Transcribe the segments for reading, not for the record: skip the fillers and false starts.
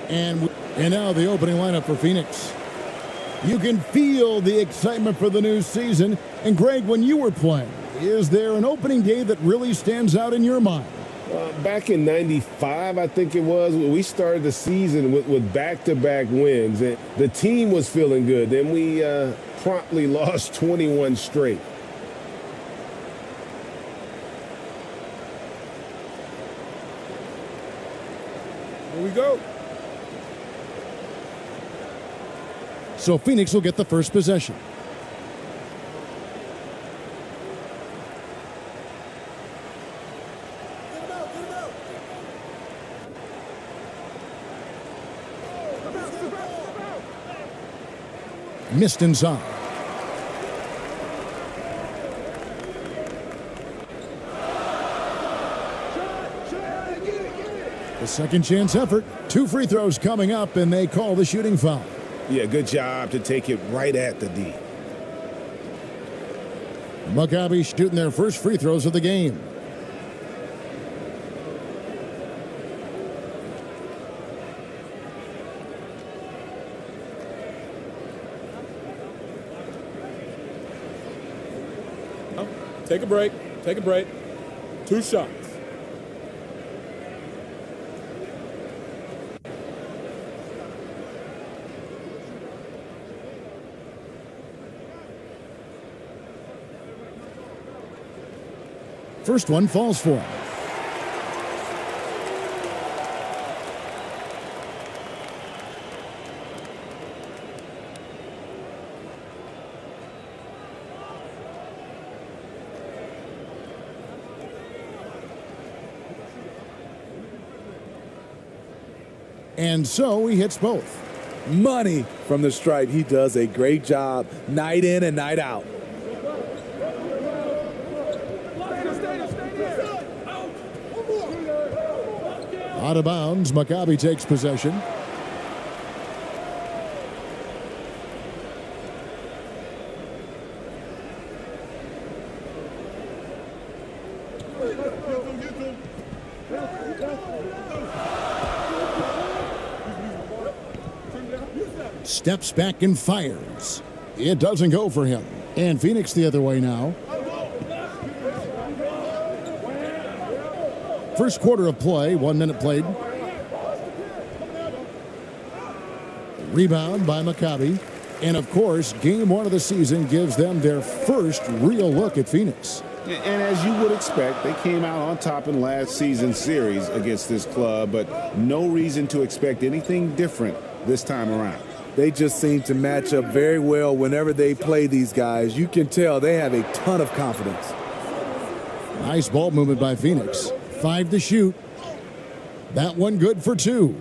And now the opening lineup for Phoenix. You can feel the excitement for the new season. And Greg, when you were playing, is there an opening day that really stands out in your mind? Back in '95, I think it was, we started the season with back-to-back wins. And the team was feeling good. Then we promptly lost 21 straight. Here we go. So Phoenix will get the first possession. Missed inside. The second chance effort. 2 free throws coming up, and they call the shooting foul. Yeah, good job to take it right at the D. Maccabi shooting their first free throws of the game. Take a break. Take a break. 2 shots. First one falls for him. And so he hits both. Money from the stripe. He does a great job night in and night out. Out of bounds, Maccabi takes possession. Steps back and fires. It doesn't go for him. And Phoenix the other way now. First quarter of play, 1 minute played. Rebound by Maccabi. And of course, game 1 of the season gives them their first real look at Phoenix. And as you would expect, they came out on top in last season's series against this club, but no reason to expect anything different this time around. They just seem to match up very well whenever they play these guys. You can tell they have a ton of confidence. Nice ball movement by Phoenix. 5 to shoot. That one good for 2.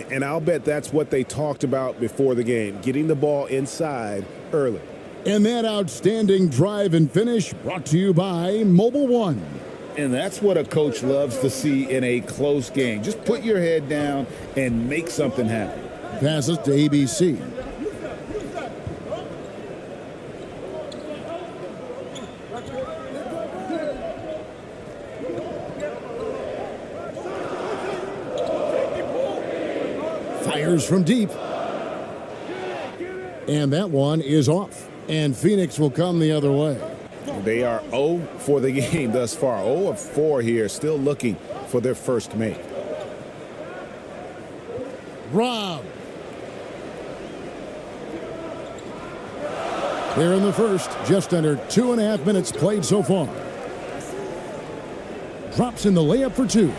And I'll bet that's what they talked about before the game, getting the ball inside early. And that outstanding drive and finish brought to you by Mobile One. And that's what a coach loves to see in a close game. Just put your head down and make something happen. Passes to ABC. Fires from deep. And that one is off. And Phoenix will come the other way. They are 0 for the game thus far. 0 of 4 here, still looking for their first make. Rob. There in the first, just under 2.5 minutes played so far. Drops in the layup for 2.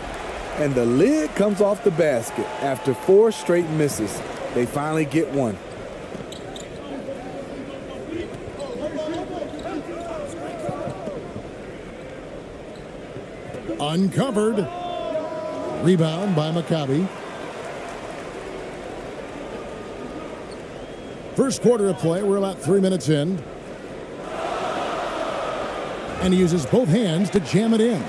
And the lid comes off the basket after 4 straight misses. They finally get one. Uncovered. Rebound by Maccabi. First quarter of play, we're about 3 minutes in. And he uses both hands to jam it in.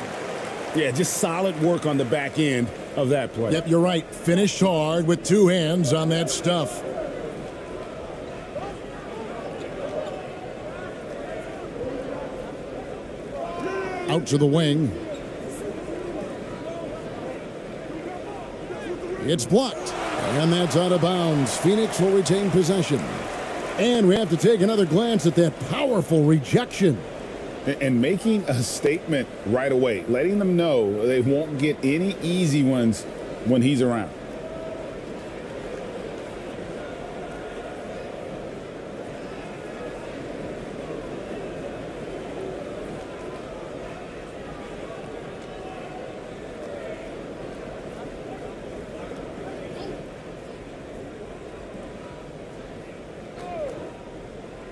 Yeah, just solid work on the back end of that play. Yep, you're right. Finished hard with 2 hands on that stuff. Out to the wing. It's blocked. And that's out of bounds. Phoenix will retain possession. And we have to take another glance at that powerful rejection. And making a statement right away, letting them know they won't get any easy ones when he's around.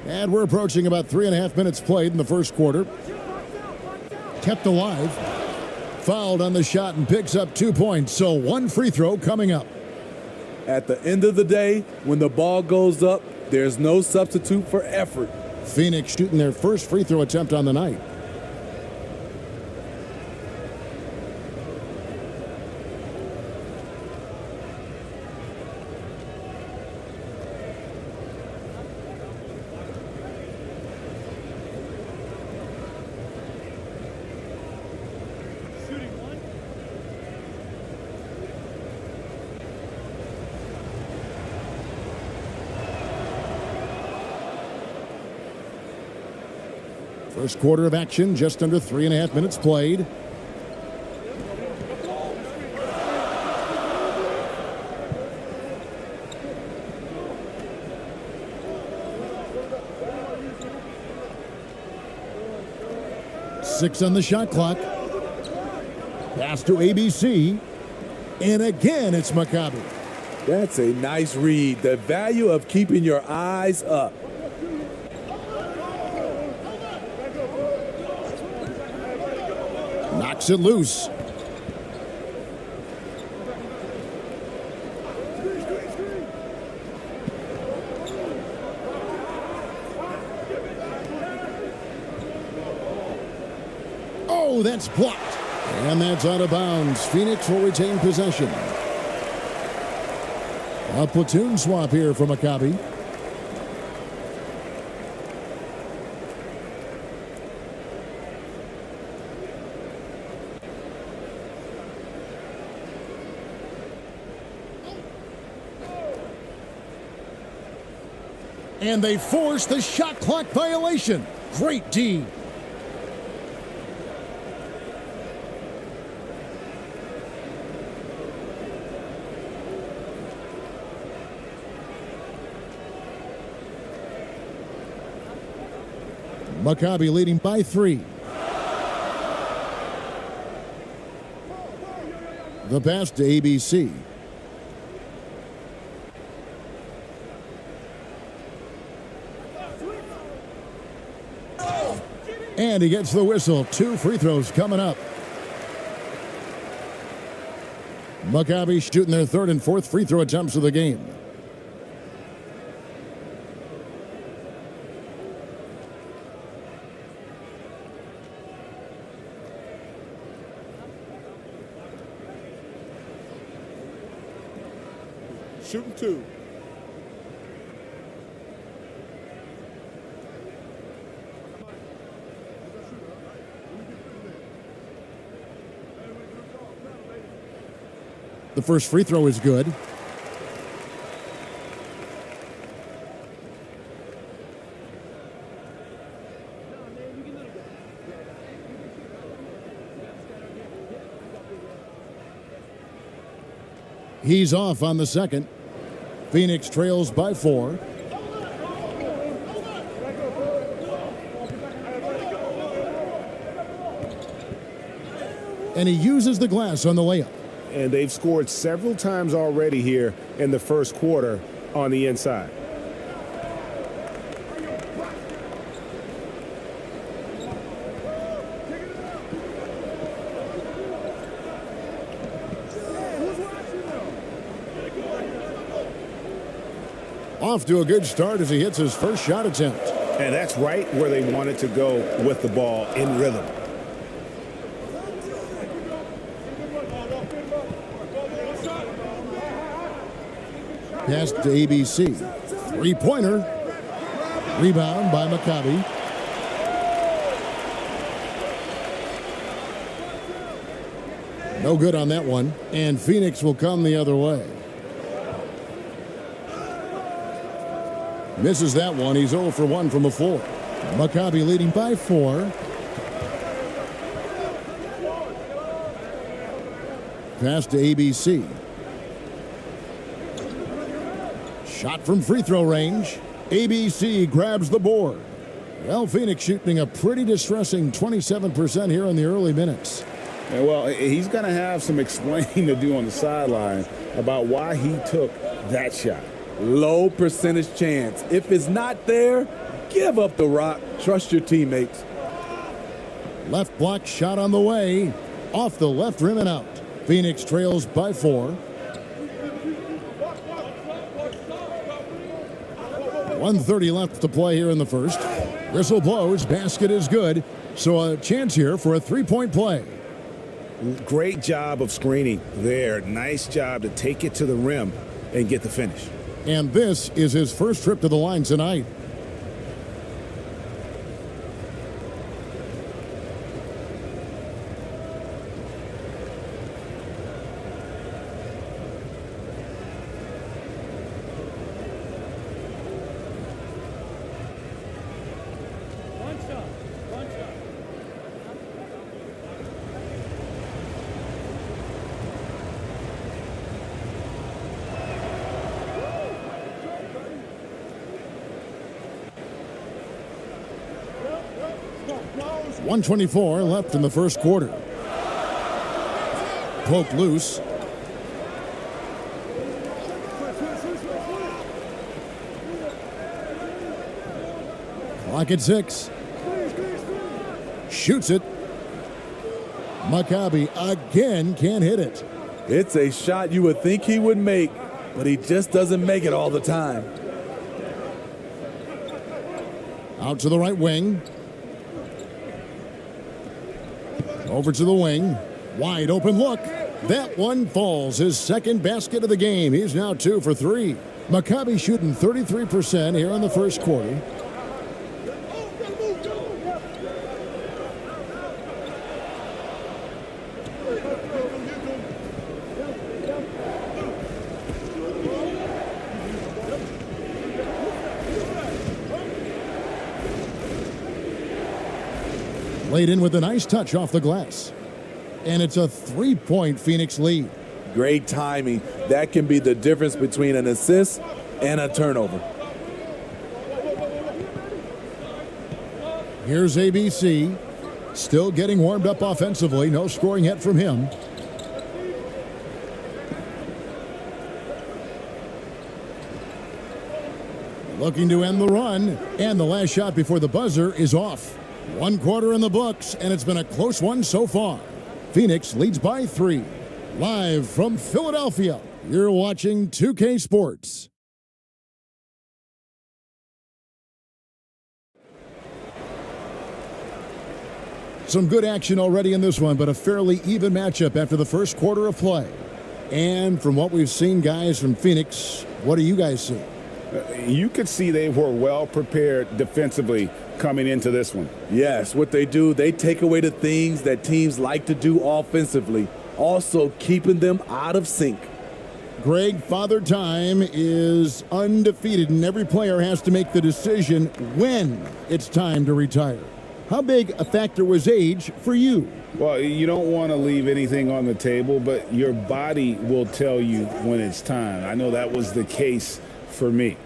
And we're approaching about 3.5 minutes played in the first quarter. Kept alive. Fouled on the shot and picks up 2 points. So 1 free throw coming up. At the end of the day, when the ball goes up, there's no substitute for effort. Phoenix shooting their first free throw attempt on the night. First quarter of action, just under 3.5 minutes played. Six on the shot clock. Pass to ABC. And again, it's Maccabi. That's a nice read. The value of keeping your eyes up. Knocks it loose. Oh, that's blocked. And that's out of bounds. Phoenix will retain possession. A platoon swap here for Maccabi. And they force the shot clock violation. Great D. Maccabi leading by 3. The pass to ABC. And he gets the whistle. 2 free throws coming up. Maccabi shooting their 3rd and 4th free throw attempts of the game. Shooting 2. The first free throw is good. He's off on the second. Phoenix trails by 4. And he uses the glass on the layup. And they've scored several times already here in the first quarter on the inside. Off to a good start as he hits his first shot attempt. And that's right where they wanted to go with the ball, in rhythm. Pass to ABC. 3-pointer. Rebound by Maccabi. No good on that one. And Phoenix will come the other way. Misses that one. He's 0 for 1 from the floor. Maccabi leading by 4. Pass to ABC. Shot from free throw range. ABC grabs the board. Well, Phoenix shooting a pretty distressing 27% here in the early minutes. And well, he's going to have some explaining to do on the sideline about why he took that shot. Low percentage chance. If it's not there, give up the rock. Trust your teammates. Left block shot on the way. Off the left rim and out. Phoenix trails by 4. 1:30 left to play here in the first. Whistle blows. Basket is good. So a chance here for a three-point play. Great job of screening there. Nice job to take it to the rim and get the finish. And this is his first trip to the line tonight. .124 left in the first quarter. Poke loose. Clock at 6. Shoots it. Maccabi again can't hit it. It's a shot you would think he would make, but he just doesn't make it all the time. Out to the right wing. Over to the wing. Wide open look. That one falls. His second basket of the game. He's now 2 for 3. Maccabi shooting 33% here in the first quarter. Laid in with a nice touch off the glass. And it's a 3-point Phoenix lead. Great timing. That can be the difference between an assist and a turnover. Here's ABC. Still getting warmed up offensively. No scoring yet from him. Looking to end the run. And the last shot before the buzzer is off. 1 quarter in the books, and it's been a close one so far. Phoenix leads by 3. Live from Philadelphia, you're watching 2K Sports. Some good action already in this one, but a fairly even matchup after the first quarter of play. And from what we've seen, guys, from Phoenix, what do you guys see? You could see they were well prepared defensively coming into this one. Yes, what they do, they take away the things that teams like to do offensively, also keeping them out of sync. Greg, Father Time is undefeated, and every player has to make the decision when it's time to retire. How big a factor was age for you? Well, you don't want to leave anything on the table, but your body will tell you when it's time. I know that was the case for me.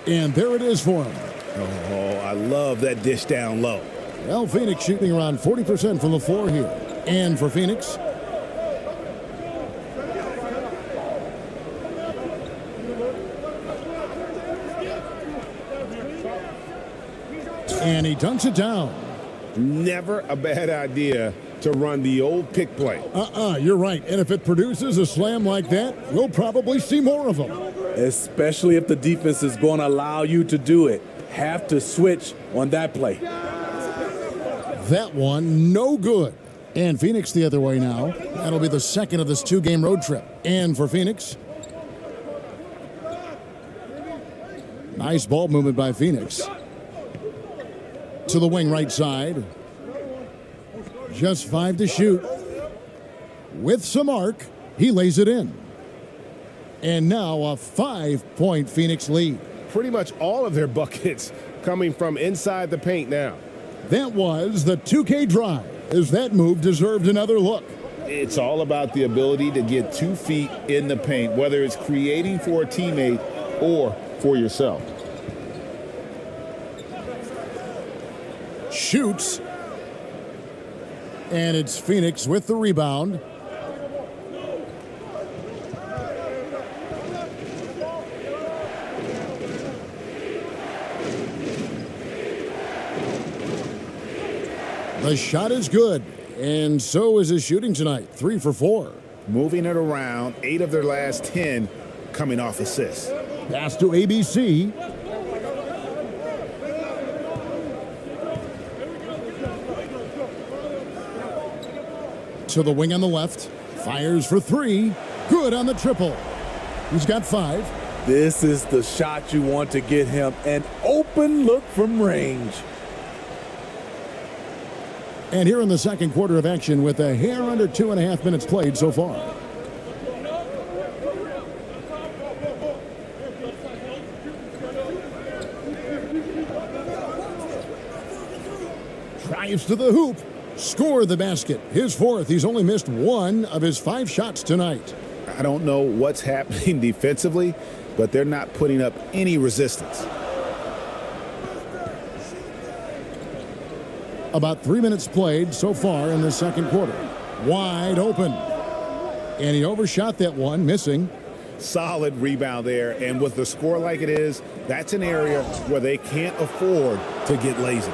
And there it is for him. Oh, I love that dish down low. Well, Phoenix shooting around 40% from the floor here. And for Phoenix, and he dunks it down. Never a bad idea to run the old pick play. You're right. And if it produces a slam like that, we'll probably see more of them. Especially if the defense is going to allow you to do it. Have to switch on that play. That one, no good. And Phoenix the other way now. That'll be the second of this 2-game road trip. And for Phoenix, nice ball movement by Phoenix. To the wing right side. Just 5 to shoot. With some arc, he lays it in. And now a 5-point Phoenix lead. pretty much all of their buckets coming from inside the paint now. That was the 2K drive, as that move deserved another look. It's all about the ability to get 2 feet in the paint, whether it's creating for a teammate or for yourself. Shoots. And it's Phoenix with the rebound. The shot is good, and so is his shooting tonight, 3 for 4. Moving it around, 8 of their last 10 coming off assists. Pass to ABC. To the wing on the left. Fires for 3. Good on the triple. He's got 5. This is the shot you want to get him. An open look from range. And here in the second quarter of action with a hair under 2.5 minutes played so far. Drives to the hoop. Score the basket. His 4th. He's only missed 1 of his 5 shots tonight. I don't know what's happening defensively, but they're not putting up any resistance. About 3 minutes played so far in the second quarter. Wide open. And he overshot that one, missing. Solid rebound there, and with the score like it is, that's an area where they can't afford to get lazy.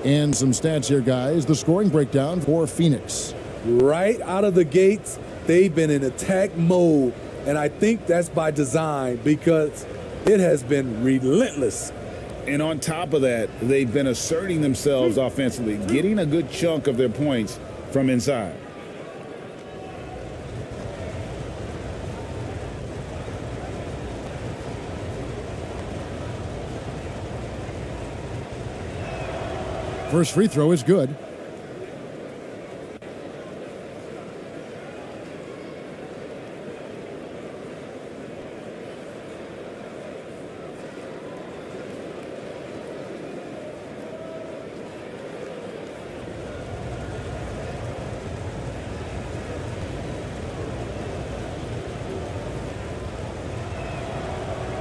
And some stats here, guys. The scoring breakdown for Phoenix. Right out of the gates, they've been in attack mode. And I think that's by design because it has been relentless. And on top of that, they've been asserting themselves offensively, getting a good chunk of their points from inside. First free throw is good.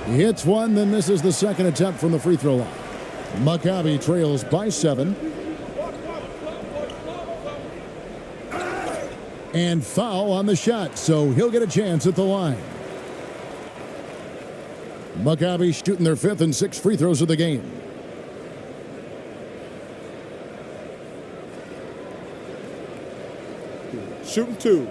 He hits one, then misses the second attempt from the free throw line. Maccabi trails by 7. And foul on the shot, so he'll get a chance at the line. Maccabi shooting their 5th and 6th free throws of the game. Shooting 2.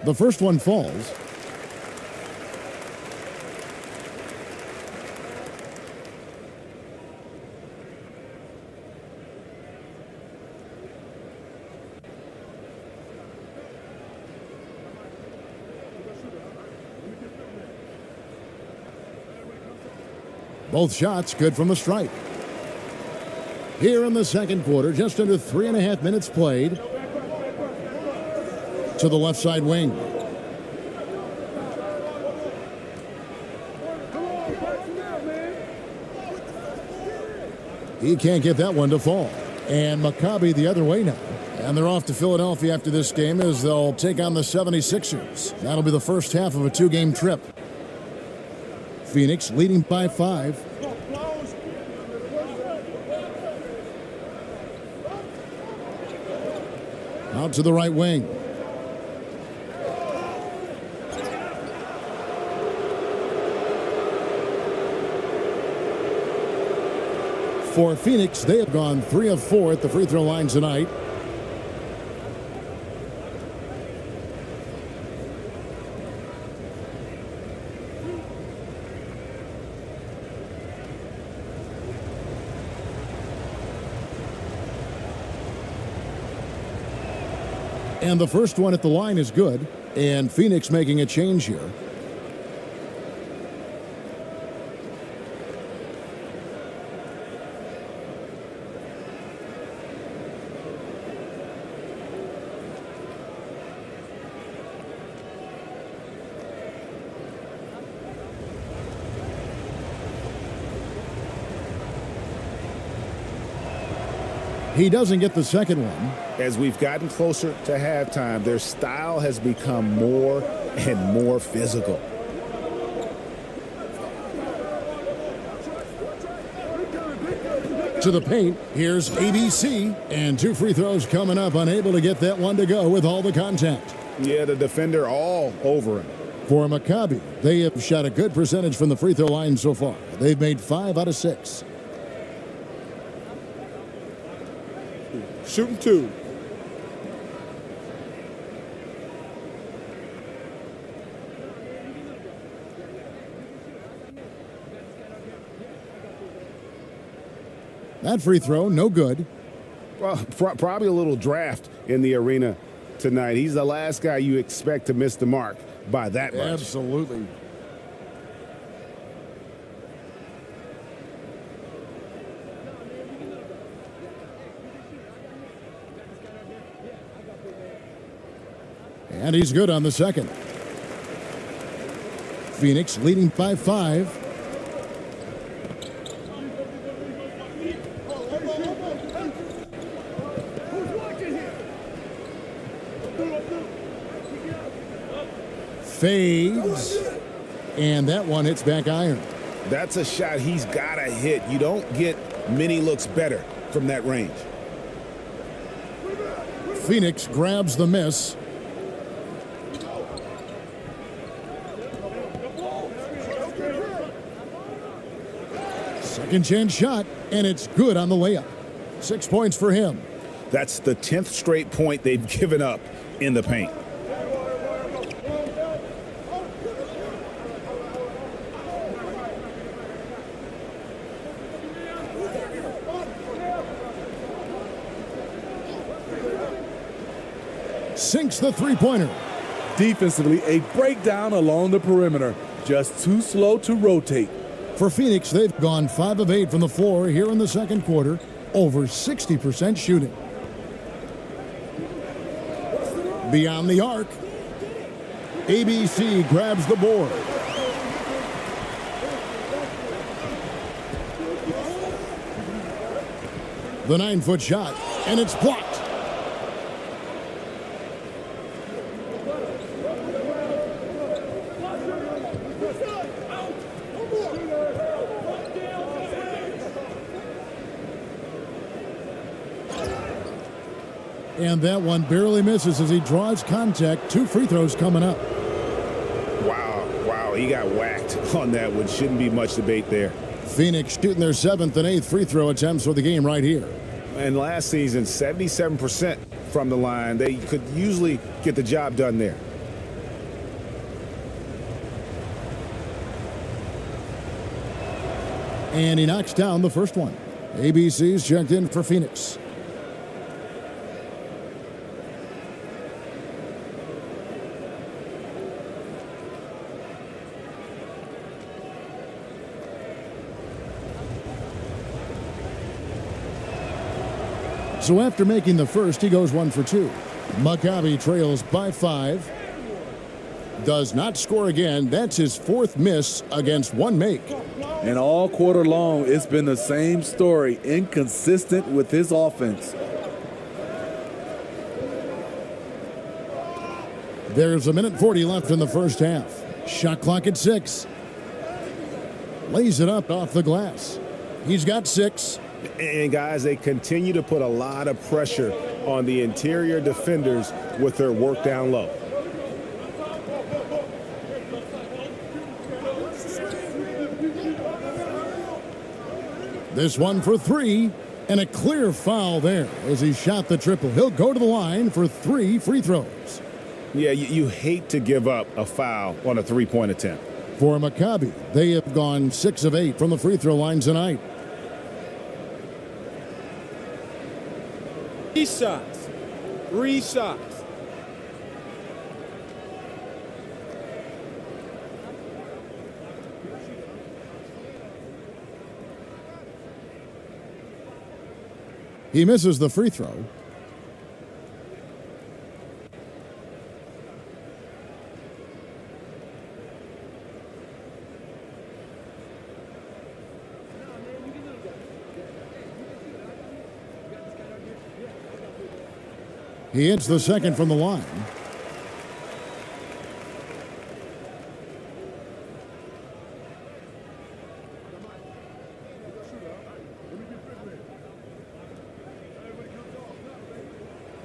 The first one falls. Both shots good from the stripe. Here in the second quarter, just under 3.5 minutes played. To the left side wing. He can't get that one to fall. And Maccabi the other way now. And they're off to Philadelphia after this game as they'll take on the 76ers. That'll be the first half of a 2-game trip. Phoenix leading by 5. Out to the right wing. For Phoenix, they have gone 3 of 4 at the free throw line tonight. And the first one at the line is good. And Phoenix making a change here. He doesn't get the second one. As we've gotten closer to halftime, their style has become more and more physical. To the paint, here's ABC, and 2 free throws coming up, unable to get that one to go with all the contact. Yeah, the defender all over him. For Maccabi, they have shot a good percentage from the free throw line so far. They've made 5 out of 6. Shooting 2. That free throw, no good. Well, probably a little draft in the arena tonight. He's the last guy you expect to miss the mark by that much. Absolutely. And he's good on the second. Phoenix leading by 5. Fades. And that one hits back iron. That's a shot he's got to hit. You don't get many looks better from that range. Phoenix grabs the miss. Second chance shot, and it's good on the layup. 6 points for him. That's the 10th straight point they've given up in the paint. Sinks the three-pointer. Defensively, a breakdown along the perimeter. Just too slow to rotate. For Phoenix, they've gone 5 of 8 from the floor here in the second quarter. Over 60% shooting. Beyond the arc. ABC grabs the board. The 9-foot shot, and it's blocked. And that one barely misses as he draws contact. 2 free throws coming up. Wow, he got whacked on that one. Shouldn't be much debate there. Phoenix shooting their 7th and 8th free throw attempts for the game right here. And last season, 77% from the line. They could usually get the job done there. And he knocks down the first one. ABC's checked in for Phoenix. So after making the first, he goes 1 for 2. Maccabi trails by 5. Does not score again. That's his 4th miss against 1 make. And all quarter long, it's been the same story. Inconsistent with his offense. There's 1:40 left in the first half. Shot clock at 6. Lays it up off the glass. He's got 6. And guys, they continue to put a lot of pressure on the interior defenders with their work down low. This one for 3, and a clear foul there as he shot the triple. He'll go to the line for 3 free throws. Yeah, you hate to give up a foul on a three-point attempt. For Maccabi, they have gone 6 of 8 from the free throw line tonight. 3 shots. 3 shots. He misses the free throw. He hits the second from the line.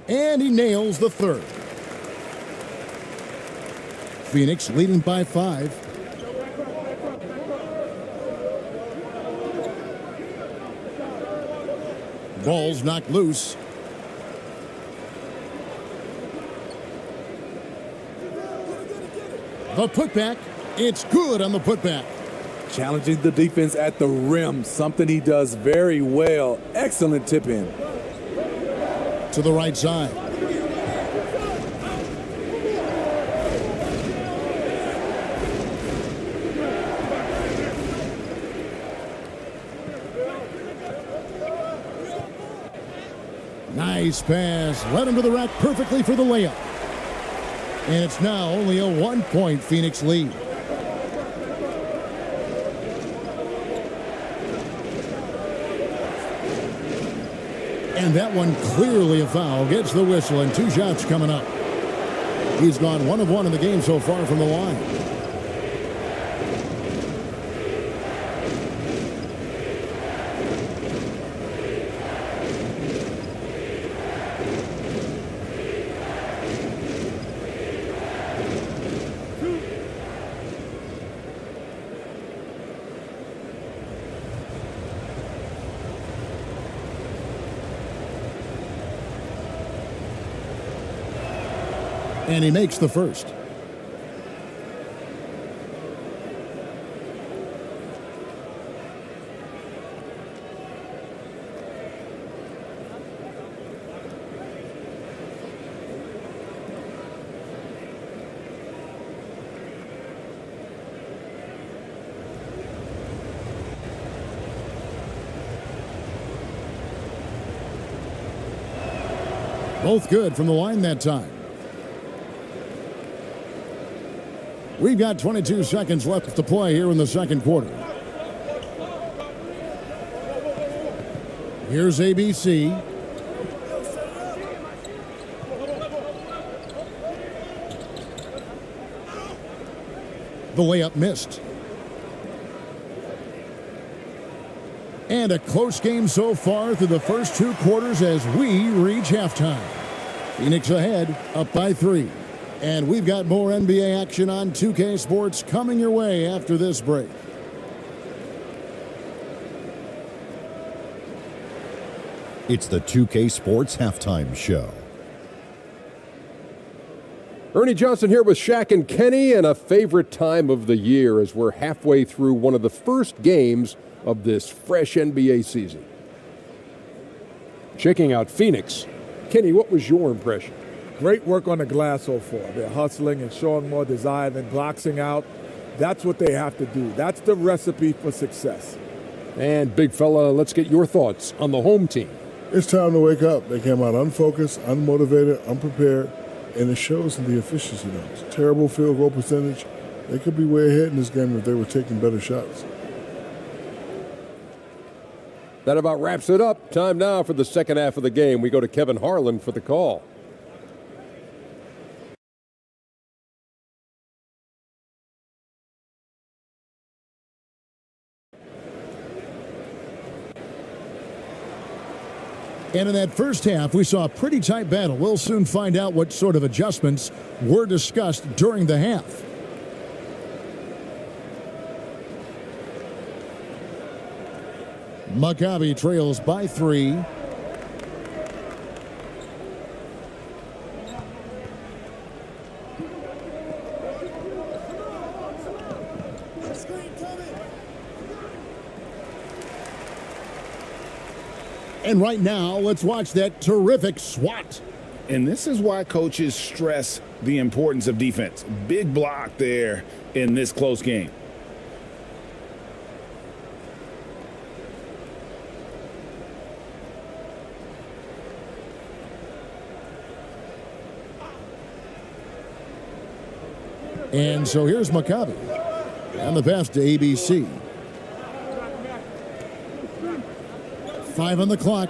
And he nails the third. Phoenix leading by 5. Ball's knocked loose. The putback. It's good on the putback. Challenging the defense at the rim, something he does very well. Excellent tip in. To the right side. Nice pass. Led him to the rack perfectly for the layup. And it's now only a 1-point Phoenix lead. And that one clearly a foul. Gets the whistle and 2 shots coming up. He's gone 1 of 1 in the game so far from the line. And he makes the first. Both good from the line that time. We've got 22 seconds left to play here in the second quarter. Here's ABC. The layup missed. And a close game so far through the first 2 quarters as we reach halftime. Phoenix ahead, up by 3. And we've got more NBA action on 2K Sports coming your way after this break. It's the 2K Sports Halftime Show. Ernie Johnson here with Shaq and Kenny, and a favorite time of the year as we're halfway through one of the first games of this fresh NBA season. Checking out Phoenix. Kenny, what was your impression? Great work on the glass so far. They're hustling and showing more desire than boxing out. That's what they have to do. That's the recipe for success. And big fella, let's get your thoughts on the home team. It's time to wake up. They came out unfocused, unmotivated, unprepared, and it shows in the efficiency numbers. Terrible field goal percentage. They could be way ahead in this game if they were taking better shots. That about wraps it up. Time now for the second half of the game. We go to Kevin Harlan for the call. And in that first half, we saw a pretty tight battle. We'll soon find out what sort of adjustments were discussed during the half. Maccabi trails by 3. And right now, let's watch that terrific swat. And this is why coaches stress the importance of defense. Big block there in this close game. And so here's Maccabi. And the pass to ABC. 5 on the clock.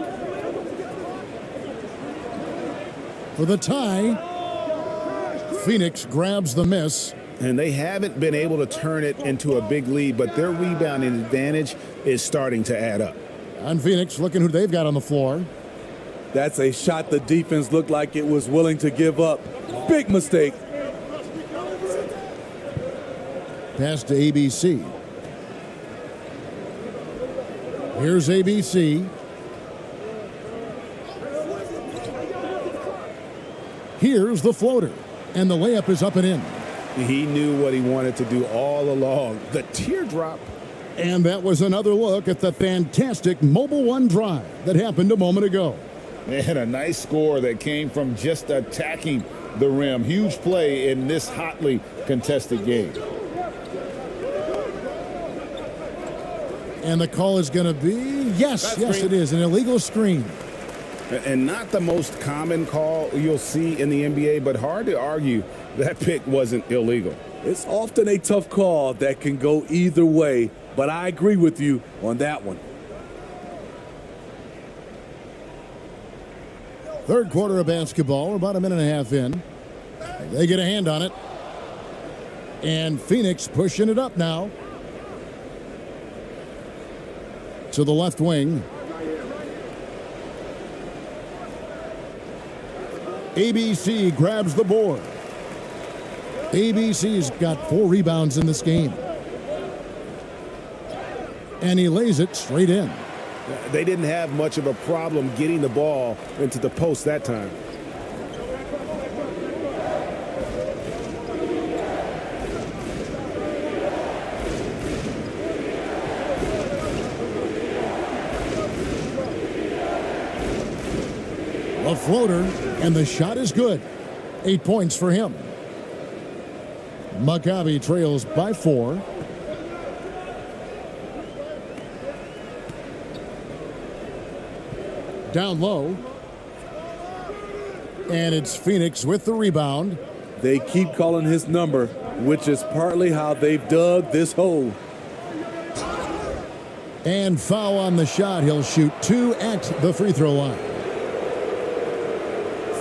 for the tie. Phoenix grabs the miss. And they haven't been able to turn it into a big lead, but their rebounding advantage is starting to add up. And Phoenix looking who they've got on the floor. That's a shot the defense looked like it was willing to give up. Big mistake. Pass to ABC. Here's ABC. Here's the floater. And the layup is up and in. He knew what he wanted to do all along. The teardrop. And that was another look at the fantastic Mobile One drive that happened a moment ago. And a nice score that came from just attacking the rim. Huge play in this hotly contested game. And the call is going to be, yes, it is, an illegal screen. And not the most common call you'll see in the NBA, but hard to argue that pick wasn't illegal. It's often a tough call that can go either way, but I agree with you on that one. Third quarter of basketball, we're about a minute and a half in. They get a hand on it. And Phoenix pushing it up now. To the left wing. ABC grabs the board. ABC's got 4 rebounds in this game. And he lays it straight in. They didn't have much of a problem getting the ball into the post that time. A floater, and the shot is good. 8 points for him. Maccabi trails by 4. Down low. And it's Phoenix with the rebound. They keep calling his number, which is partly how they've dug this hole. And foul on the shot. He'll shoot 2 at the free throw line.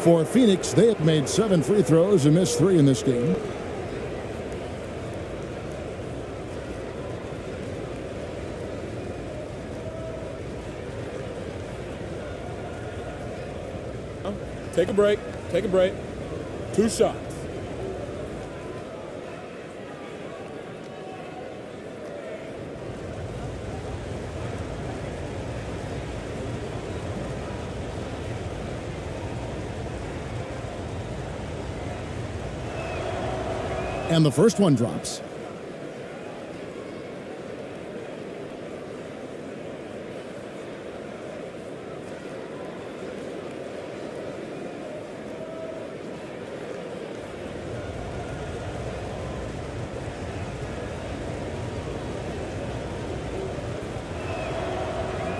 For Phoenix, they have made 7 free throws and missed 3 in this game. Take a break. Take a break. 2 shots. And the first one drops.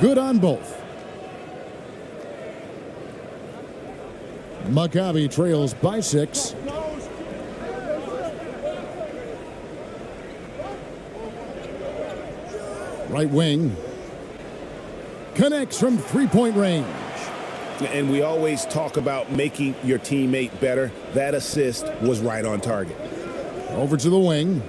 Good on both. Maccabi trails by 6. Right wing. Connects from 3-point range. And we always talk about making your teammate better. That assist was right on target. Over to the wing.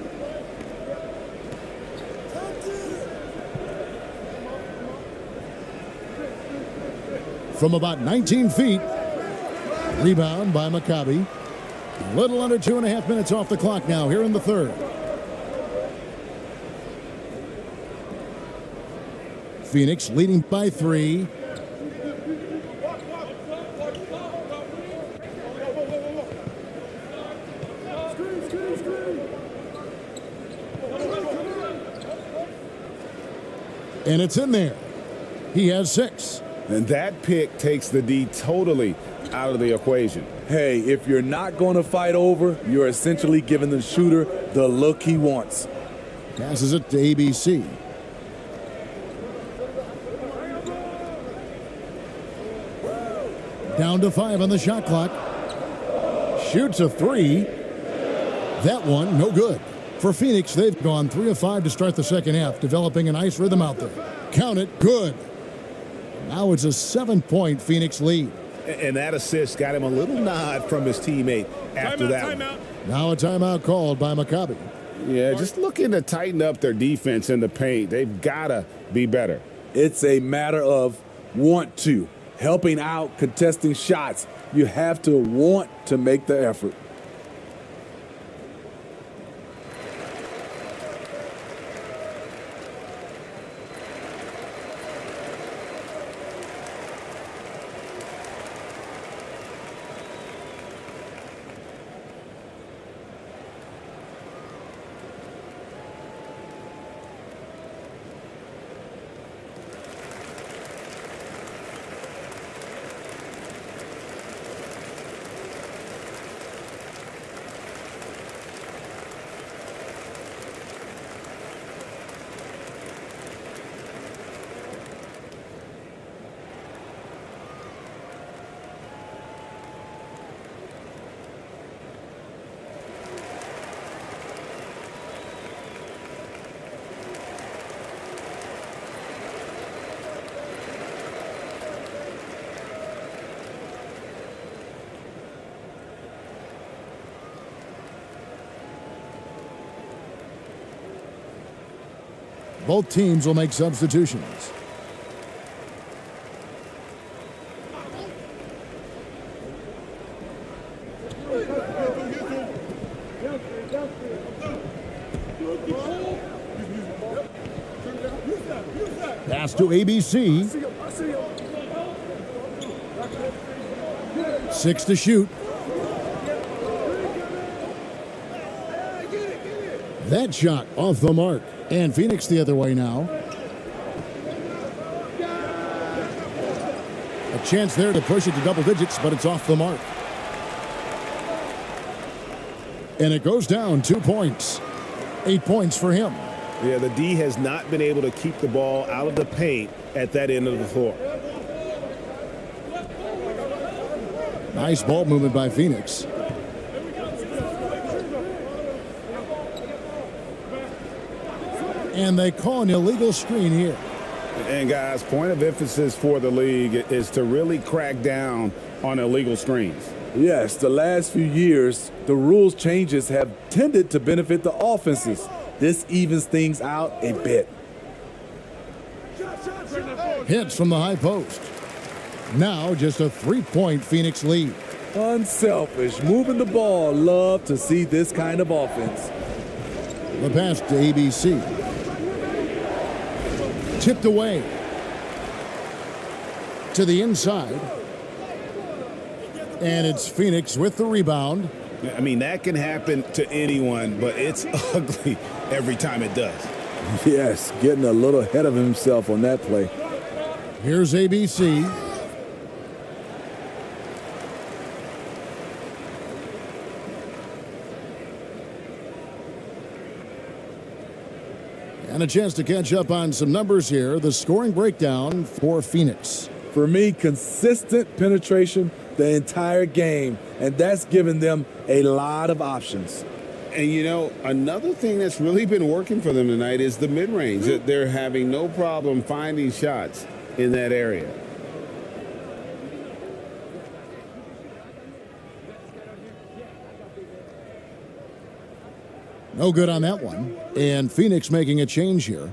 From about 19 feet. Rebound by Maccabi. Little under 2.5 minutes off the clock now here in the third. Phoenix leading by 3. And it's in there. He has 6. And that pick takes the D totally out of the equation. Hey, if you're not going to fight over, you're essentially giving the shooter the look he wants. Passes it to ABC. Down to 5 on the shot clock. Shoots a 3. That one, no good. For Phoenix, they've gone 3 of 5 to start the second half, developing a nice rhythm out there. Count it, good. Now it's a 7-point Phoenix lead. And that assist got him a little nod from his teammate after that one. Now a timeout called by Maccabi. Yeah, just looking to tighten up their defense in the paint. They've got to be better. It's a matter of want to. Helping out, contesting shots. You have to want to make the effort. Both teams will make substitutions. Pass to ABC. 6 to shoot. That shot off the mark. And Phoenix the other way now. A chance there to push it to double digits, but it's off the mark. And it goes down 2 points. 8 points for him. Yeah, the D has not been able to keep the ball out of the paint at that end of the floor. Nice ball movement by Phoenix. And they call an illegal screen here. And guys, point of emphasis for the league is to really crack down on illegal screens. Yes, the last few years, the rules changes have tended to benefit the offenses. This evens things out a bit. Hits from the high post. Now just a 3-point Phoenix lead. Unselfish, moving the ball. Love to see this kind of offense. The pass to ABC. Tipped away. To the inside. And it's Phoenix with the rebound. I mean, that can happen to anyone, but it's ugly every time it does. Yes, getting a little ahead of himself on that play. Here's ABC. And a chance to catch up on some numbers here. The scoring breakdown for Phoenix. For me, consistent penetration the entire game, and that's given them a lot of options. And, you know, another thing that's really been working for them tonight is the mid-range. They're having no problem finding shots in that area. No good on that one. And Phoenix making a change here.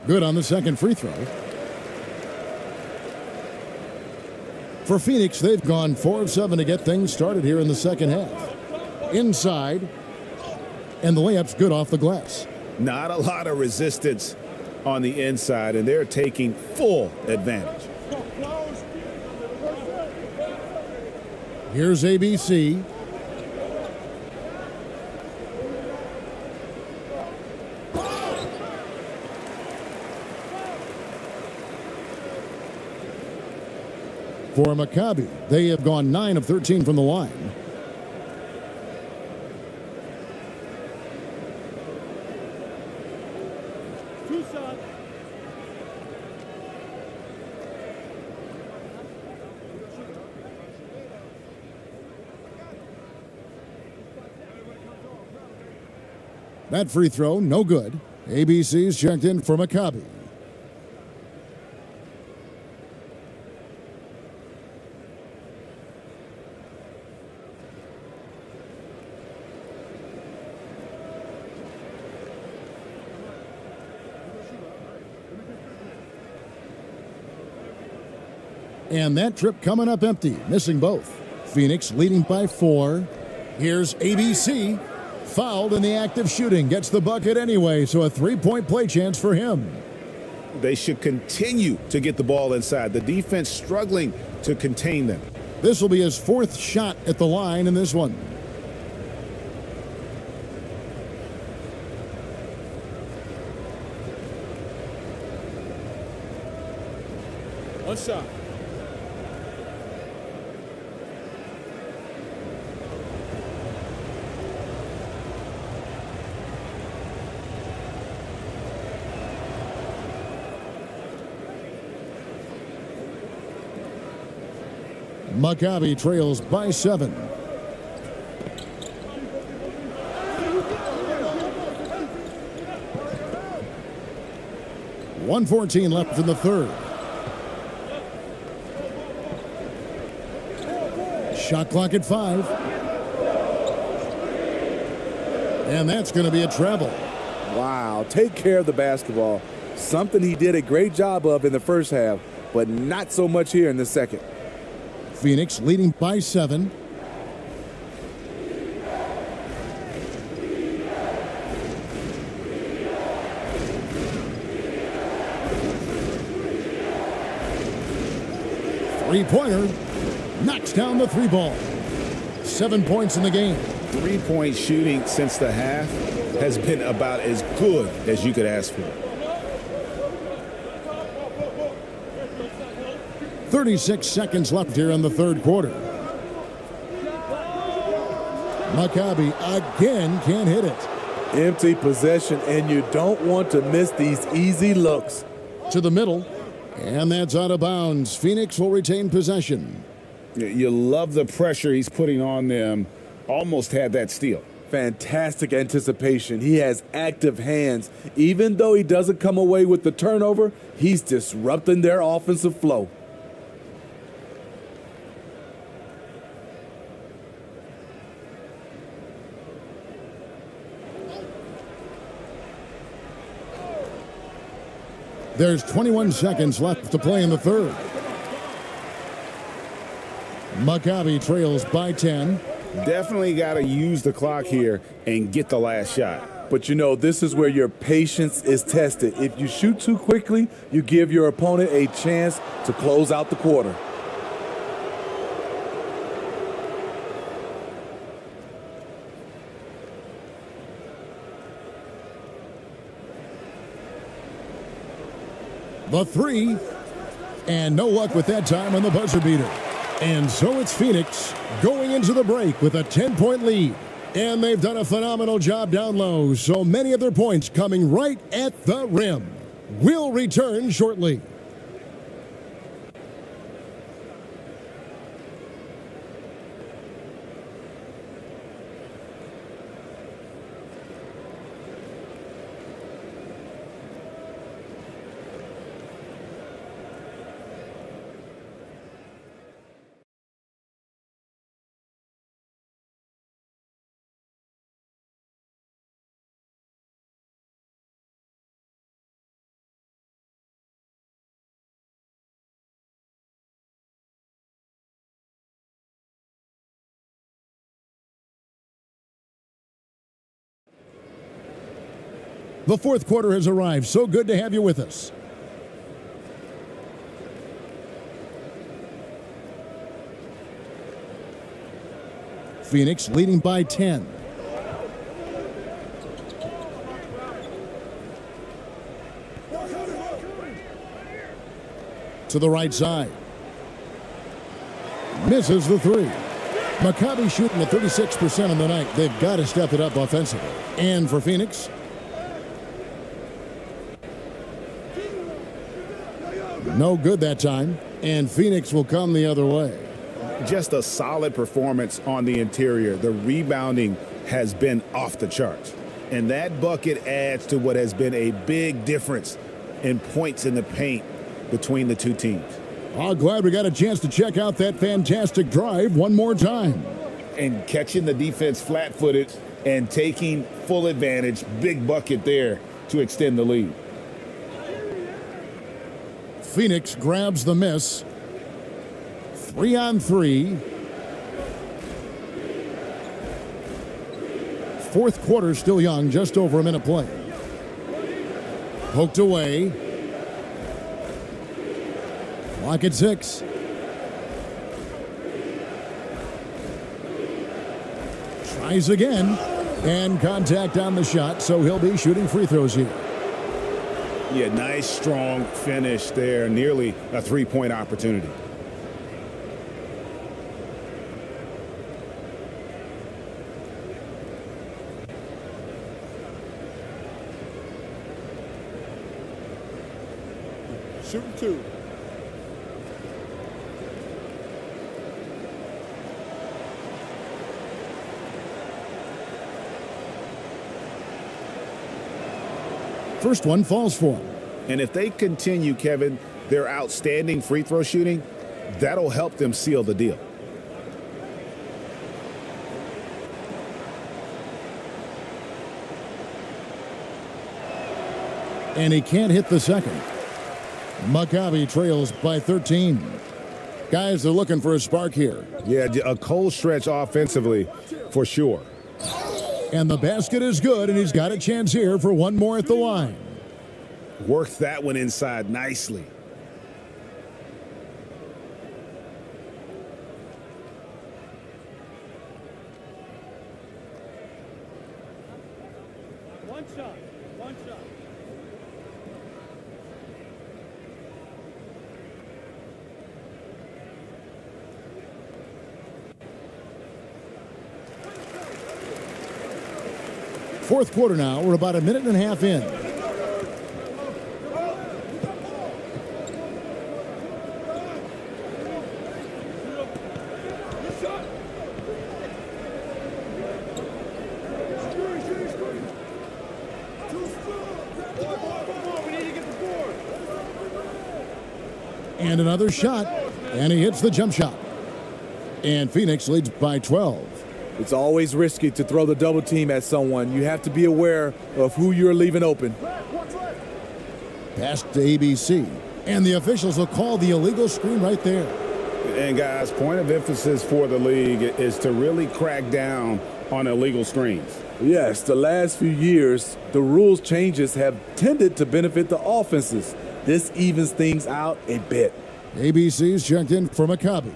Good on the second free throw. For Phoenix, they've gone 4 of 7 to get things started here in the second half. Inside, and the layup's good off the glass. Not a lot of resistance on the inside, and they're taking full advantage. Here's ABC. For Maccabi, they have gone 9 of 13 from the line. That free throw, no good. ABC's checked in for Maccabi. And that trip coming up empty, missing both. Phoenix leading by 4. Here's ABC. Fouled in the act of shooting. Gets the bucket anyway, so a 3-point play chance for him. They should continue to get the ball inside. The defense struggling to contain them. This will be his 4th shot at the line in this one. One shot. Maccabi trails by 7. .114 left in the third. Shot clock at 5. And that's going to be a travel. Wow, take care of the basketball. Something he did a great job of in the first half, but not so much here in the second. Phoenix leading by 7. Three-pointer. Knocks down the 3 ball. 7 points in the game. 3-point shooting since the half has been about as good as you could ask for. 36 seconds left here in the third quarter. Maccabi again can't hit it. Empty possession, and you don't want to miss these easy looks. To the middle, and that's out of bounds. Phoenix will retain possession. You love the pressure he's putting on them. Almost had that steal. Fantastic anticipation. He has active hands. Even though he doesn't come away with the turnover, he's disrupting their offensive flow. There's 21 seconds left to play in the third. Maccabi trails by 10. Definitely got to use the clock here and get the last shot. But you know, this is where your patience is tested. If you shoot too quickly, you give your opponent a chance to close out the quarter. The 3. And no luck with that time on the buzzer beater. And so it's Phoenix going into the break with a 10-point lead. And they've done a phenomenal job down low, so many of their points coming right at the rim. We'll return shortly. The fourth quarter has arrived. So good to have you with us. Phoenix leading by 10. To the right side. Misses the 3. Maccabi shooting at 36% on the night. They've got to step it up offensively. And for Phoenix, no good that time, and Phoenix will come the other way. Just a solid performance on the interior. The rebounding has been off the charts. And that bucket adds to what has been a big difference in points in the paint between the two teams. Oh, glad we got a chance to check out that fantastic drive one more time. And catching the defense flat-footed and taking full advantage. Big bucket there to extend the lead. Phoenix grabs the miss. 3-on-3. Fourth quarter still young, just over a minute play. Poked away. Clock at 6. Tries again, and contact on the shot, so he'll be shooting free throws here. Yeah, nice, strong finish there. Nearly a three-point opportunity. Shooting 2. First one falls for him. And if they continue, Kevin, their outstanding free throw shooting, that'll help them seal the deal. And he can't hit the second. Maccabi trails by 13. Guys are looking for a spark here. Yeah, a cold stretch offensively for sure. And the basket is good, and he's got a chance here for one more at the line. Worked that one inside nicely. One shot. Fourth quarter now. We're about a minute and a half in. And another shot, and he hits the jump shot. And Phoenix leads by 12. It's always risky to throw the double team at someone. You have to be aware of who you're leaving open. Pass to ABC. And the officials will call the illegal screen right there. And guys, point of emphasis for the league is to really crack down on illegal screens. Yes, the last few years, the rules changes have tended to benefit the offenses. This evens things out a bit. ABC's checked in for Maccabi.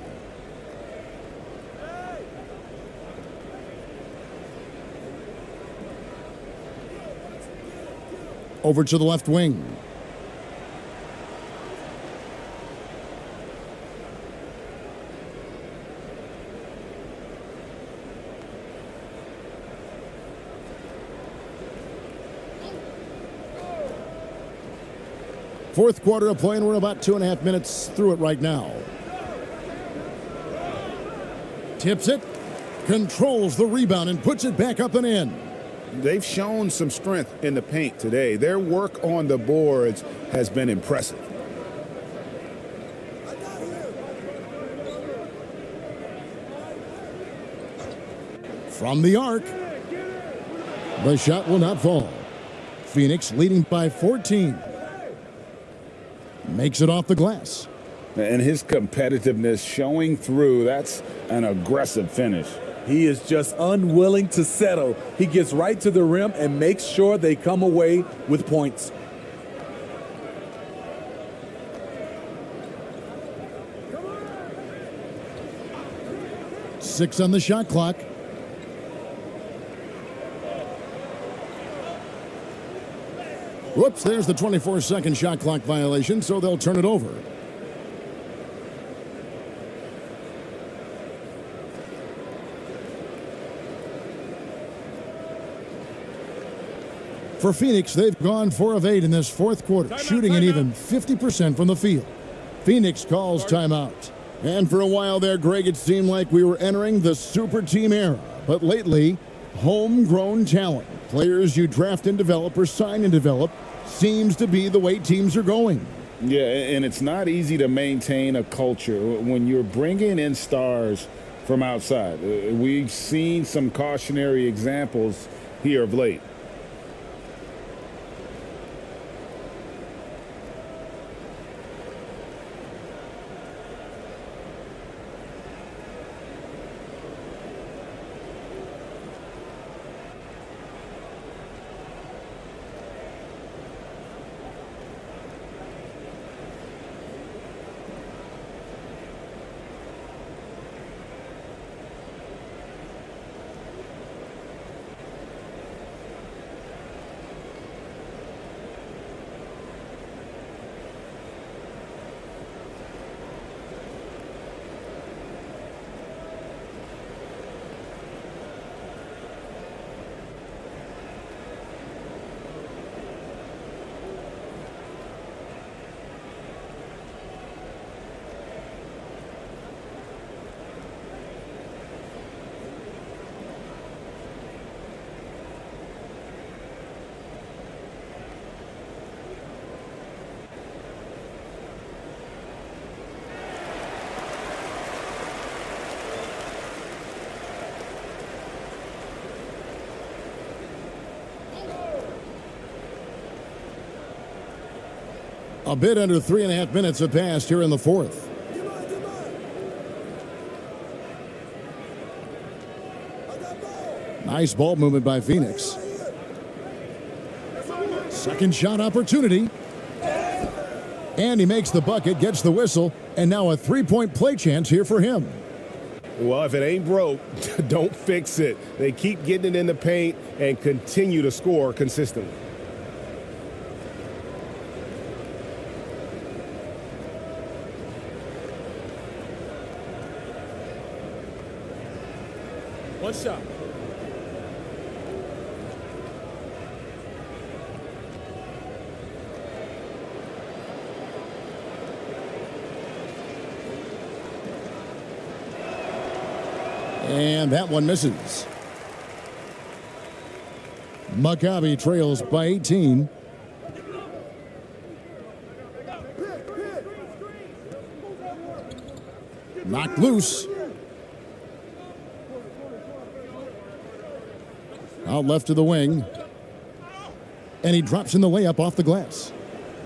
Over to the left wing. Fourth quarter of play, and we're about 2.5 minutes through it right now. Tips it, controls the rebound, and puts it back up and in. They've shown some strength in the paint today. Their work on the boards has been impressive. From the arc, the shot will not fall. Phoenix leading by 14. Makes it off the glass. And his competitiveness showing through. That's an aggressive finish. He is just unwilling to settle. He gets right to the rim and makes sure they come away with points. Six on the shot clock. Whoops, there's the 24-second shot clock violation, so they'll turn it over. For Phoenix, they've gone 4 of 8 in this fourth quarter, shooting an even 50% from the field. Phoenix calls timeout. And for a while there, Greg, it seemed like we were entering the super team era. But lately, homegrown talent Players you draft and develop or sign and develop seems to be the way teams are going. Yeah, and it's not easy to maintain a culture when you're bringing in stars from outside. We've seen some cautionary examples here of late. A bit under 3.5 minutes have passed here in the fourth. Nice ball movement by Phoenix. Second shot opportunity. And he makes the bucket, gets the whistle, and now a three-point play chance here for him. Well, if it ain't broke, don't fix it. They keep getting it in the paint and continue to score consistently. One shot. And that one misses. Maccabi trails by 18. Knocked loose. Out left to the wing. And he drops in the layup off the glass.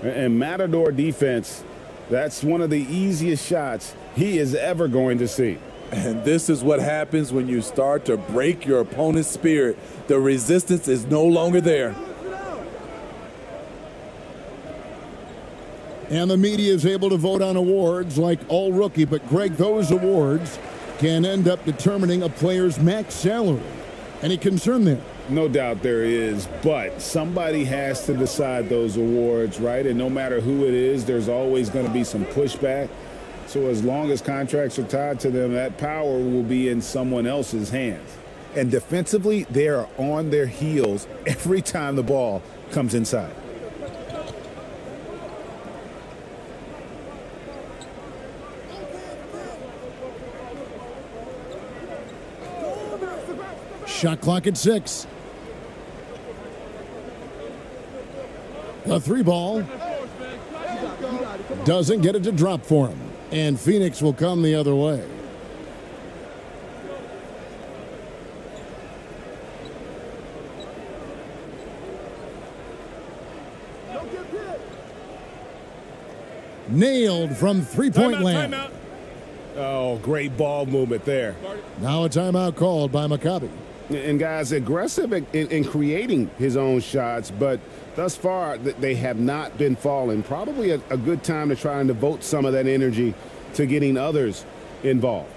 And Matador defense, that's one of the easiest shots he is ever going to see. And this is what happens when you start to break your opponent's spirit. The resistance is no longer there. And the media is able to vote on awards like All Rookie, but Greg, those awards can end up determining a player's max salary. Any concern there? No doubt there is, but somebody has to decide those awards, right? And no matter who it is, there's always going to be some pushback. So as long as contracts are tied to them, that power will be in someone else's hands. And defensively, they are on their heels every time the ball comes inside. Shot clock at 6. The three ball doesn't get it to drop for him. And Phoenix will come the other way. Nailed from three-point land. Timeout. Oh, great ball movement there. Now a timeout called by Maccabi. And guys, aggressive in creating his own shots, but thus far they have not been falling. Probably a good time to try and devote some of that energy to getting others involved.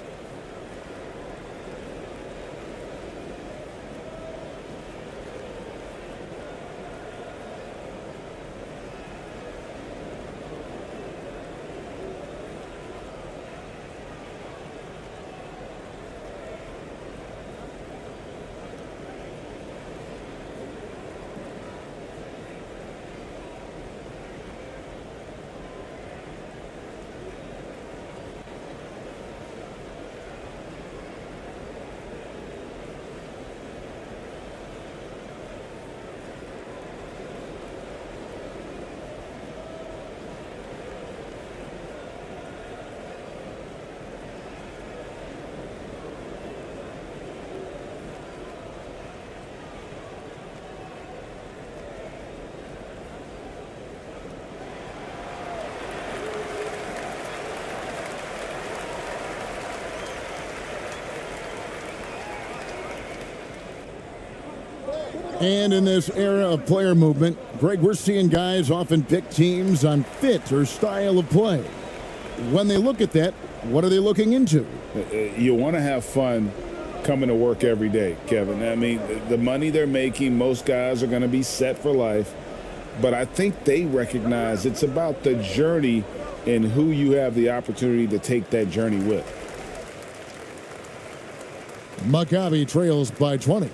And in this era of player movement, Greg, we're seeing guys often pick teams on fit or style of play. When they look at that, what are they looking into? You want to have fun coming to work every day, Kevin. I mean, the money they're making, most guys are going to be set for life. But I think they recognize it's about the journey and who you have the opportunity to take that journey with. Maccabi trails by 20.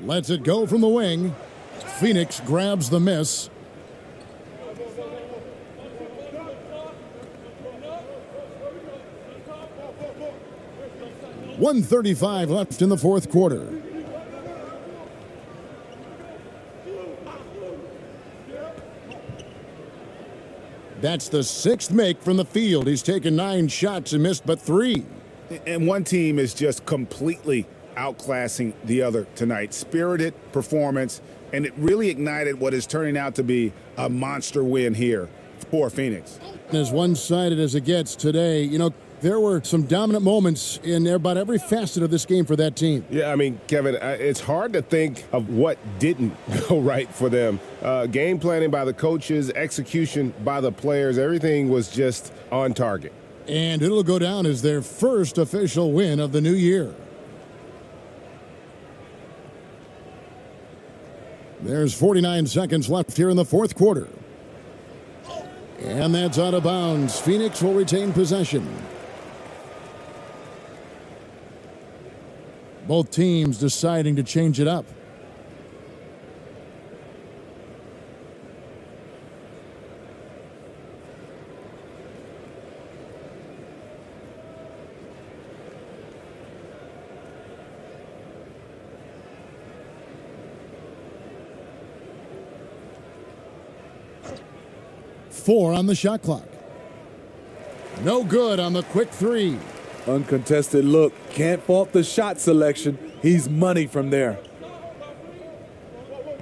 Lets it go from the wing. Phoenix grabs the miss. .135 left in the fourth quarter. That's the sixth make from the field. He's taken 9 shots and missed but 3. And one team is just completely outclassing the other tonight. Spirited performance, and it really ignited what is turning out to be a monster win here for Phoenix. As one-sided as it gets today, you know, there were some dominant moments in about every facet of this game for that team. Yeah, I mean, Kevin, it's hard to think of what didn't go right for them. Game planning by the coaches, execution by the players, everything was just on target. And it'll go down as their first official win of the new year. There's 49 seconds left here in the fourth quarter. And that's out of bounds. Phoenix will retain possession. Both teams deciding to change it up. Four on the shot clock. No good on the quick three. Uncontested look. Can't fault the shot selection. He's money from there.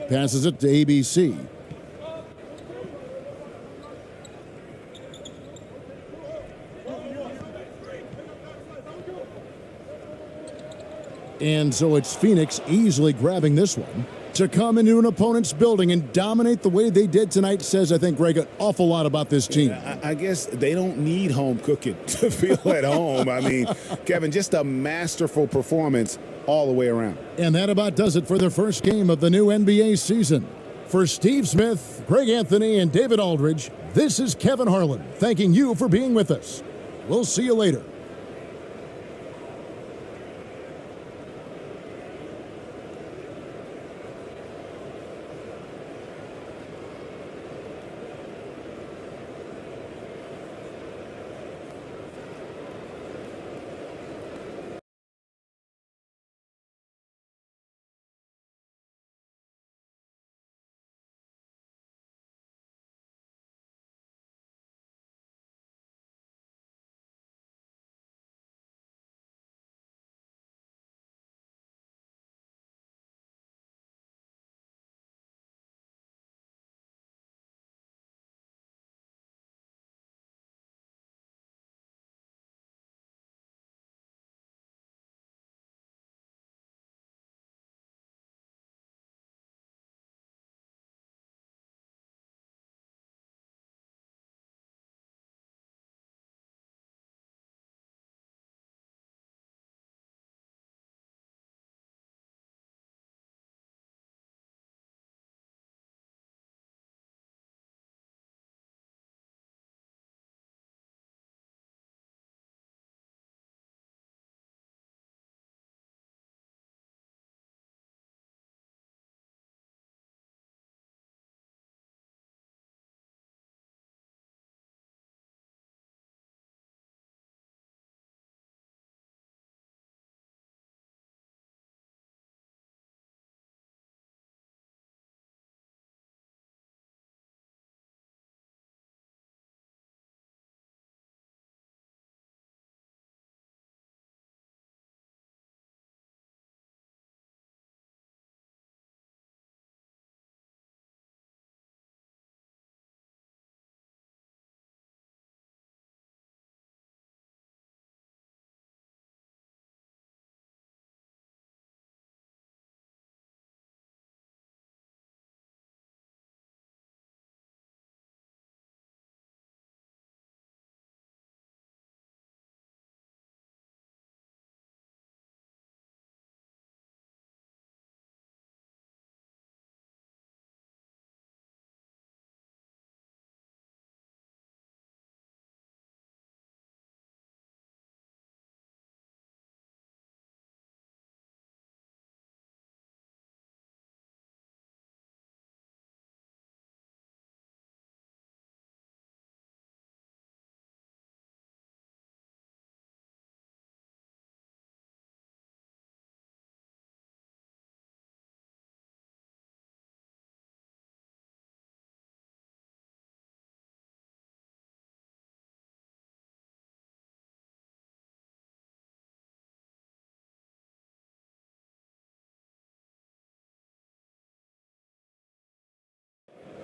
Passes it to ABC. And so it's Phoenix easily grabbing this one. To come into an opponent's building and dominate the way they did tonight says, I think, Greg, an awful lot about this team. I guess they don't need home cooking to feel at home. I mean, Kevin, just a masterful performance all the way around. And that about does it for the first game of the new NBA season. For Steve Smith, Greg Anthony, and David Aldridge, this is Kevin Harlan thanking you for being with us. We'll see you later.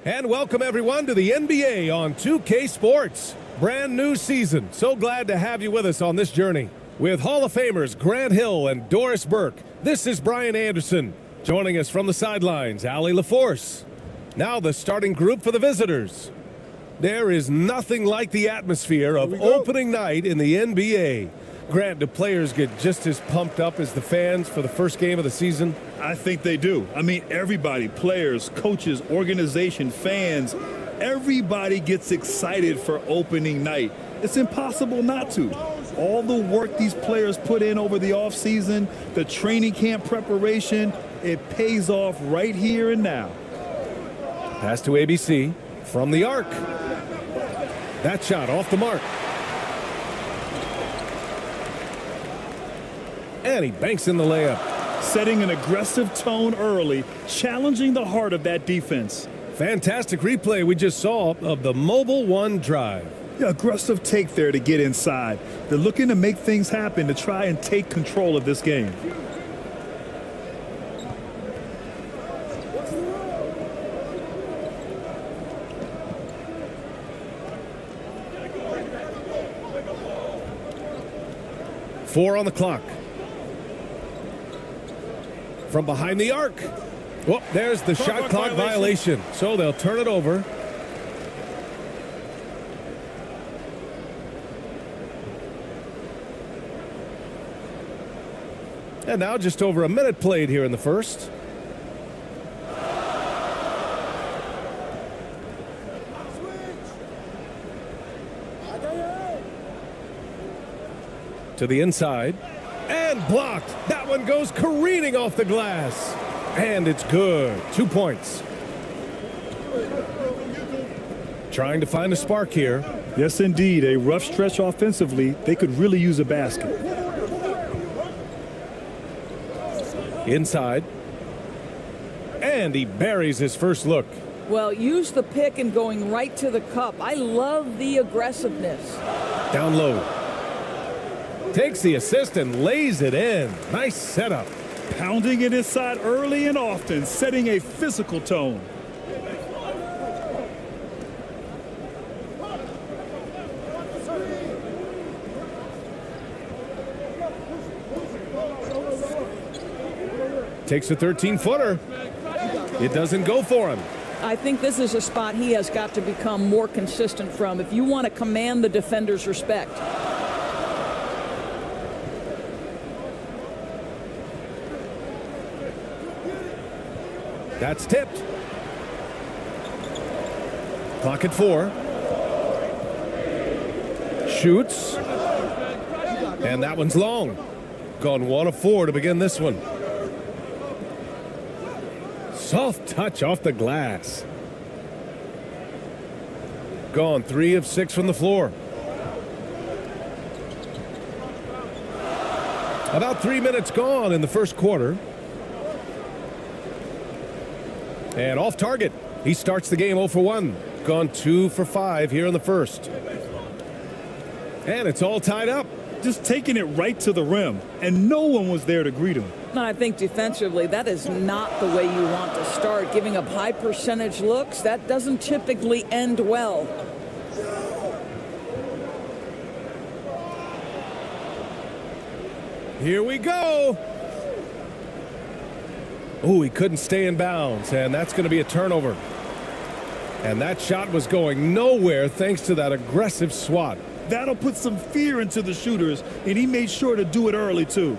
And welcome everyone to the NBA on 2K Sports. Brand new season. So glad to have you with us on this journey. With Hall of Famers Grant Hill and Doris Burke, this is Brian Anderson. Joining us from the sidelines, Allie LaForce. Now the starting group for the visitors. There is nothing like the atmosphere of opening night in the NBA. Grant, do players get just as pumped up as the fans for the first game of the season? I think they do. I mean, everybody, players, coaches, organization, fans, everybody gets excited for opening night. It's impossible not to. All the work these players put in over the offseason, the training camp preparation, it pays off right here and now. Pass to ABC from the arc. That shot off the mark. And he banks in the layup. Setting an aggressive tone early, challenging the heart of that defense. Fantastic replay we just saw of the Mobile One drive. Yeah, aggressive take there to get inside. They're looking to make things happen to try and take control of this game. Four on the clock. From behind the arc. Well, there's the shot clock violation. So they'll turn it over. And now just over a minute played here in the first. To the inside. And blocked. That one goes careening off the glass. And it's good. 2 points. Trying to find a spark here. Yes, indeed. A rough stretch offensively. They could really use a basket. Inside. And he buries his first look. Well, use the pick and going right to the cup. I love the aggressiveness. Down low. Takes the assist and lays it in. Nice setup. Pounding it inside early and often, setting a physical tone. Takes a 13-footer. It doesn't go for him. I think this is a spot he has got to become more consistent from if you want to command the defender's respect. That's tipped. Clock at 4. Shoots. And that one's long. Gone 1 of 4 to begin this one. Soft touch off the glass. Gone 3 of 6 from the floor. About 3 minutes gone in the first quarter. And off target. He starts the game 0 for 1. Gone 2 for 5 here in the first. And it's all tied up. Just taking it right to the rim, and no one was there to greet him. I think defensively, that is not the way you want to start. Giving up high percentage looks, that doesn't typically end well. Here we go. Oh, he couldn't stay in bounds, and that's going to be a turnover. And that shot was going nowhere thanks to that aggressive swat. That'll put some fear into the shooters, and he made sure to do it early, too.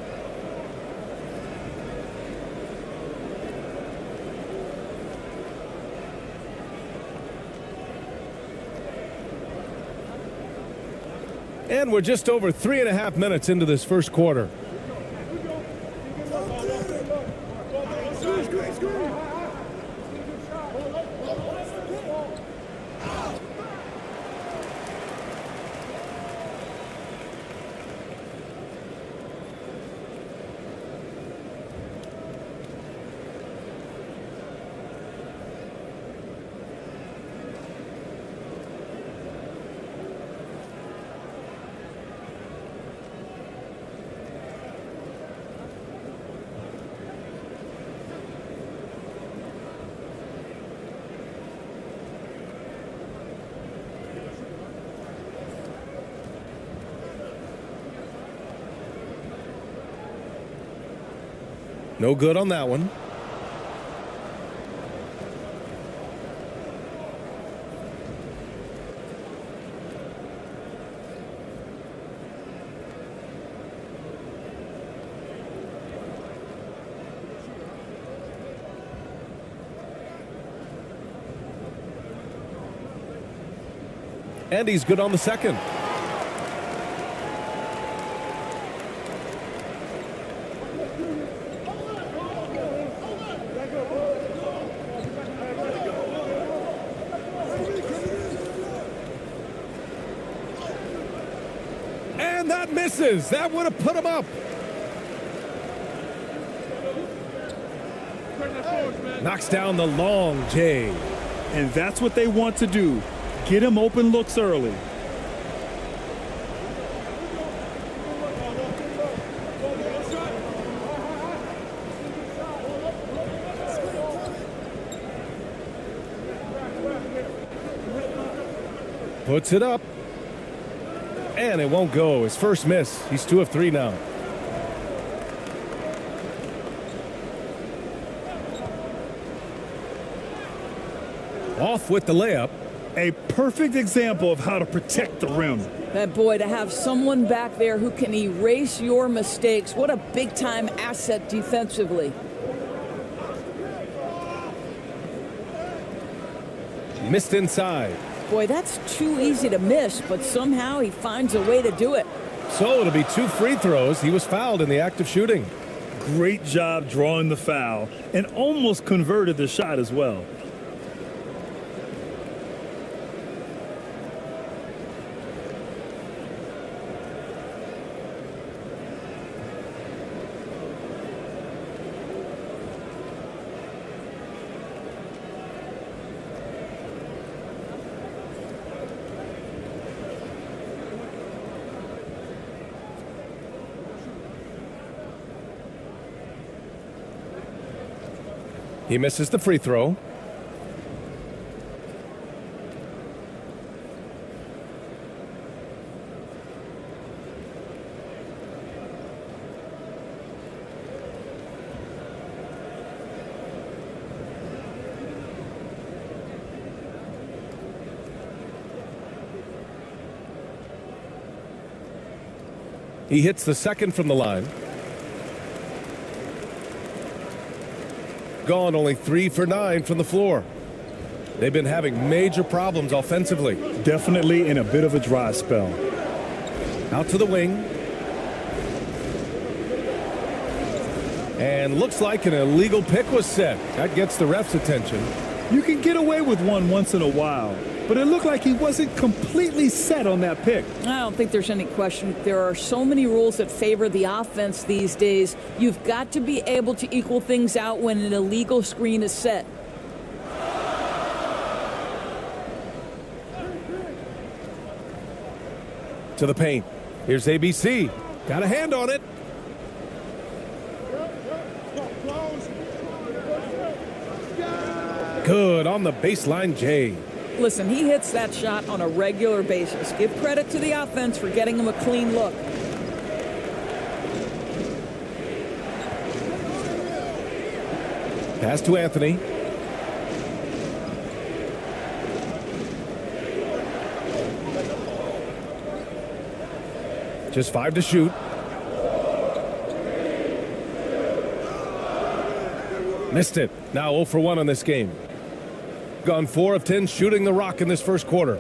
And we're just over 3.5 minutes into this first quarter. No good on that one. And he's good on the second. And that misses. That would have put him up. Knocks down the long J. And that's what they want to do. Get him open looks early. Puts it up. And it won't go. His first miss. He's 2 of 3 now. Off with the layup. A perfect example of how to protect the rim. That boy, to have someone back there who can erase your mistakes, what a big-time asset defensively. Missed inside. Boy, that's too easy to miss, but somehow he finds a way to do it. So it'll be 2 free throws. He was fouled in the act of shooting. Great job drawing the foul and almost converted the shot as well. He misses the free throw. He hits the second from the line. Gone only 3 for 9 from the floor. They've been having major problems offensively. Definitely in a bit of a dry spell. Out to the wing. And looks like an illegal pick was set. That gets the ref's attention. You can get away with one once in a while, but it looked like he wasn't completely set on that pick. I don't think there's any question. There are so many rules that favor the offense these days. You've got to be able to equal things out when an illegal screen is set. To the paint. Here's ABC. Got a hand on it. Good on the baseline, Jay. Listen, he hits that shot on a regular basis. Give credit to the offense for getting him a clean look. Pass to Anthony. Just 5 to shoot. Missed it. Now 0 for 1 on this game. Gone 4 of 10 shooting the rock in this first quarter.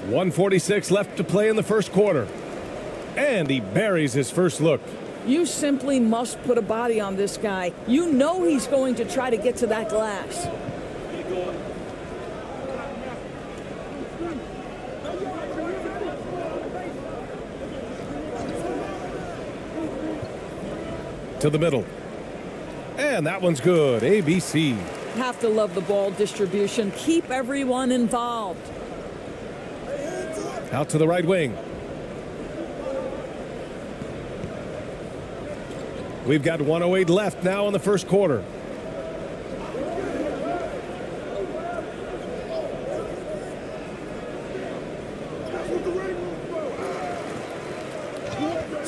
1:46 left to play in the first quarter. And he buries his first look. You simply must put a body on this guy. You know he's going to try to get to that glass. To the middle. And that one's good. ABC. Have to love the ball distribution. Keep everyone involved. Out to the right wing. We've got 1:08 left now in the first quarter.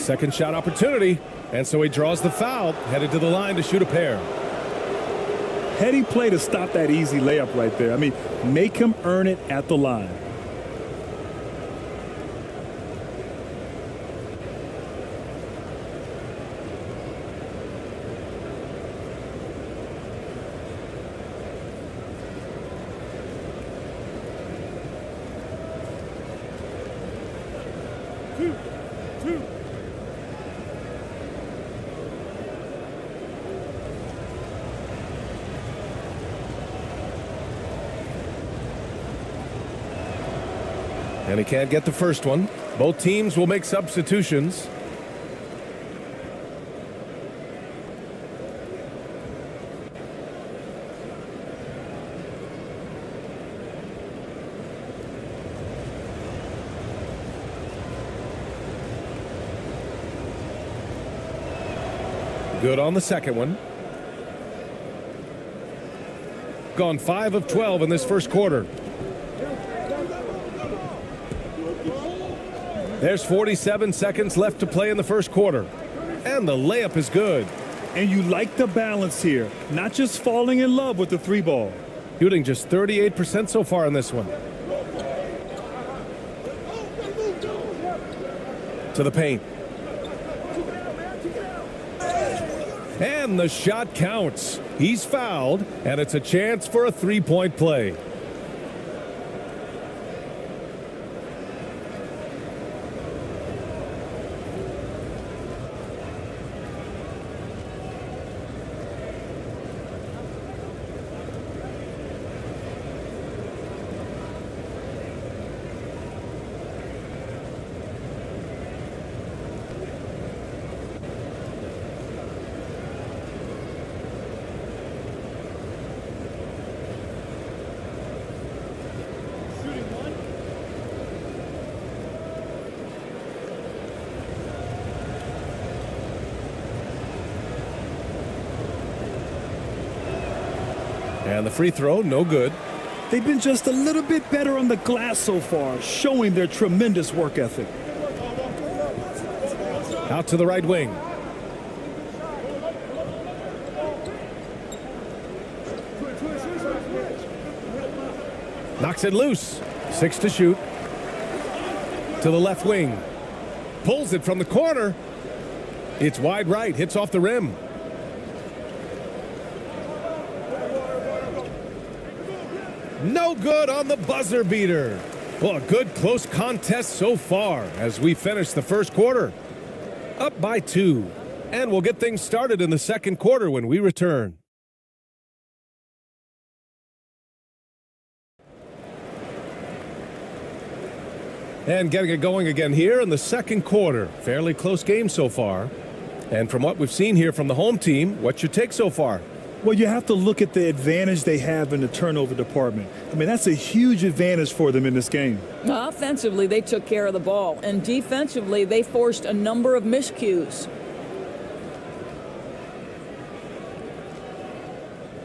Second shot opportunity, and so he draws the foul, headed to the line to shoot a pair. Heady play to stop that easy layup right there. I mean, make him earn it at the line. And he can't get the first one. Both teams will make substitutions. Good on the second one. Gone 5 of 12 in this first quarter. There's 47 seconds left to play in the first quarter. And the layup is good. And you like the balance here. Not just falling in love with the three ball. Shooting just 38% so far in this one. To the paint. And the shot counts. He's fouled, and it's a chance for a three-point play. And the free throw, no good. They've been just a little bit better on the glass so far, showing their tremendous work ethic. Out to the right wing. Knocks it loose. 6 to shoot. To the left wing. Pulls it from the corner. It's wide right. Hits off the rim. No good on the buzzer beater. Well, a good close contest so far as we finish the first quarter. Up by 2. And we'll get things started in the second quarter when we return. And getting it going again here in the second quarter. Fairly close game so far. And from what we've seen here from the home team, what's your take so far? Well, you have to look at the advantage they have in the turnover department. I mean, that's a huge advantage for them in this game. Offensively, they took care of the ball. And defensively, they forced a number of miscues.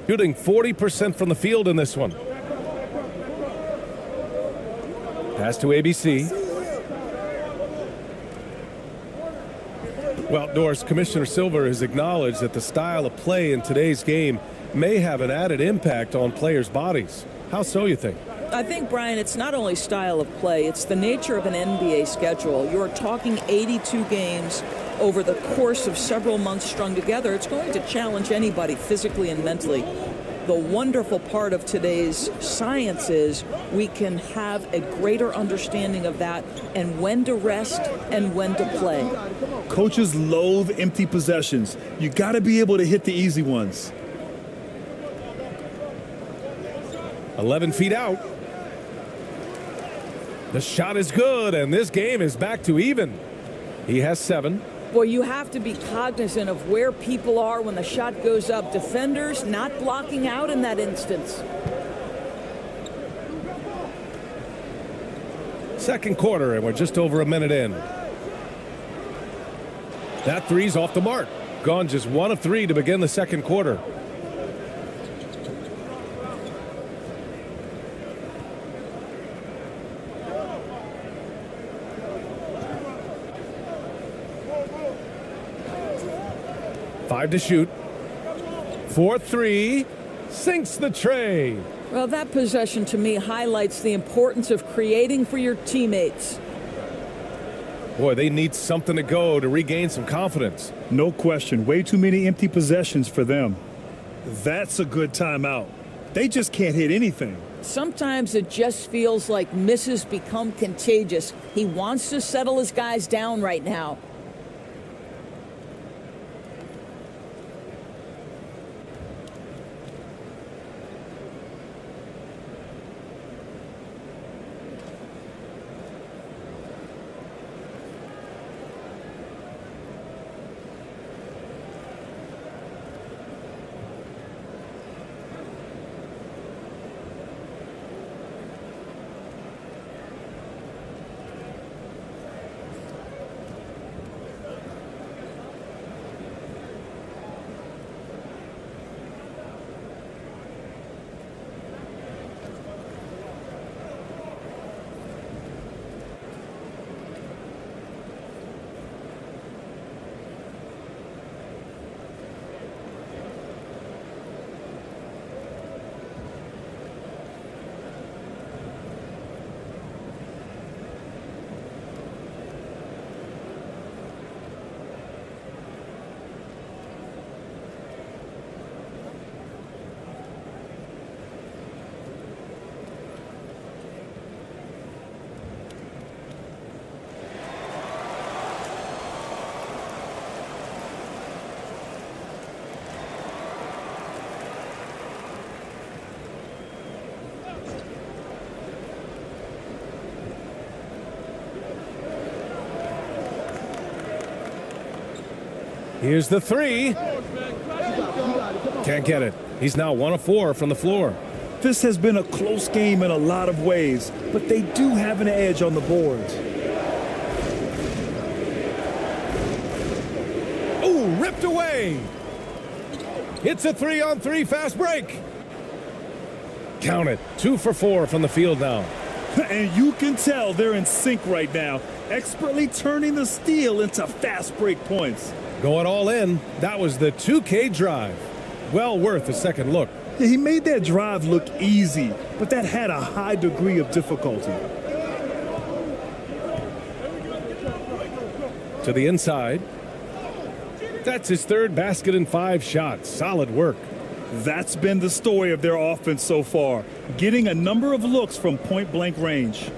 Shooting 40% from the field in this one. Pass to ABC. Well, Doris, Commissioner Silver has acknowledged that the style of play in today's game may have an added impact on players' bodies. How so, you think? I think, Brian, it's not only style of play, it's the nature of an NBA schedule. You're talking 82 games over the course of several months strung together. It's going to challenge anybody physically and mentally. The wonderful part of today's science is we can have a greater understanding of that and when to rest and when to play. Coaches loathe empty possessions. You got to be able to hit the easy ones. 11 feet out. The shot is good, and this game is back to even. He has 7. Well, you have to be cognizant of where people are when the shot goes up. Defenders not blocking out in that instance. Second quarter, and we're just over a minute in. That three's off the mark. Gone just 1 of 3 to begin the second quarter. 5 to shoot. 4-3. Sinks the tray. Well, that possession to me highlights the importance of creating for your teammates. Boy, they need something to go to regain some confidence. No question. Way too many empty possessions for them. That's a good timeout. They just can't hit anything. Sometimes it just feels like misses become contagious. He wants to settle his guys down right now. Here's the 3. Can't get it. He's now 1 of 4 from the floor. This has been a close game in a lot of ways, but they do have an edge on the boards. Oh, ripped away. It's a 3-on-3 fast break. Count it. 2 for 4 from the field now. And you can tell they're in sync right now, expertly turning the steal into fast break points. Going all in. That was the 2K drive. Well worth a second look. Yeah, he made that drive look easy, but that had a high degree of difficulty. To the inside. That's his 3rd basket in 5 shots. Solid work. That's been the story of their offense so far, getting a number of looks from point-blank range.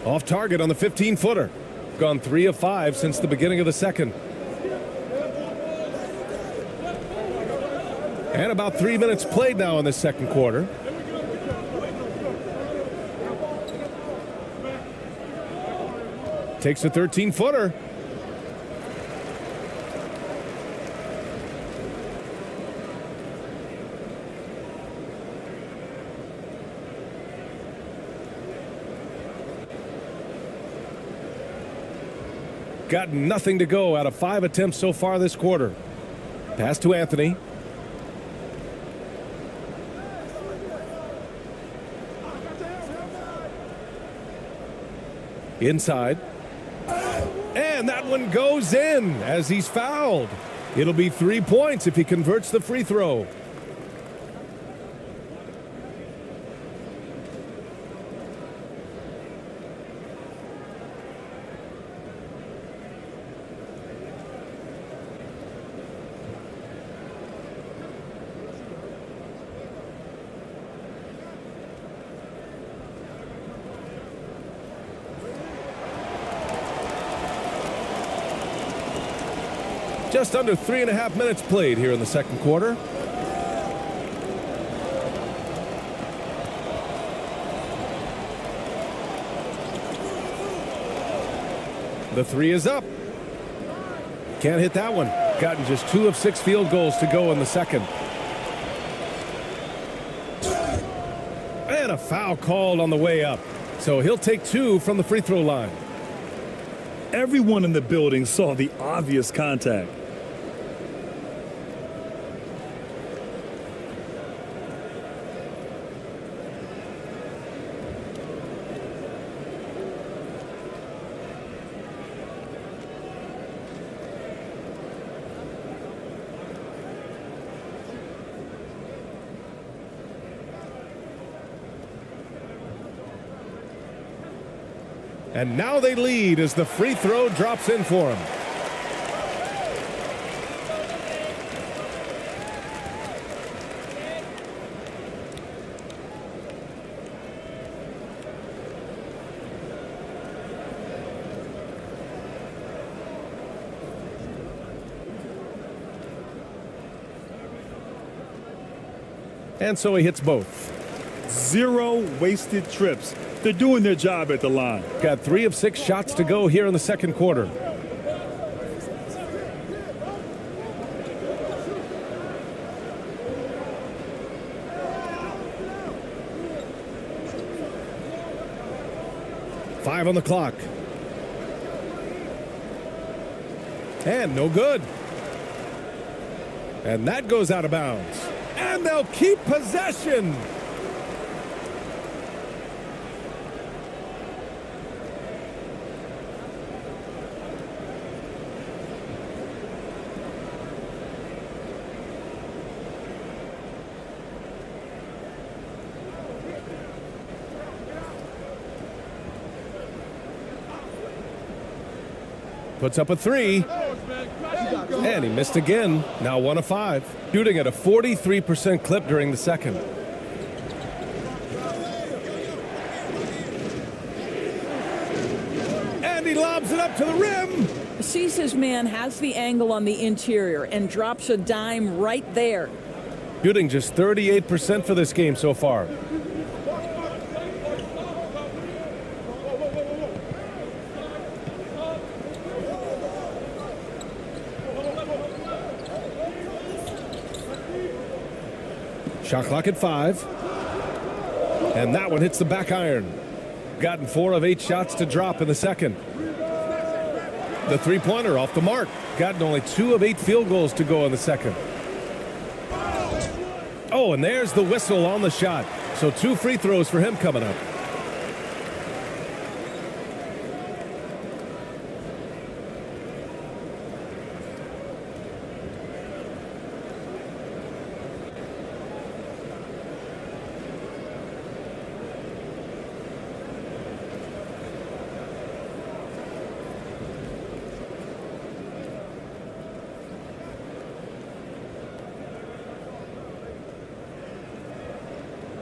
Off target on the 15-footer. Gone 3 of 5 since the beginning of the second. And about 3 minutes played now in the second quarter. Takes a 13-footer. Got nothing to go out of 5 attempts so far this quarter. Pass to Anthony. Inside. And that one goes in as he's fouled. It'll be 3 points if he converts the free throw. Just under 3.5 minutes played here in the second quarter. The 3 is up. Can't hit that one. Gotten just 2 of 6 field goals to go in the second. And a foul called on the way up. So he'll take 2 from the free throw line. Everyone in the building saw the obvious contact. And now they lead as the free throw drops in for him. And so he hits both. 0 wasted trips. They're doing their job at the line. Got 3 of 6 shots to go here in the second quarter. Five on the clock. And no good. And that goes out of bounds. And they'll keep possession. Puts up a 3. And he missed again. Now 1 of 5. Shooting at a 43% clip during the second. And he lobs it up to the rim. Sees his man, has the angle on the interior, and drops a dime right there. Shooting just 38% for this game so far. Shot clock at 5. And that one hits the back iron. Gotten 4 of 8 shots to drop in the second. The three-pointer off the mark. Gotten only 2 of 8 field goals to go in the second. Oh, and there's the whistle on the shot. So 2 free throws for him coming up.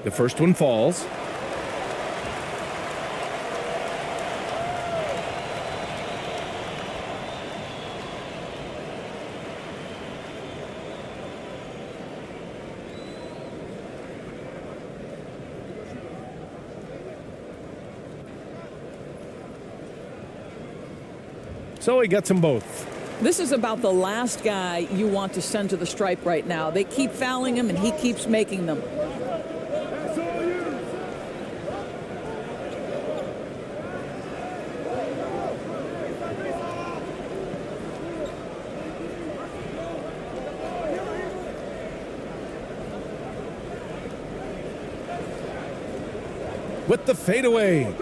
The first one falls. So he gets them both. This is about the last guy you want to send to the stripe right now. They keep fouling him, and he keeps making them. With the fadeaway.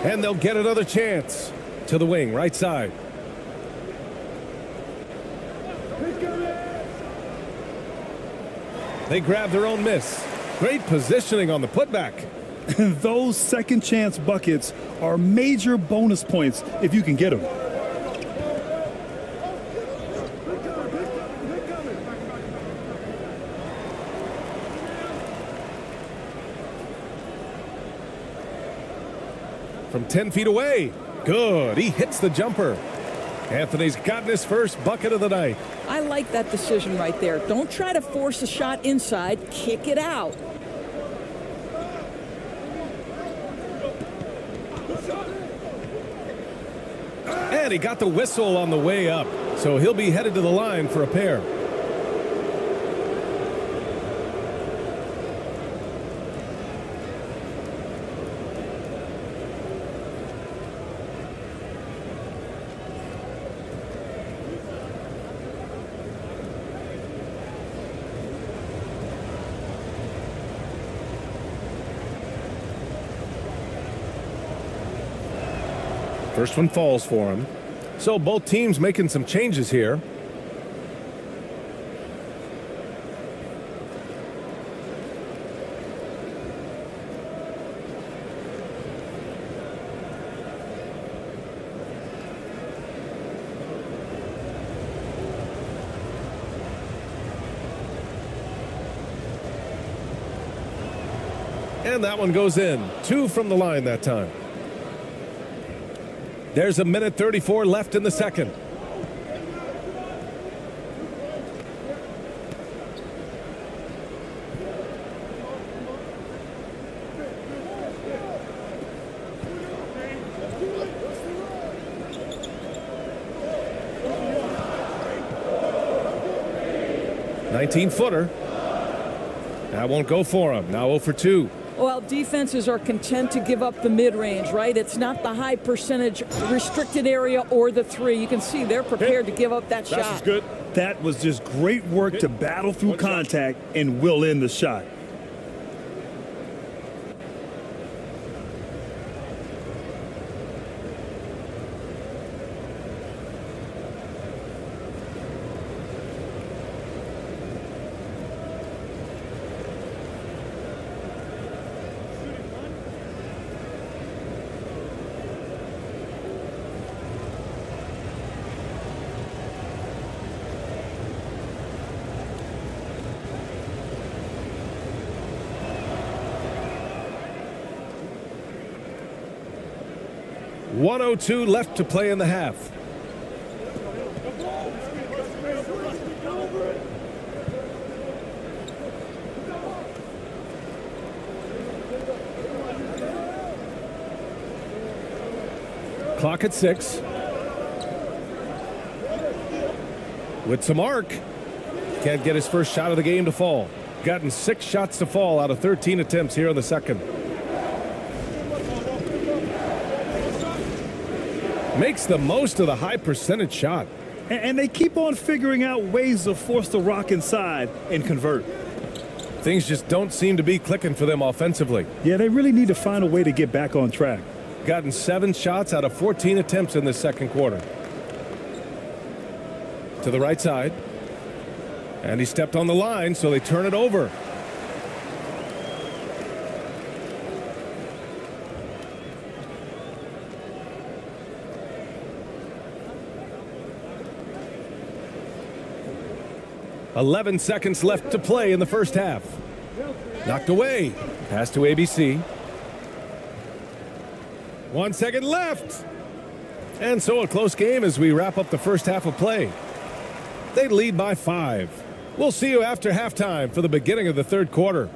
And they'll get another chance. To the wing, right side. They grab their own miss. Great positioning on the putback. And those second chance buckets are major bonus points if you can get them. From 10 feet away. Good. He hits the jumper. Anthony's gotten his first bucket of the night. I like that decision right there. Don't try to force a shot inside. Kick it out. And he got the whistle on the way up. So he'll be headed to the line for a pair. First one falls for him. So both teams making some changes here. And that one goes in. 2 from the line that time. There's 1:34 left in the second. Footer. That won't go for him. Now 0 for 2. Well, defenses are content to give up the mid-range, right? It's not the high percentage restricted area or the 3. You can see they're prepared to give up that shot. That's good. That was just great work to battle through contact and will in the shot. .102 left to play in the half. Clock at 6. With some arc. Can't get his first shot of the game to fall. Gotten 6 shots to fall out of 13 attempts here in the second. Makes the most of the high percentage shot. And they keep on figuring out ways to force the rock inside and convert. Things just don't seem to be clicking for them offensively. Yeah, they really need to find a way to get back on track. Gotten 7 shots out of 14 attempts in the second quarter. To the right side. And he stepped on the line, so they turn it over. .11 seconds left to play in the first half. Knocked away. Pass to ABC. 1 second left. And so a close game as we wrap up the first half of play. They lead by 5. We'll see you after halftime for the beginning of the third quarter.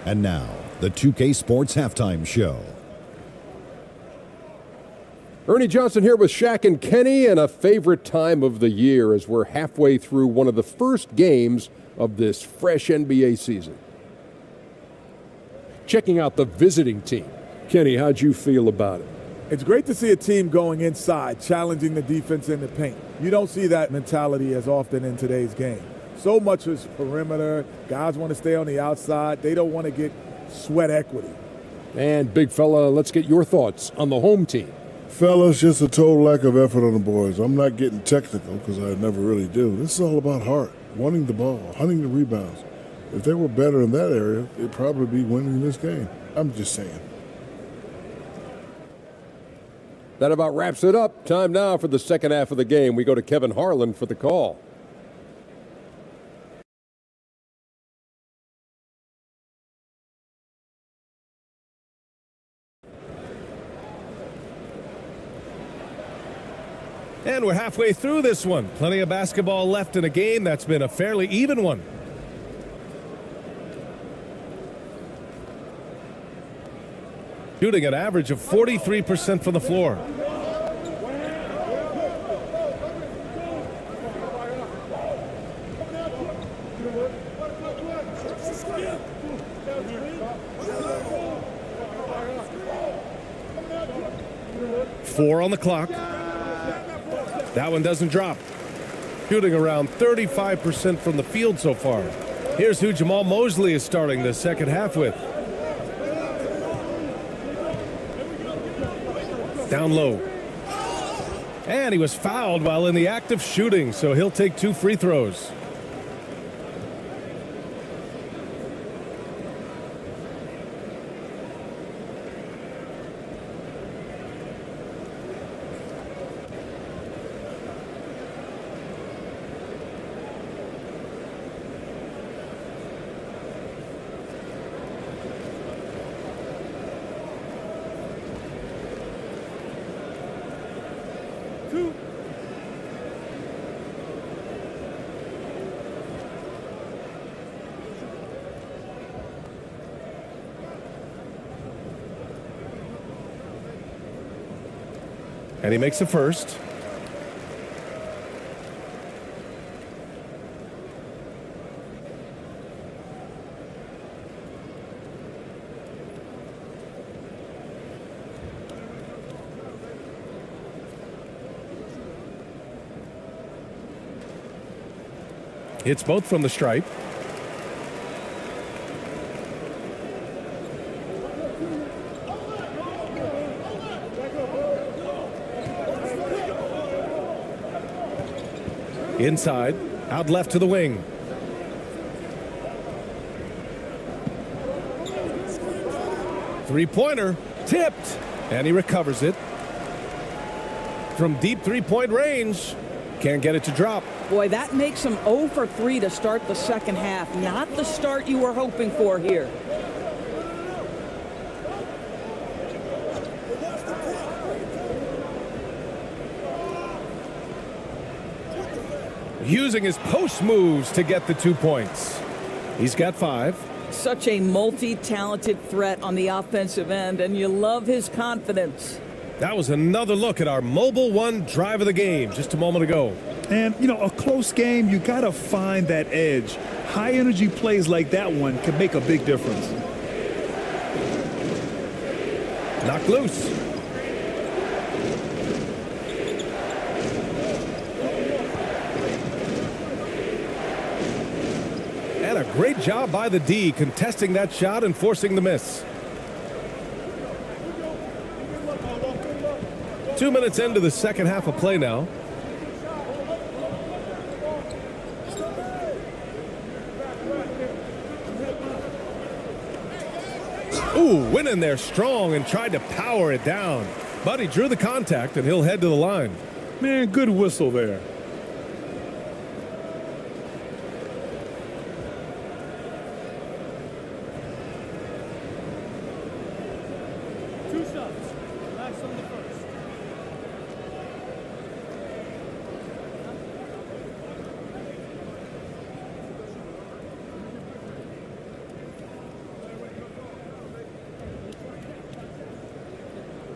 And now, the 2K Sports Halftime Show. Ernie Johnson here with Shaq and Kenny, and a favorite time of the year as we're halfway through one of the first games of this fresh NBA season. Checking out the visiting team. Kenny, how'd you feel about it? It's great to see a team going inside, challenging the defense in the paint. You don't see that mentality as often in today's game. So much is perimeter. Guys want to stay on the outside. They don't want to get sweat equity. And big fella, let's get your thoughts on the home team. Fellas, just a total lack of effort on the boys. I'm not getting technical because I never really do. This is all about heart, wanting the ball, hunting the rebounds. If they were better in that area, they'd probably be winning this game. I'm just saying. That about wraps it up. Time now for the second half of the game. We go to Kevin Harlan for the call. And we're halfway through this one. Plenty of basketball left in a game that's been a fairly even one. Shooting an average of 43% from the floor. Four on the clock. That one doesn't drop. Shooting around 35% from the field so far. Here's who Jamal Mosley is starting the second half with. Down low. And he was fouled while in the act of shooting, so he'll take 2 free throws. And he makes the first. Hits both from the stripe. Inside, out left to the wing. Three-pointer, tipped, and he recovers it. From deep three-point range, can't get it to drop. Boy, that makes him 0 for 3 to start the second half. Not the start you were hoping for here. Using his post moves to get the 2 points. He's got 5. Such a multi-talented threat on the offensive end, and you love his confidence. That was another look at our Mobile One drive of the game just a moment ago. And, you know, a close game, you got to find that edge. High-energy plays like that one can make a big difference. Knocked loose. And a great job by the D contesting that shot and forcing the miss. 2 minutes into the second half of play now. Ooh, went in there strong and tried to power it down. But he drew the contact, and he'll head to the line. Man, good whistle there.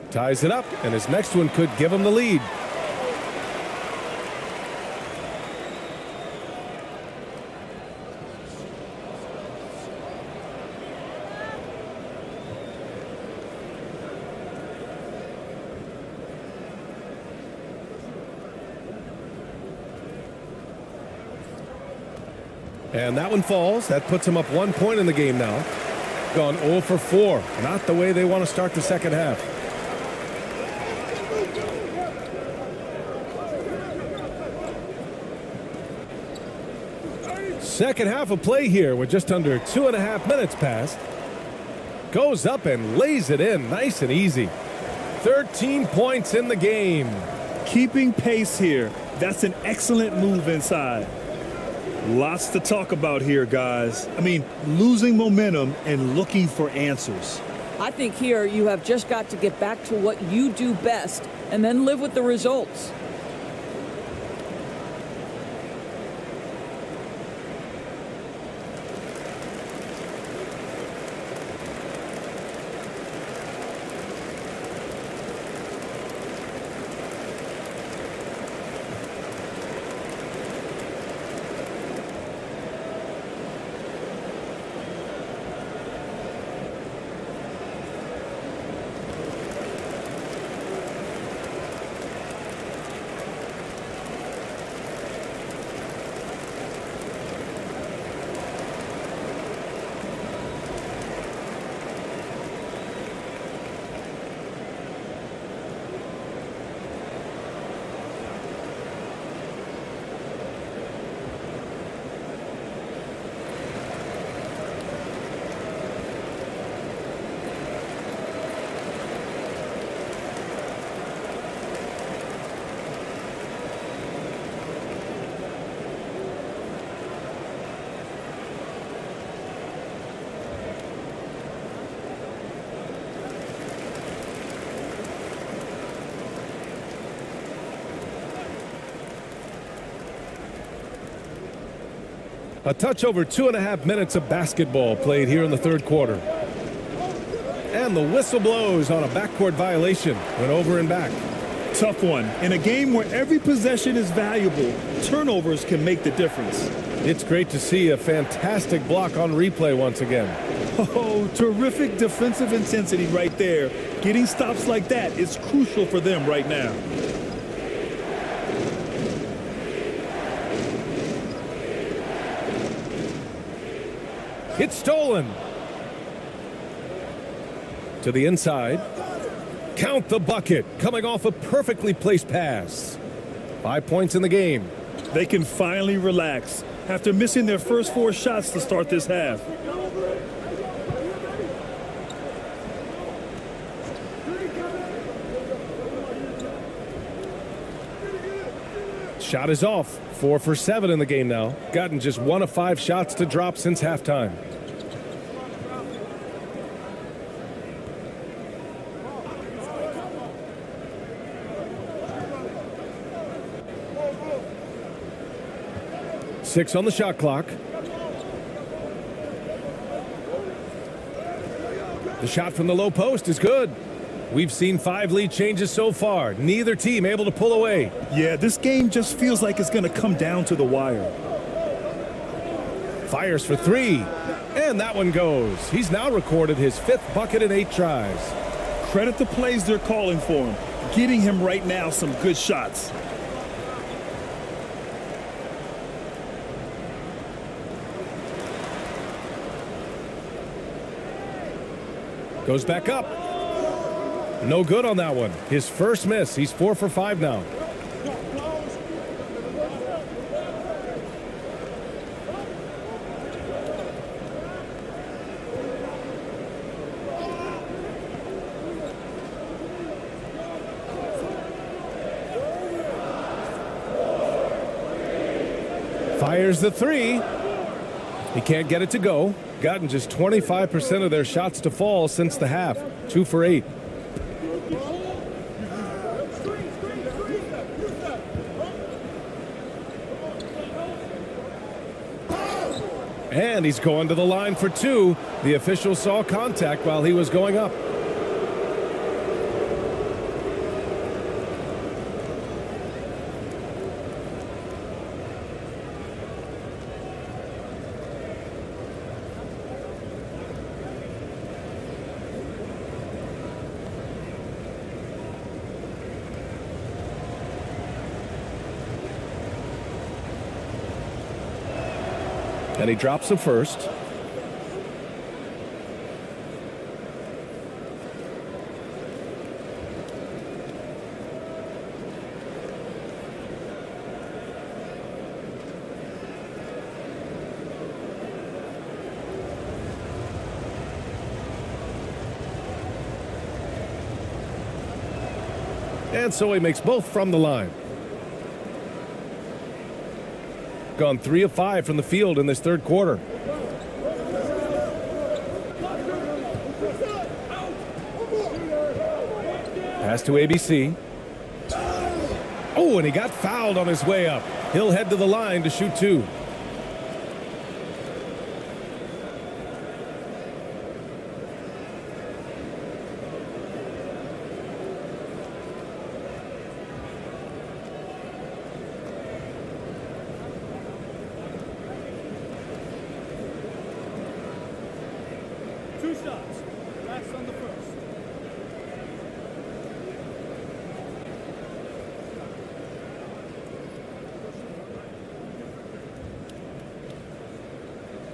Ties it up, and his next one could give him the lead. And that one falls. That puts him up 1 point in the game now. Gone 0 for 4. Not the way they want to start the second half. Second half of play here with just under 2.5 minutes passed. Goes up and lays it in nice and easy. 13 points in the game. Keeping pace here. That's an excellent move inside. Lots to talk about here, guys. I mean, losing momentum and looking for answers. I think here you have just got to get back to what you do best and then live with the results. A touch over 2.5 minutes of basketball played here in the third quarter. And the whistle blows on a backcourt violation. Went over and back. tough one. In a game where every possession is valuable, turnovers can make the difference. It's great to see a fantastic block on replay once again. Oh, terrific defensive intensity right there. Getting stops like that is crucial for them right now. It's stolen. To the inside. Count the bucket. Coming off a perfectly placed pass. 5 points in the game. They can finally relax after missing their first 4 shots to start this half. Shot is off. 4 for 7 in the game now. Gotten just 1 of 5 shots to drop since halftime. Six on the shot clock. The shot from the low post is good. We've seen 5 lead changes so far. Neither team able to pull away. Yeah, this game just feels like it's going to come down to the wire. Fires for 3. And that one goes. He's now recorded his 5th bucket in 8 tries. Credit the plays they're calling for him. Getting him right now some good shots. Goes back up. No good on that one. His first miss. He's 4 for 5 now. Fires the 3. He can't get it to go. Gotten just 25% of their shots to fall since the half. 2 for 8. And he's going to the line for 2. The official saw contact while he was going up. And he drops the first. And so he makes both from the line. Gone 3 of 5 from the field in this third quarter. Pass to ABC. Oh, and he got fouled on his way up. He'll head to the line to shoot 2.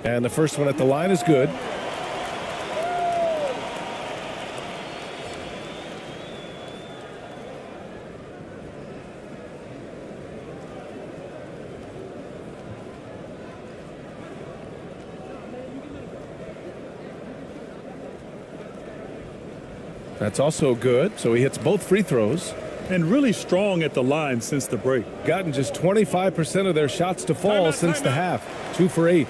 And the first one at the line is good. That's also good, so he hits both free throws. And really strong at the line since the break. Gotten just 25% of their shots to fall since the half. 2 for 8.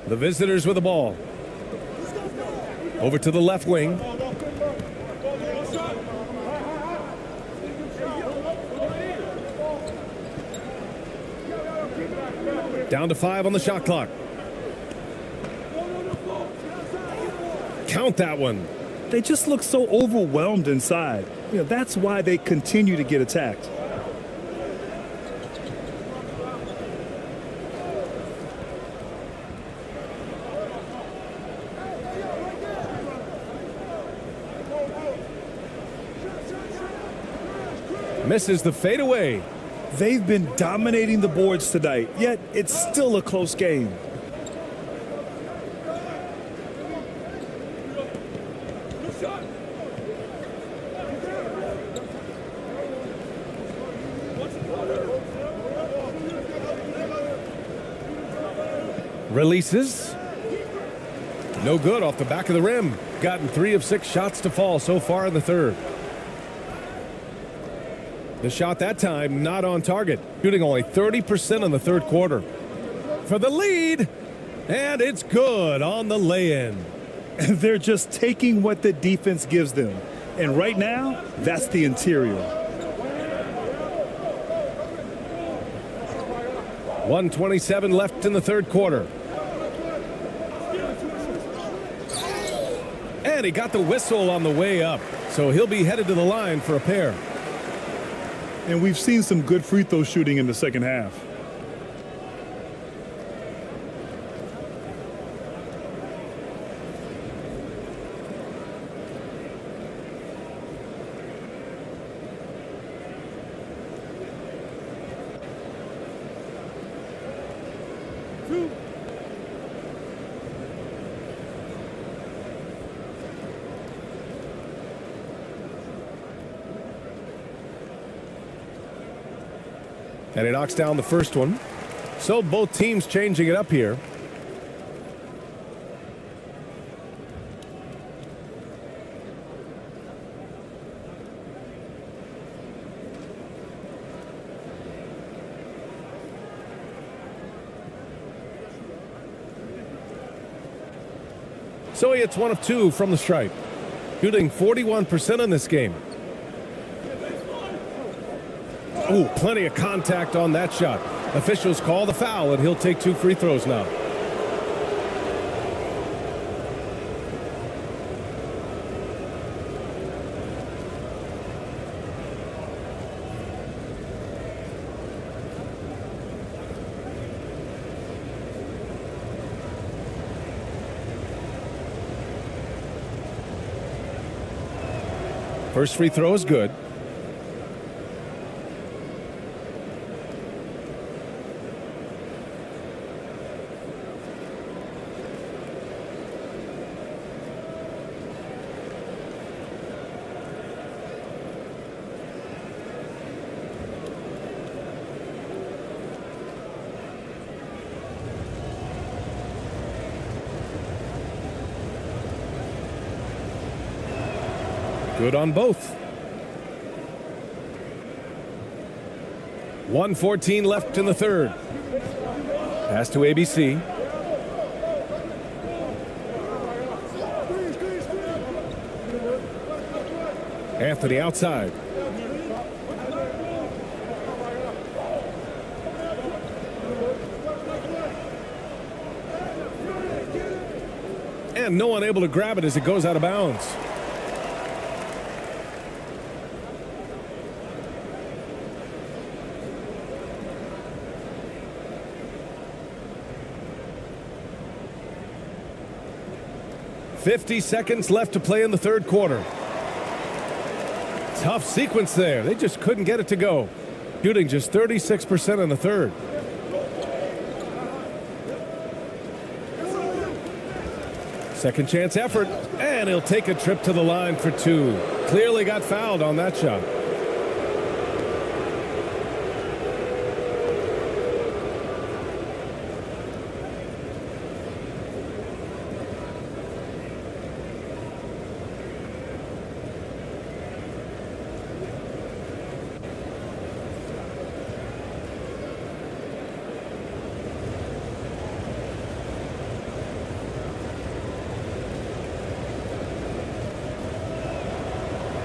The visitors with the ball. Over to the left wing. Down to 5 on the shot clock. Count that one. They just look so overwhelmed inside. That's why they continue to get attacked. Misses the fadeaway. They've been dominating the boards tonight, yet it's still a close game. Releases. No good off the back of the rim. Gotten 3 of 6 shots to fall so far in the third. The shot that time not on target. Shooting only 30% in the third quarter. For the lead. And it's good on the lay-in. They're just taking what the defense gives them. And right now, that's the interior. 1:27 left in the third quarter. And he got the whistle on the way up. So he'll be headed to the line for a pair. And we've seen some good free throw shooting in the second half. And he knocks down the first one. So both teams changing it up here. So he hits 1 of 2 from the stripe. Shooting 41% in this game. Ooh, plenty of contact on that shot. Officials call the foul, and he'll take 2 free throws now. First free throw is good. Good on both. 1:14 left in the third. Pass to ABC. Anthony outside. And no one able to grab it as it goes out of bounds. .50 seconds left to play in the third quarter. Tough sequence there. They just couldn't get it to go. Shooting just 36% in the third. Second chance effort, and he'll take a trip to the line for 2. Clearly got fouled on that shot.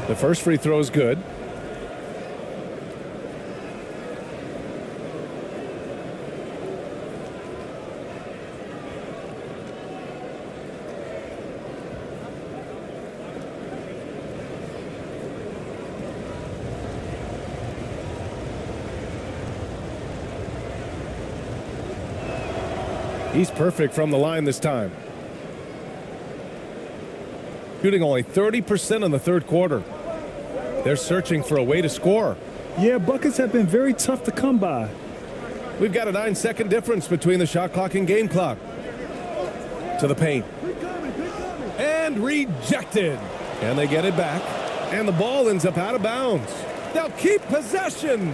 The first free throw is good. He's perfect from the line this time. Shooting only 30% in the third quarter. They're searching for a way to score. Yeah, buckets have been very tough to come by. We've got a 9-second difference between the shot clock and game clock. To the paint. And rejected. And they get it back. And the ball ends up out of bounds. They'll keep possession.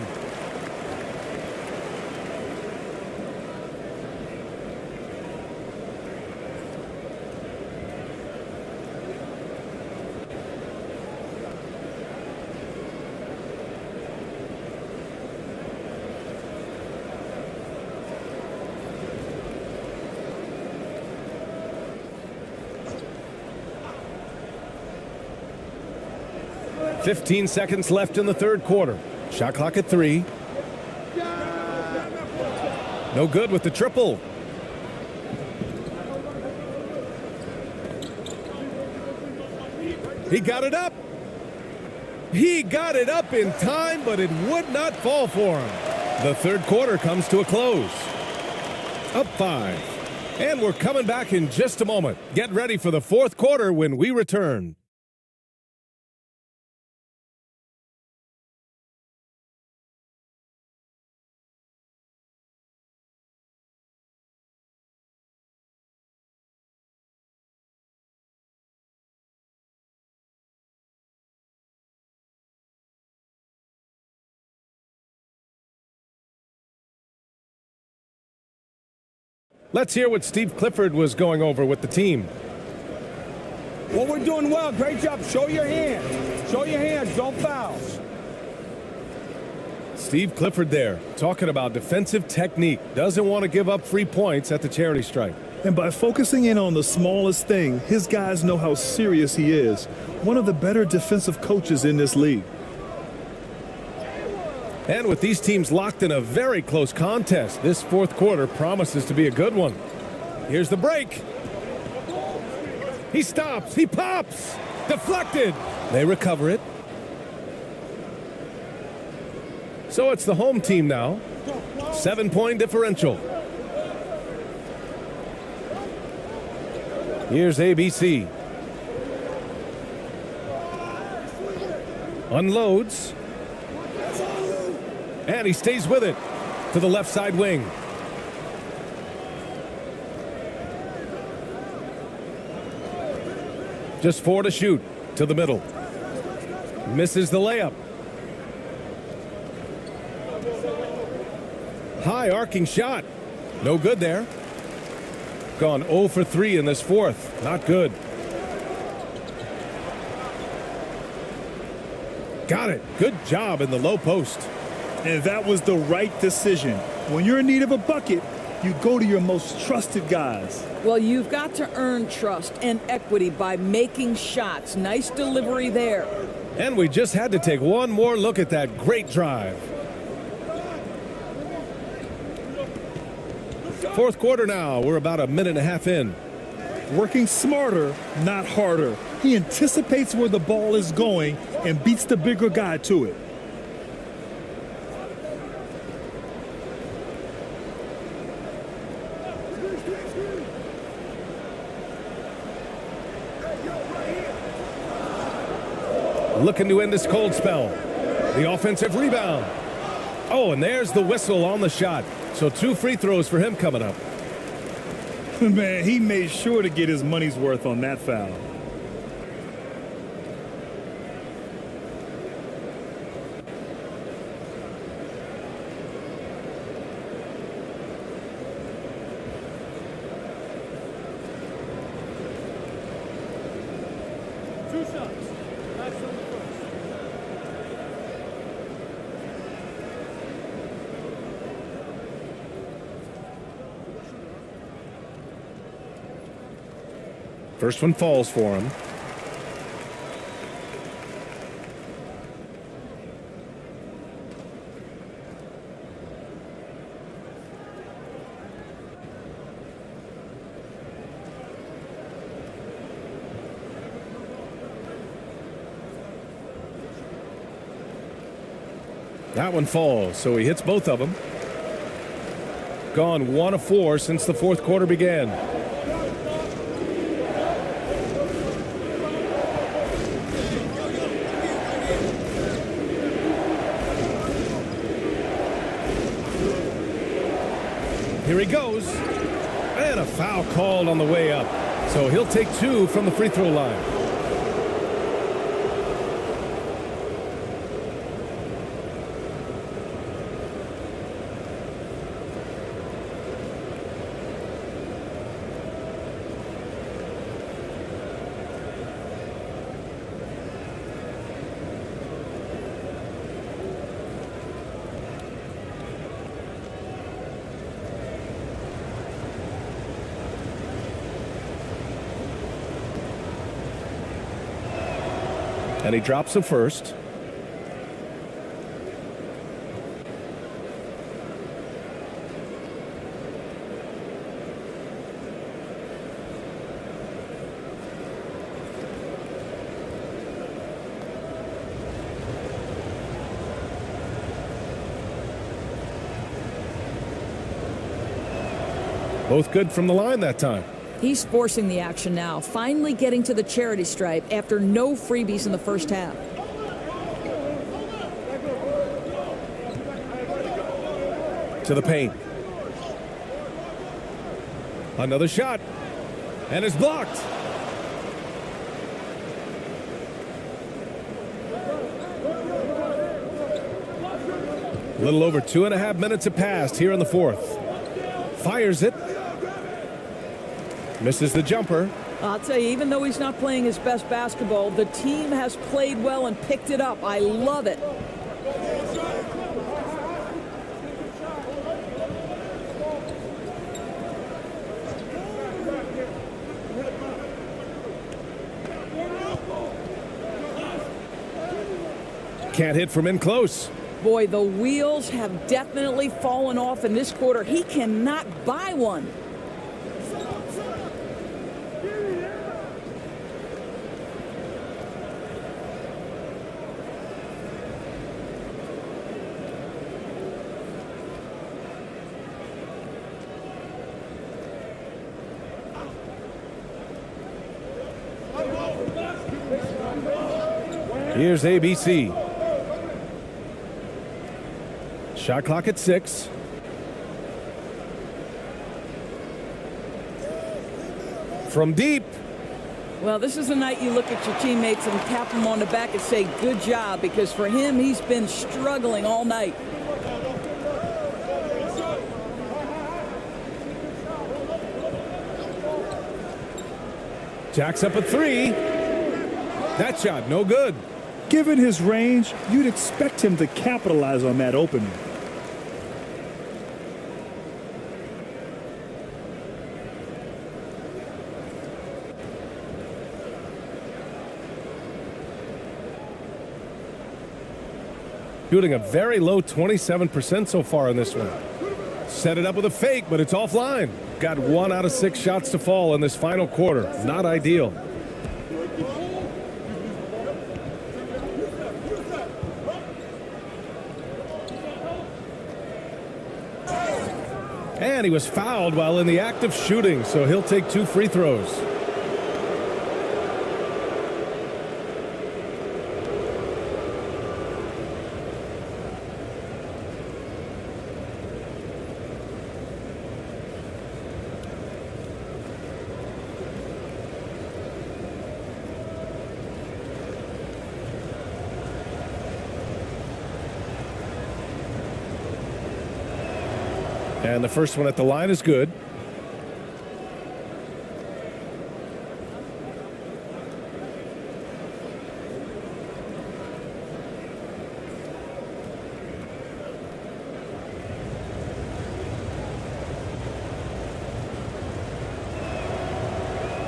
"15 seconds left in the third quarter. Shot clock at 3. No good with the triple. He got it up. He got it up in time, but it would not fall for him. The third quarter comes to a close. Up 5. And we're coming back in just a moment. Get ready for the fourth quarter when we return. Let's hear what Steve Clifford was going over with the team. Well, we're doing well. Great job. Show your hands. Show your hands. Don't foul. Steve Clifford there, talking about defensive technique. Doesn't want to give up free points at the charity stripe. And by focusing in on the smallest thing, his guys know how serious he is. One of the better defensive coaches in this league. And with these teams locked in a very close contest, this fourth quarter promises to be a good one. Here's the break. He stops. He pops. Deflected. They recover it. So it's the home team now. 7-point differential. Here's ABC. Unloads. And he stays with it to the left side wing. Just 4 to shoot to the middle. Misses the layup. High arcing shot. No good there. Gone 0 for 3 in this fourth. Not good. Got it. Good job in the low post. And that was the right decision. When you're in need of a bucket, you go to your most trusted guys. Well, you've got to earn trust and equity by making shots. Nice delivery there. And we just had to take one more look at that great drive. Fourth quarter now. We're about a minute and a half in. Working smarter, not harder. He anticipates where the ball is going and beats the bigger guy to it. Looking to end this cold spell. The offensive rebound. Oh, and there's the whistle on the shot. So 2 free throws for him coming up. Man, he made sure to get his money's worth on that foul. First one falls for him. That one falls, so he hits both of them. Gone 1 of 4 since the fourth quarter began. Here he goes. And a foul called on the way up. So he'll take 2 from the free throw line. And he drops him first. Both good from the line that time. He's forcing the action now, finally getting to the charity stripe after no freebies in the first half. To the paint. Another shot. And it's blocked. A little over 2.5 minutes have passed here in the fourth. Fires it. Misses the jumper. I'll tell you, even though he's not playing his best basketball, the team has played well and picked it up. I love it. Can't hit from in close. Boy, the wheels have definitely fallen off in this quarter. He cannot buy one. Here's ABC. Shot clock at 6. From deep. Well, this is a night you look at your teammates and tap them on the back and say, good job, because for him, he's been struggling all night. Jacks up a 3. That shot, no good. Given his range, you'd expect him to capitalize on that opening. Shooting a very low 27% so far in this one. Set it up with a fake, but it's offline. Got 1 out of 6 shots to fall in this final quarter. Not ideal. And he was fouled while in the act of shooting, so he'll take 2 free throws. And the first one at the line is good.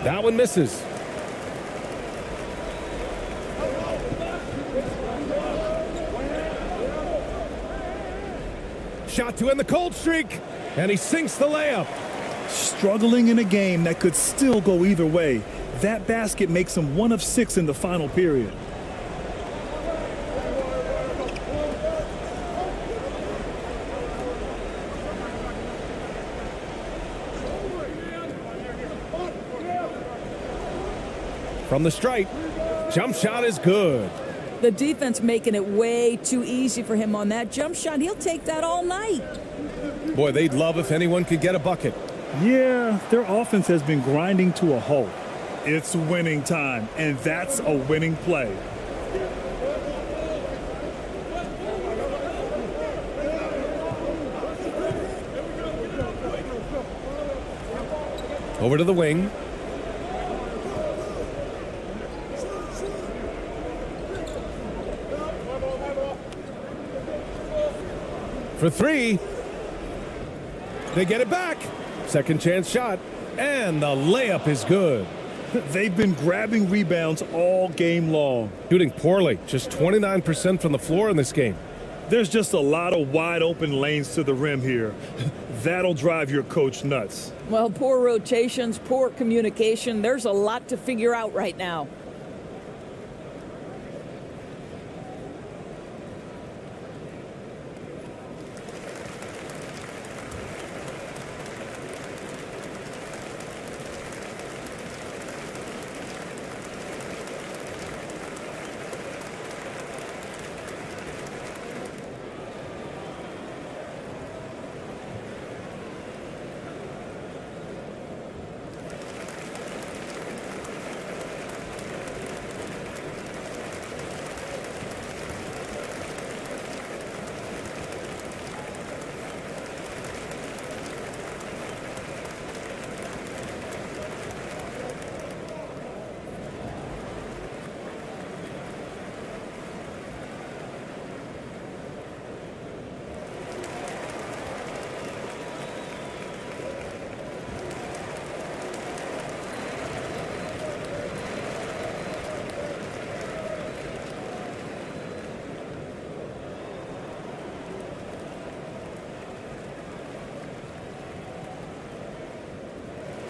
That one misses. Shot to end the cold streak. And he sinks the layup. Struggling in a game that could still go either way. That basket makes him 1 of 6 in the final period. From the stripe, jump shot is good. The defense making it way too easy for him on that jump shot. He'll take that all night. Boy, they'd love if anyone could get a bucket. Yeah, their offense has been grinding to a halt. It's winning time, and that's a winning play. Over to the wing. For three. They get it back. Second chance shot. And the layup is good. They've been grabbing rebounds all game long. Shooting poorly. Just 29% from the floor in this game. There's just a lot of wide open lanes to the rim here. That'll drive your coach nuts. Well, poor rotations, poor communication. There's a lot to figure out right now.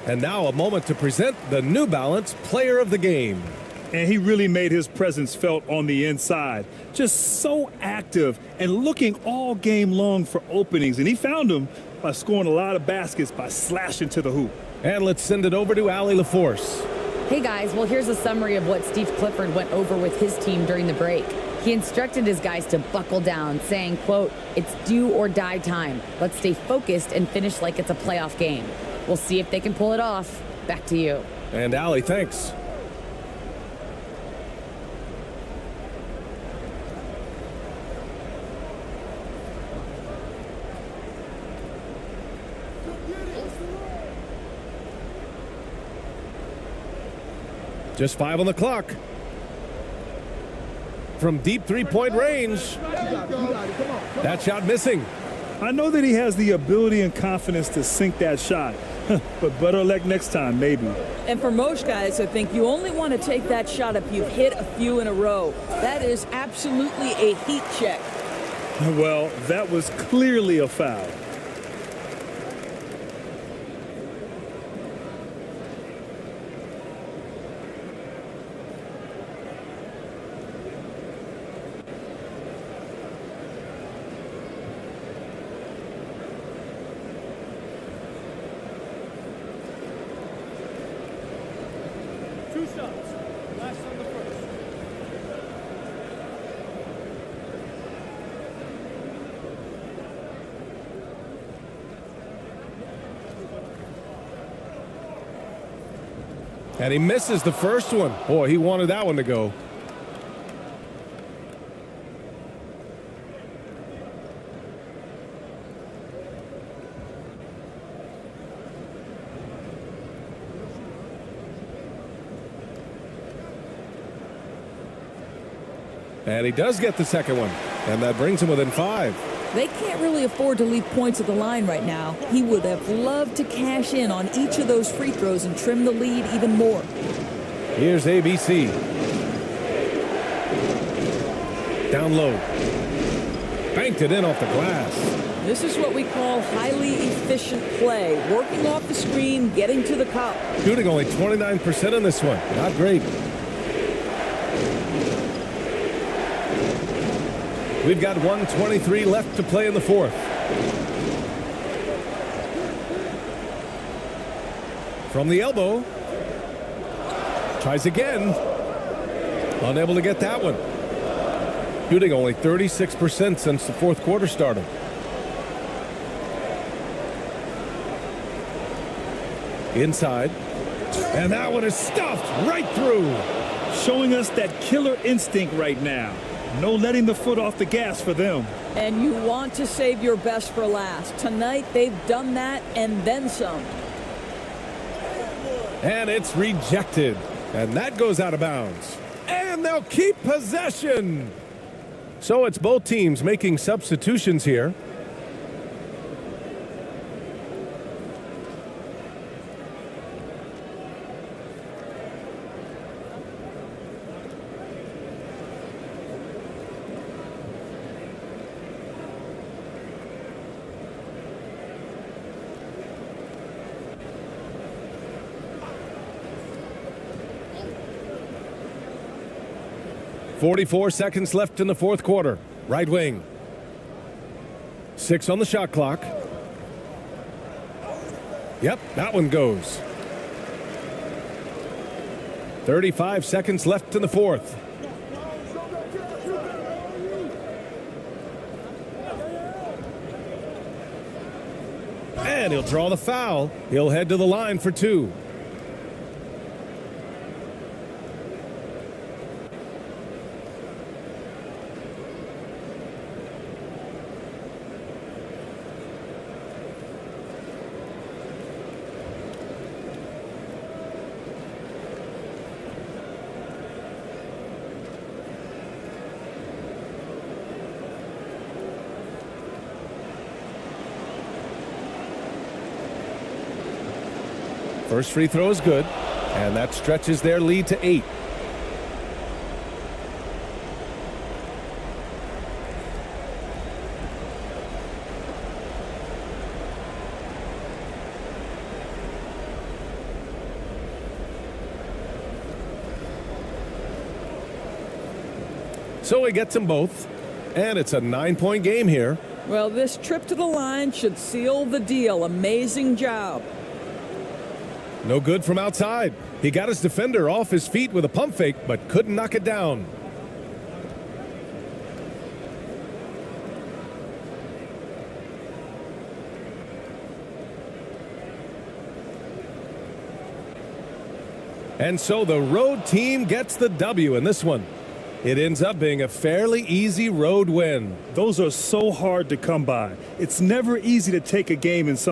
And now a moment to present the New Balance Player of the Game. And he really made his presence felt on the inside. Just so active and looking all game long for openings. And he found them by scoring a lot of baskets by slashing to the hoop. And let's send it over to Allie LaForce. Hey guys, well here's a summary of what Steve Clifford went over with his team during the break. He instructed his guys to buckle down, saying, quote, "It's do or die time. Let's stay focused and finish like it's a playoff game. We'll see if they can pull it off." Back to you. And Allie, thanks. Just 5 on the clock. From deep three-point range. That shot missing. I know that he has the ability and confidence to sink that shot. But better luck next time, maybe. And for most guys, I think you only want to take that shot if you've hit a few in a row. That is absolutely a heat check. Well, that was clearly a foul. And he misses the first one. Boy, he wanted that one to go. And he does get the second one. And that brings him within 5. They can't really afford to leave points at the line right now. He would have loved to cash in on each of those free throws and trim the lead even more. Here's ABC. Down low. Banked it in off the glass. This is what we call highly efficient play. Working off the screen, getting to the cup. Shooting only 29% in this one. Not great. We've got 1:23 left to play in the fourth. From the elbow. Tries again. Unable to get that one. Shooting only 36% since the fourth quarter started. Inside. And that one is stuffed right through. Showing us that killer instinct right now. No letting the foot off the gas for them. And you want to save your best for last. Tonight, they've done that and then some. And it's rejected. And that goes out of bounds. And they'll keep possession. So it's both teams making substitutions here. .44 seconds left in the fourth quarter. Right wing. 6 on the shot clock. Yep, that one goes. 35 seconds left in the fourth. And he'll draw the foul. He'll head to the line for 2. First free throw is good, and that stretches their lead to 8. So he gets them both, and it's a 9-point game here. Well, this trip to the line should seal the deal. Amazing job. No good from outside. He got his defender off his feet with a pump fake, but couldn't knock it down. And so the road team gets the W in this one. It ends up being a fairly easy road win. Those are so hard to come by. It's never easy to take a game in some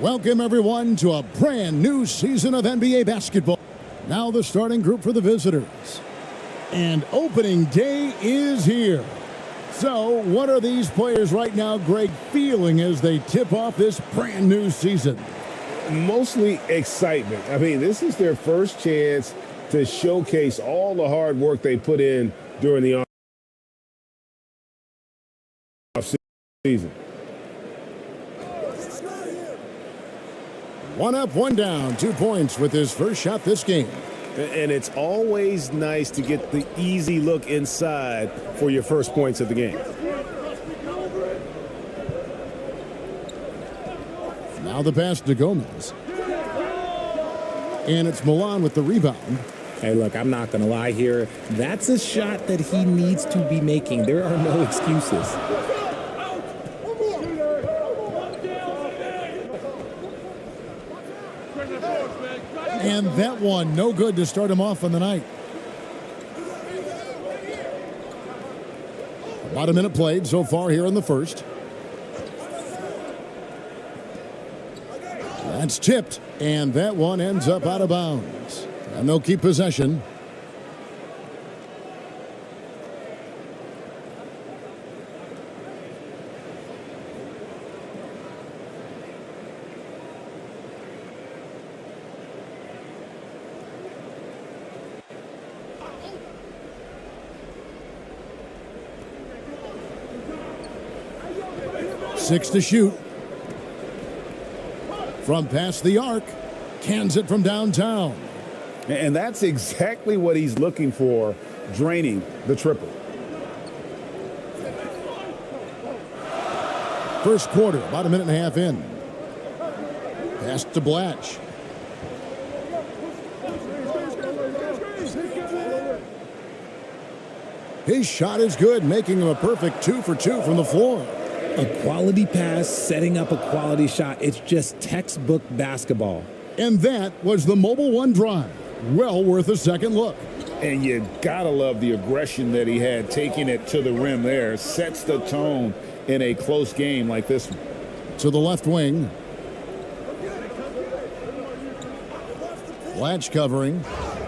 Welcome, everyone, to a brand new season of NBA basketball. Now the starting group for the visitors. And opening day is here. So what are these players right now, Greg, feeling as they tip off this brand new season? Mostly excitement. I mean, this is their first chance to showcase all the hard work they put in during the off-season. One up, one down, 2 points with his first shot this game. And it's always nice to get the easy look inside for your first points of the game. Now the pass to Gomez. And it's Milan with the rebound. Hey, look, I'm not going to lie here. That's a shot that he needs to be making. There are no excuses. And that one, no good to start him off on the night. About a minute played so far here in the first. That's tipped, and that one ends up out of bounds. And they'll keep possession. Six to shoot. From past the arc, cans it from downtown. And that's exactly what he's looking for, draining the triple. First quarter, about a minute and a half in. Pass to Blatch. His shot is good, making him a perfect 2 for 2 from the floor. A quality pass, setting up a quality shot. It's just textbook basketball. And that was the Mobile One drive. Well worth a second look. And you gotta love the aggression that he had, taking it to the rim there. Sets the tone in a close game like this one. To the left wing. Blatch covering.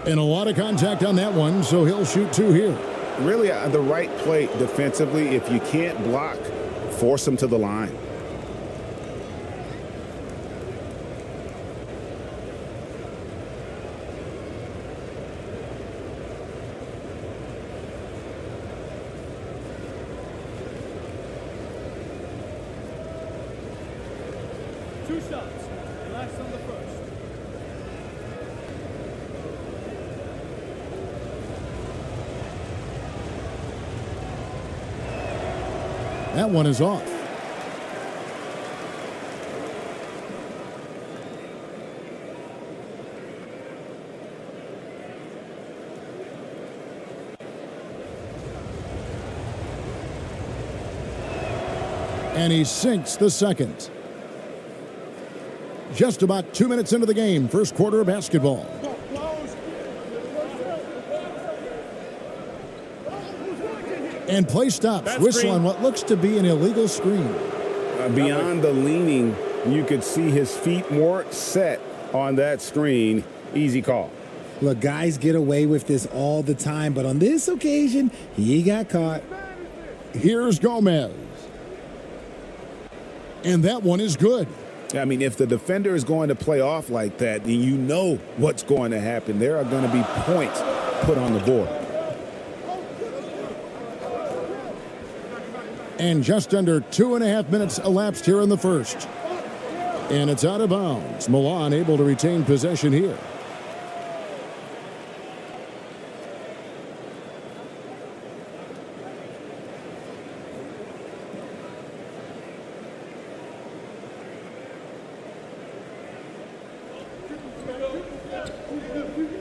And a lot of contact on that one, so he'll shoot 2 here. Really, the right play defensively. If you can't block, force him to the line. Two shots. Last on the first. That one is off. And he sinks the second. Just about 2 minutes into the game, first quarter of basketball. And play stops. Whistle on what looks to be an illegal screen. Beyond the leaning, you could see his feet more set on that screen. Easy call. Look, guys get away with this all the time, but on this occasion, he got caught. Here's Gomez. And that one is good. I mean, if the defender is going to play off like that, then you know what's going to happen. There are going to be points put on the board. And just under 2.5 minutes elapsed here in the first. And it's out of bounds. Milan able to retain possession here.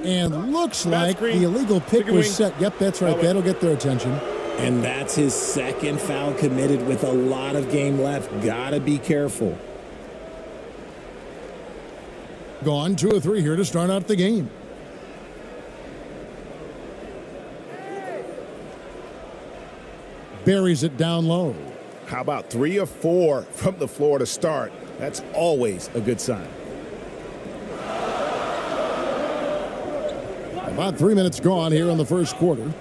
And looks like the illegal pick was set. Yep, that's right. That'll get their attention. And that's his second foul committed with a lot of game left. Gotta be careful. Gone 2 of 3 here to start out the game. Buries it down low. How about 3 of 4 from the floor to start? That's always a good sign. About 3 minutes gone here in the first quarter.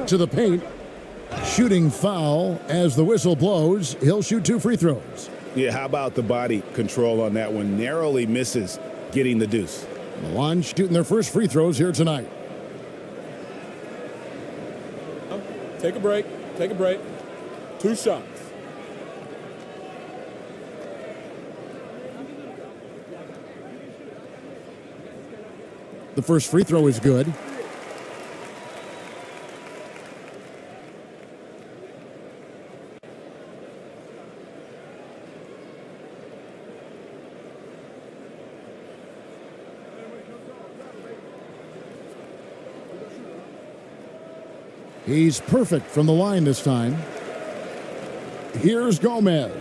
To the paint. Shooting foul as the whistle blows. He'll shoot 2 free throws. Yeah, how about the body control on that one? Narrowly misses getting the deuce. Milan shooting their first free throws here tonight. Take a break. Take a break. 2 shots. The first free throw is good. He's perfect from the line this time. Here's Gomez.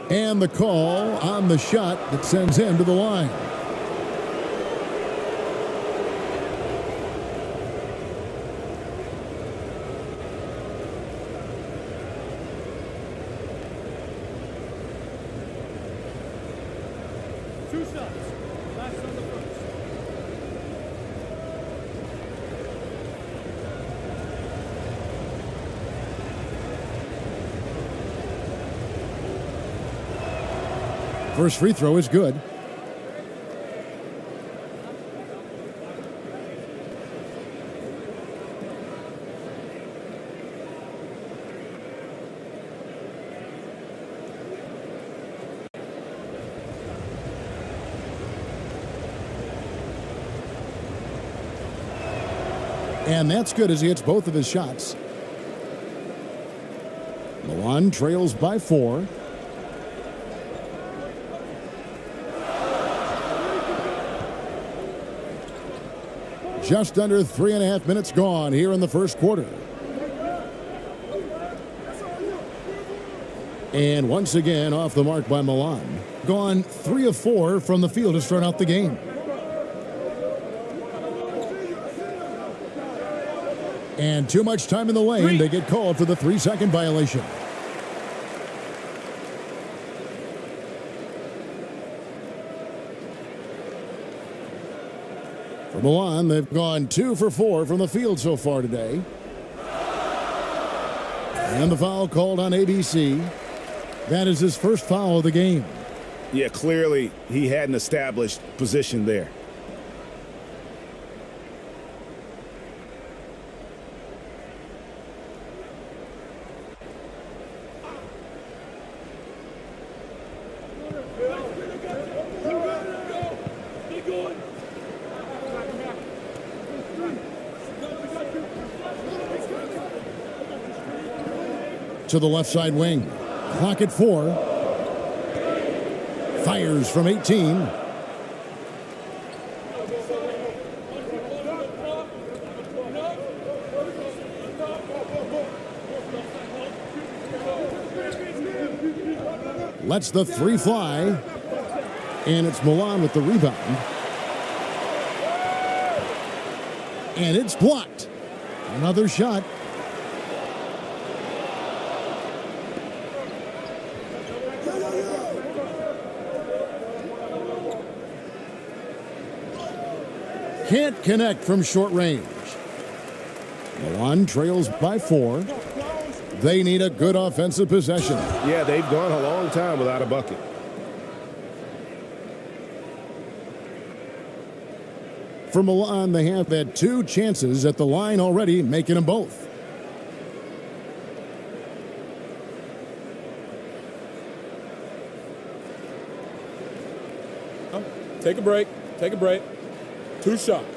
And the call on the shot that sends him to the line. Two shots. Last on the first. First free throw is good. And that's good as he hits both of his shots. Milan trails by 4. Just under 3.5 minutes gone here in the first quarter. And once again off the mark by Milan. Gone 3 of 4 from the field to start out the game. And too much time in the lane. They get called for the 3-second violation. For Milan, they've gone 2 for 4 from the field so far today. And the foul called on ABC. That is his first foul of the game. Yeah, clearly he had an established position there. To the left side wing. Clock at 4. Fires from 18. Lets the 3 fly. And it's Milan with the rebound. And it's blocked. Another shot. Can't connect from short range. Milan trails by 4. They need a good offensive possession. Yeah, they've gone a long time without a bucket. For Milan, they have had 2 chances at the line already, making them both. Take a break. Take a break. 2 shots.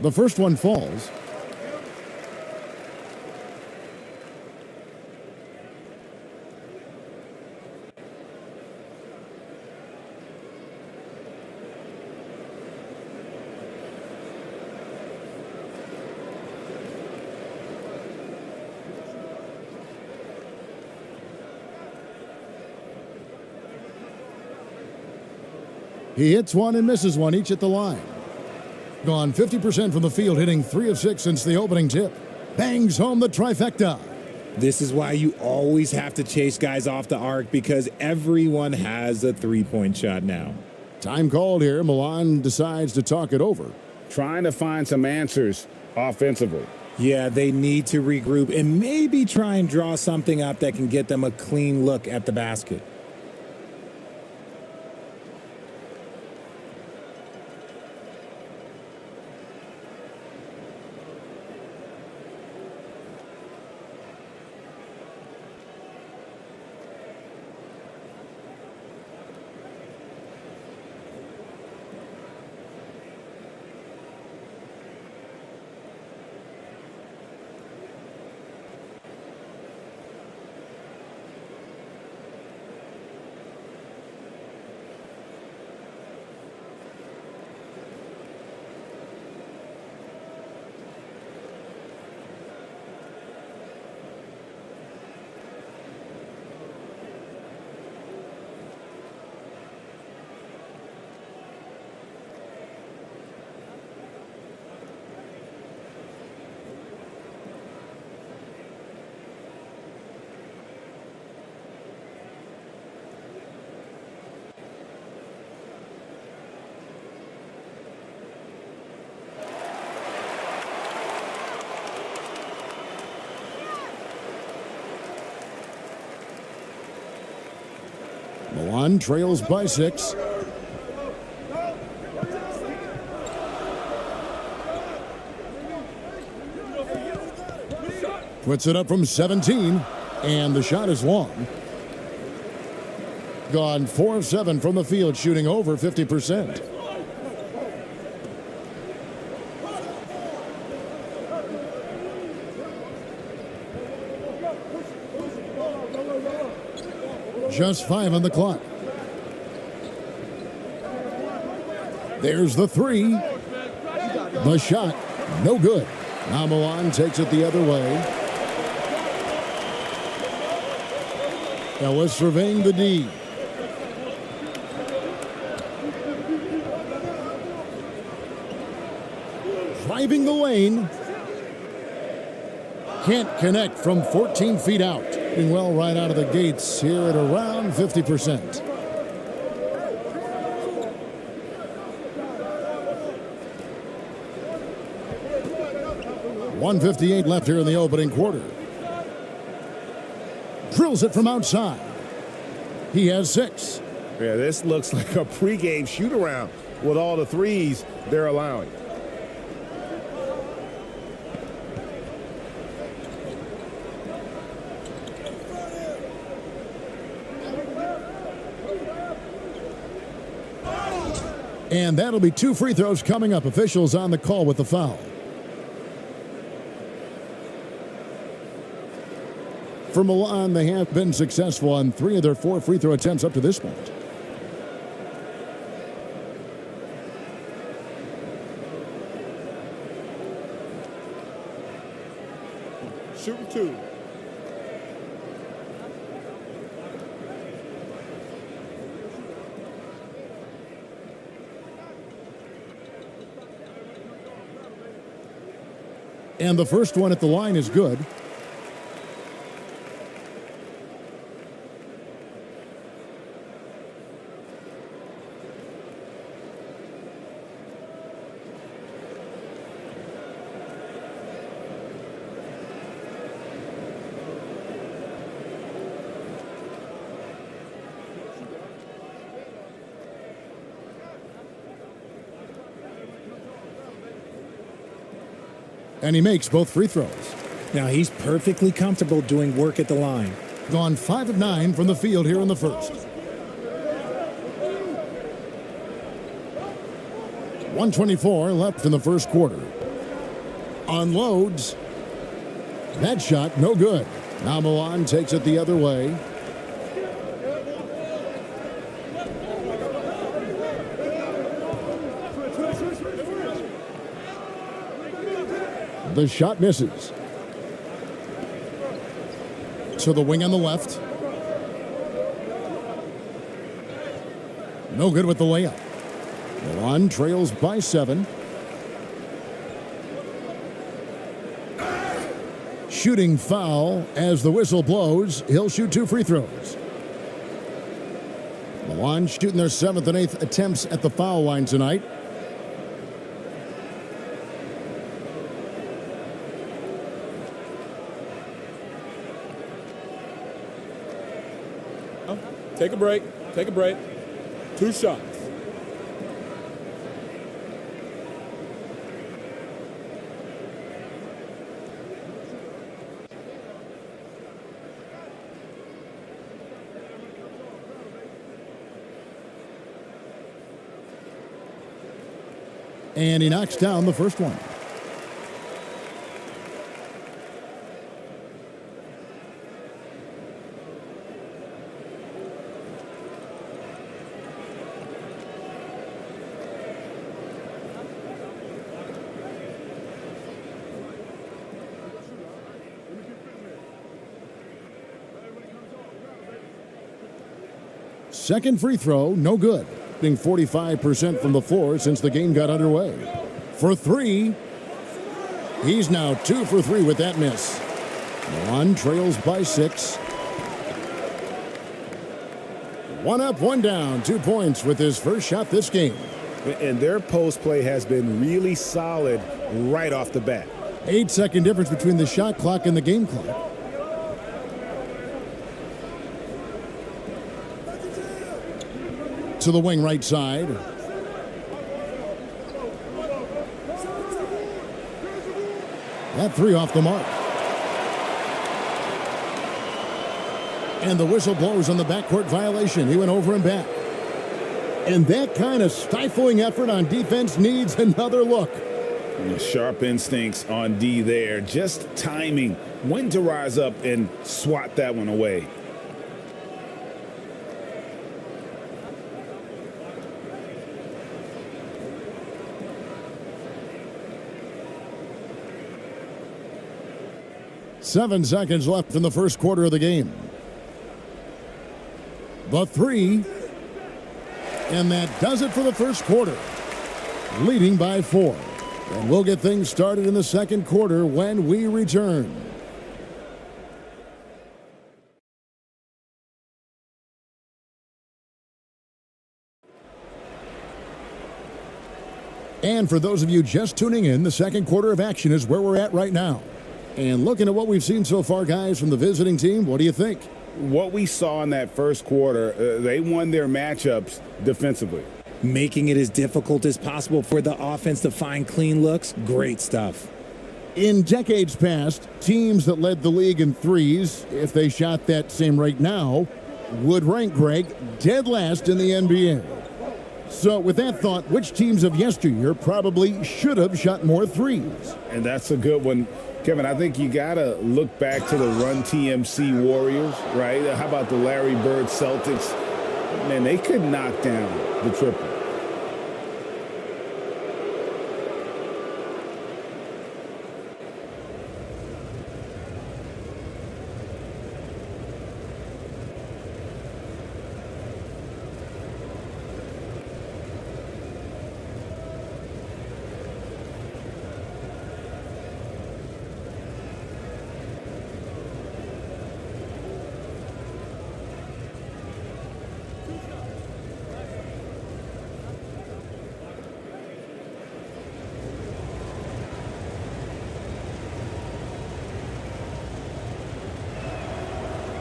The first one falls. He hits one and misses one, each at the line. Gone 50% from the field, hitting 3 of 6 since the opening tip. Bangs home the trifecta. This is why you always have to chase guys off the arc, because everyone has a three-point shot now. Time called here. Milan decides to talk it over. Trying to find some answers offensively. Yeah, they need to regroup and maybe try and draw something up that can get them a clean look at the basket. Milan trails by 6. Puts it up from 17, and the shot is long. Gone 4 of 7 from the field, shooting over 50%. Just 5 on the clock. There's the 3. The shot, no good. Now Milan takes it the other way. Ellis surveying the D. Driving the lane. Can't connect from 14 feet out. Doing well right out of the gates here at around 50%. .158 left here in the opening quarter. Drills it from outside. He has 6. Yeah, this looks like a pregame shoot-around with all the threes they're allowing. And that'll be 2 free throws coming up. Officials on the call with the foul. For Milan, they have been successful on 3 of their 4 free throw attempts up to this point. Shooting 2. And the first one at the line is good. And he makes both free throws. Now he's perfectly comfortable doing work at the line. Gone 5 of 9 from the field here in the first. 124 left in the first quarter. Unloads. That shot, no good. Now Milan takes it the other way. The shot misses. To the wing on the left. No good with the layup. Milan trails by 7. Shooting foul as the whistle blows. He'll shoot 2 free throws. Milan shooting their 7th and 8th attempts at the foul line tonight. Take a break. Take a break. 2 shots. And he knocks down the first one. Second free throw, no good. Shooting 45% from the floor since the game got underway. For 3, he's now 2 for 3 with that miss. Milan trails by 6. 1 up, 1 down, 2 points with his first shot this game. And their post play has been really solid right off the bat. 8-second difference between the shot clock and the game clock. To the wing right side. That 3 off the mark. And the whistle blows on the backcourt violation. He went over and back. And that kind of stifling effort on defense needs another look. Sharp instincts on D there. Just timing when to rise up and swat that one away. Seven seconds left in the first quarter of the game. The 3. And that does it for the first quarter. Leading by 4. And we'll get things started in the second quarter when we return. And for those of you just tuning in, the second quarter of action is where we're at right now. And looking at what we've seen so far, guys, from the visiting team, what do you think? What we saw in that first quarter, they won their matchups defensively. Making it as difficult as possible for the offense to find clean looks. Great stuff. In decades past, teams that led the league in threes, if they shot that same rate now, would rank, Greg, dead last in the NBA. So with that thought, which teams of yesteryear probably should have shot more threes? And that's a good one. Kevin, I think you got to look back to the Run TMC Warriors, right? How about the Larry Bird Celtics? Man, they could knock down the triple.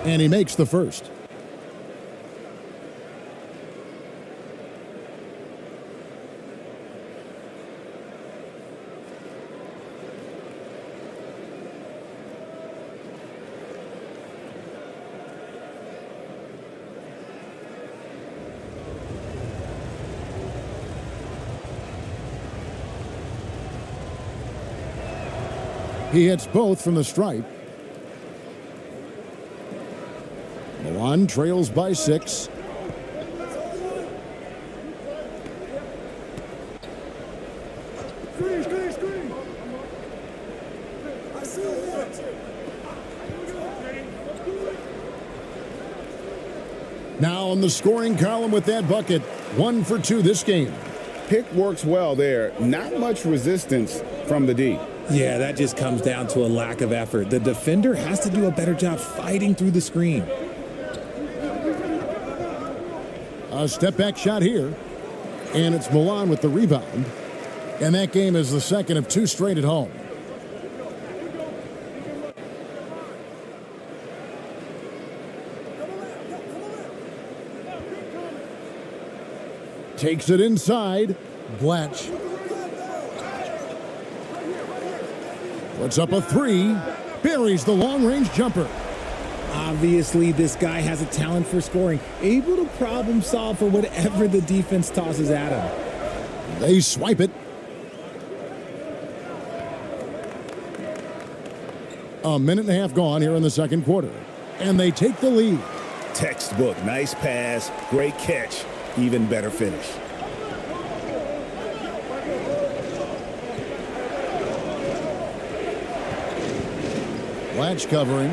And he makes the first. He hits both from the stripe. Milan trails by 6. Now on the scoring column with that bucket, 1 for 2 this game. Pick works well there. Not much resistance from the D. Yeah, that just comes down to a lack of effort. The defender has to do a better job fighting through the screen. A step-back shot here. And it's Milan with the rebound. And that game is the second of 2 straight at home. Takes it inside. Blatch. Puts up a 3. Buries the long-range jumper. Obviously, this guy has a talent for scoring, able to problem solve for whatever the defense tosses at him. They swipe it. A minute and a half gone here in the second quarter. And they take the lead. Textbook, nice pass, great catch, even better finish. Blatch covering.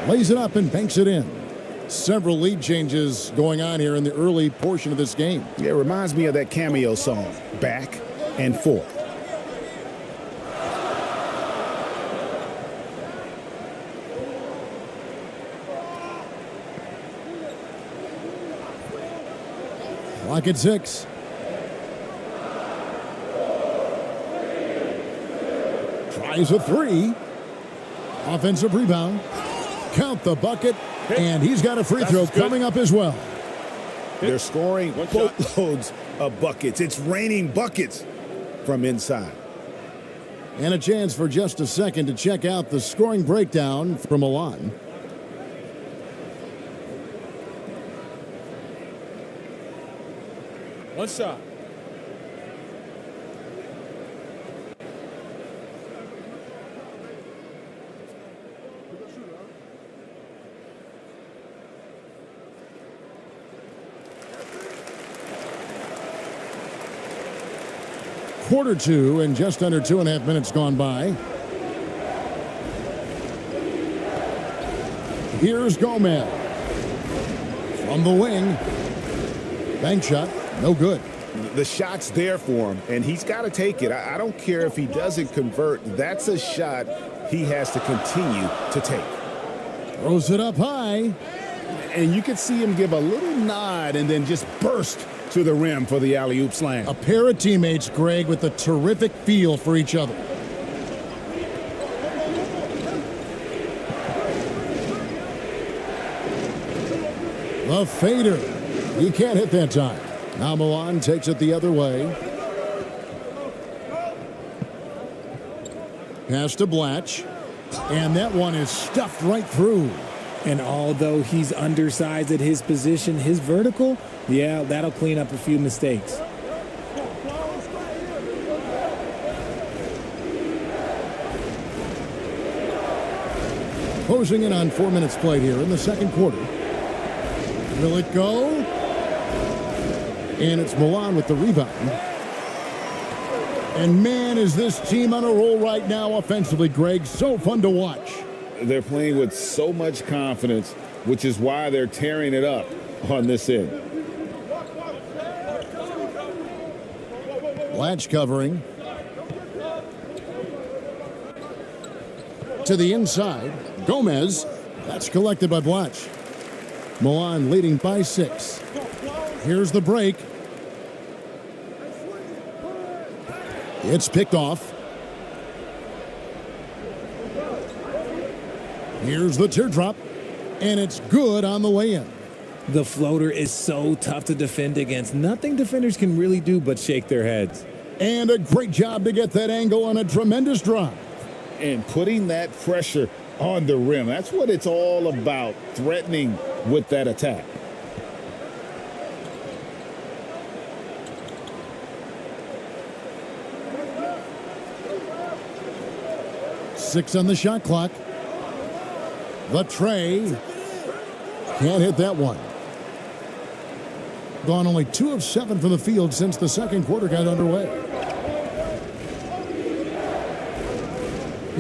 Lays it up and banks it in. Several lead changes going on here in the early portion of this game. Yeah, it reminds me of that Cameo song, Back and Forth. Clock at 6. Tries a 3. Offensive rebound. Count the bucket. And he's got a free throw coming up as well. They're scoring boatloads of buckets. It's raining buckets from inside. And a chance for just a second to check out the scoring breakdown from Milan. One shot. Quarter 2 and just under 2.5 minutes gone by. Here's Gomez. From the wing. Bank shot. No good. The shot's there for him, and he's got to take it. I don't care if he doesn't convert. That's a shot he has to continue to take. Throws it up high. And you can see him give a little nod and then just burst to the rim for the alley-oop slam. A pair of teammates, Greg, with a terrific feel for each other. The fader. He can't hit that time. Now Milan takes it the other way. Pass to Blatch. And that one is stuffed right through. And although he's undersized at his position, his vertical, yeah, that'll clean up a few mistakes. Closing in on 4 minutes played here in the second quarter. Will it go? And it's Milan with the rebound. And man, is this team on a roll right now offensively, Greg. So fun to watch. They're playing with so much confidence, which is why they're tearing it up on this end. Blatch covering. To the inside. Gomez. That's collected by Blatch. Milan leading by 6. Here's the break. It's picked off. Here's the teardrop. And it's good on the way in. The floater is so tough to defend against. Nothing defenders can really do but shake their heads. And a great job to get that angle on a tremendous drive. And putting that pressure on the rim. That's what it's all about, threatening with that attack. Six on the shot clock. The tray. Can't hit that one. Gone only 2 of 7 from the field since the second quarter got underway.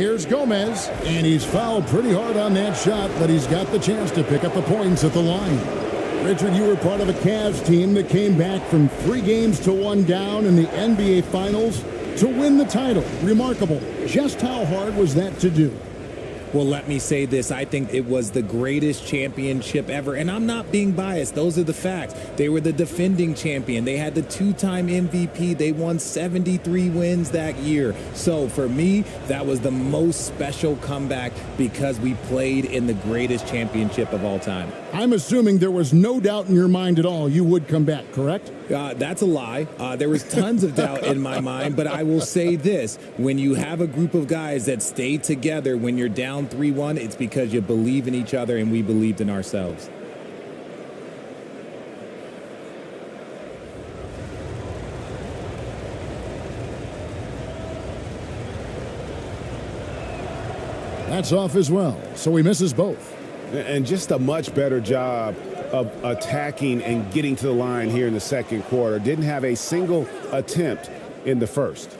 Here's Gomez, and he's fouled pretty hard on that shot, but he's got the chance to pick up the points at the line. Richard, you were part of a Cavs team that came back from 3 games to 1 down in the NBA Finals to win the title. Remarkable. Just how hard was that to do? Well, let me say this. I think it was the greatest championship ever. And I'm not being biased. Those are the facts. They were the defending champion. They had the 2-time MVP. They won 73 wins that year. So for me, that was the most special comeback because we played in the greatest championship of all time. I'm assuming there was no doubt in your mind at all you would come back, correct? That's a lie. There was tons of doubt in my mind, but I will say this. When you have a group of guys that stay together when you're down 3-1, it's because you believe in each other and we believed in ourselves. That's off as well, so he misses both. And just a much better job of attacking and getting to the line here in the second quarter. Didn't have a single attempt in the first.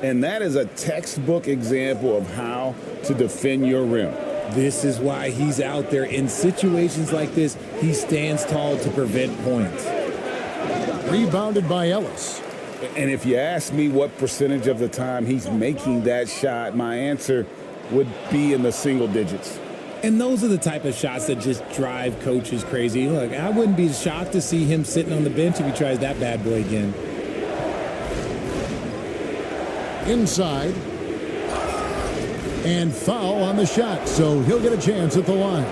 And that is a textbook example of how to defend your rim. This is why he's out there. In situations like this, he stands tall to prevent points. Rebounded by Ellis. And if you ask me what percentage of the time he's making that shot, my answer would be in the single digits. And those are the type of shots that just drive coaches crazy. Look, I wouldn't be shocked to see him sitting on the bench if he tries that bad boy again. Inside. And foul on the shot, so he'll get a chance at the line.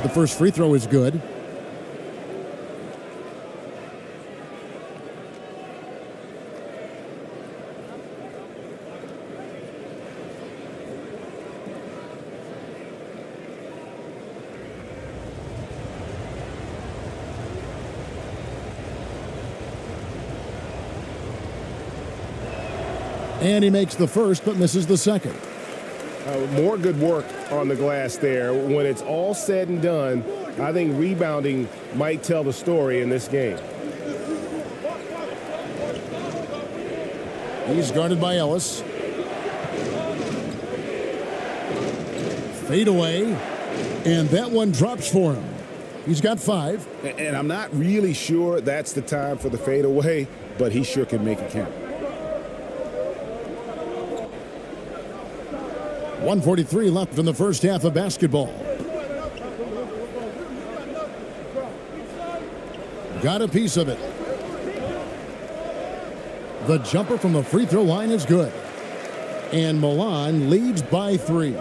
The first free throw is good. And he makes the first, but misses the second. More good work on the glass there. When it's all said and done, I think rebounding might tell the story in this game. He's guarded by Ellis. Fade away, and that one drops for him. He's got 5. And I'm not really sure that's the time for the fadeaway, but he sure can make it count. 1:43 left in the first half of basketball. Got a piece of it. The jumper from the free throw line is good. And Milan leads by 3.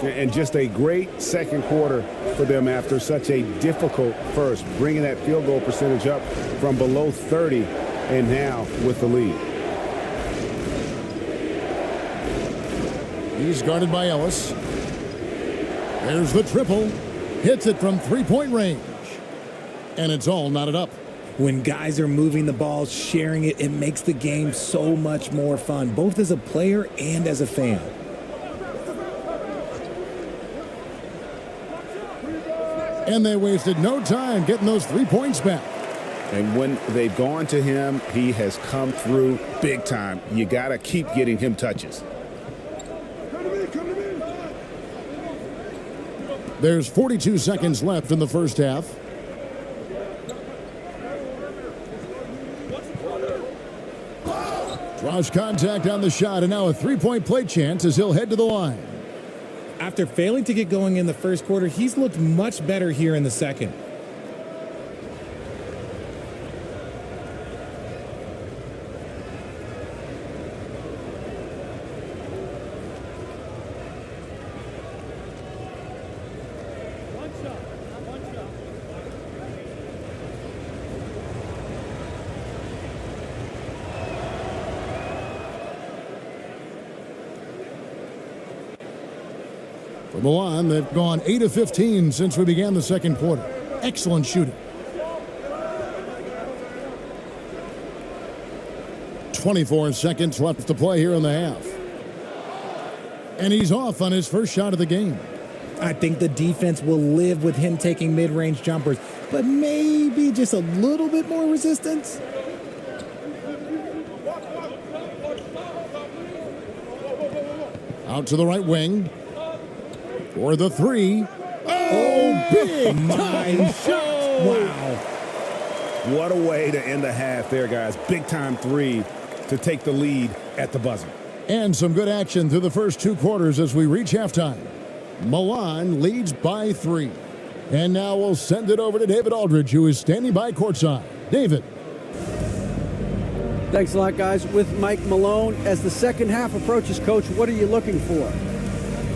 And just a great second quarter for them after such a difficult first, bringing that field goal percentage up from below 30 and now with the lead. He's guarded by Ellis. There's the triple. Hits it from three-point range. And it's all knotted up. When guys are moving the ball, sharing it, it makes the game so much more fun, both as a player and as a fan. And they wasted no time getting those 3 points back. And when they've gone to him, he has come through big time. You got to keep getting him touches. There's 42 seconds left in the first half. Draws contact on the shot, and now a three-point play chance as he'll head to the line. After failing to get going in the first quarter, he's looked much better here in the second. For Milan, they've gone 8 of 15 since we began the second quarter. Excellent shooting. 24 seconds left to play here in the half. And he's off on his first shot of the game. I think the defense will live with him taking mid-range jumpers, but maybe just a little bit more resistance. Out to the right wing. For the three. Oh, big time shot. Wow. What a way to end the half there, guys. Big time three to take the lead at the buzzer. And some good action through the first 2 quarters as we reach halftime. Milan leads by 3. And now we'll send it over to David Aldridge, who is standing by courtside. David. Thanks a lot, guys. With Mike Malone, as the second half approaches, Coach, what are you looking for?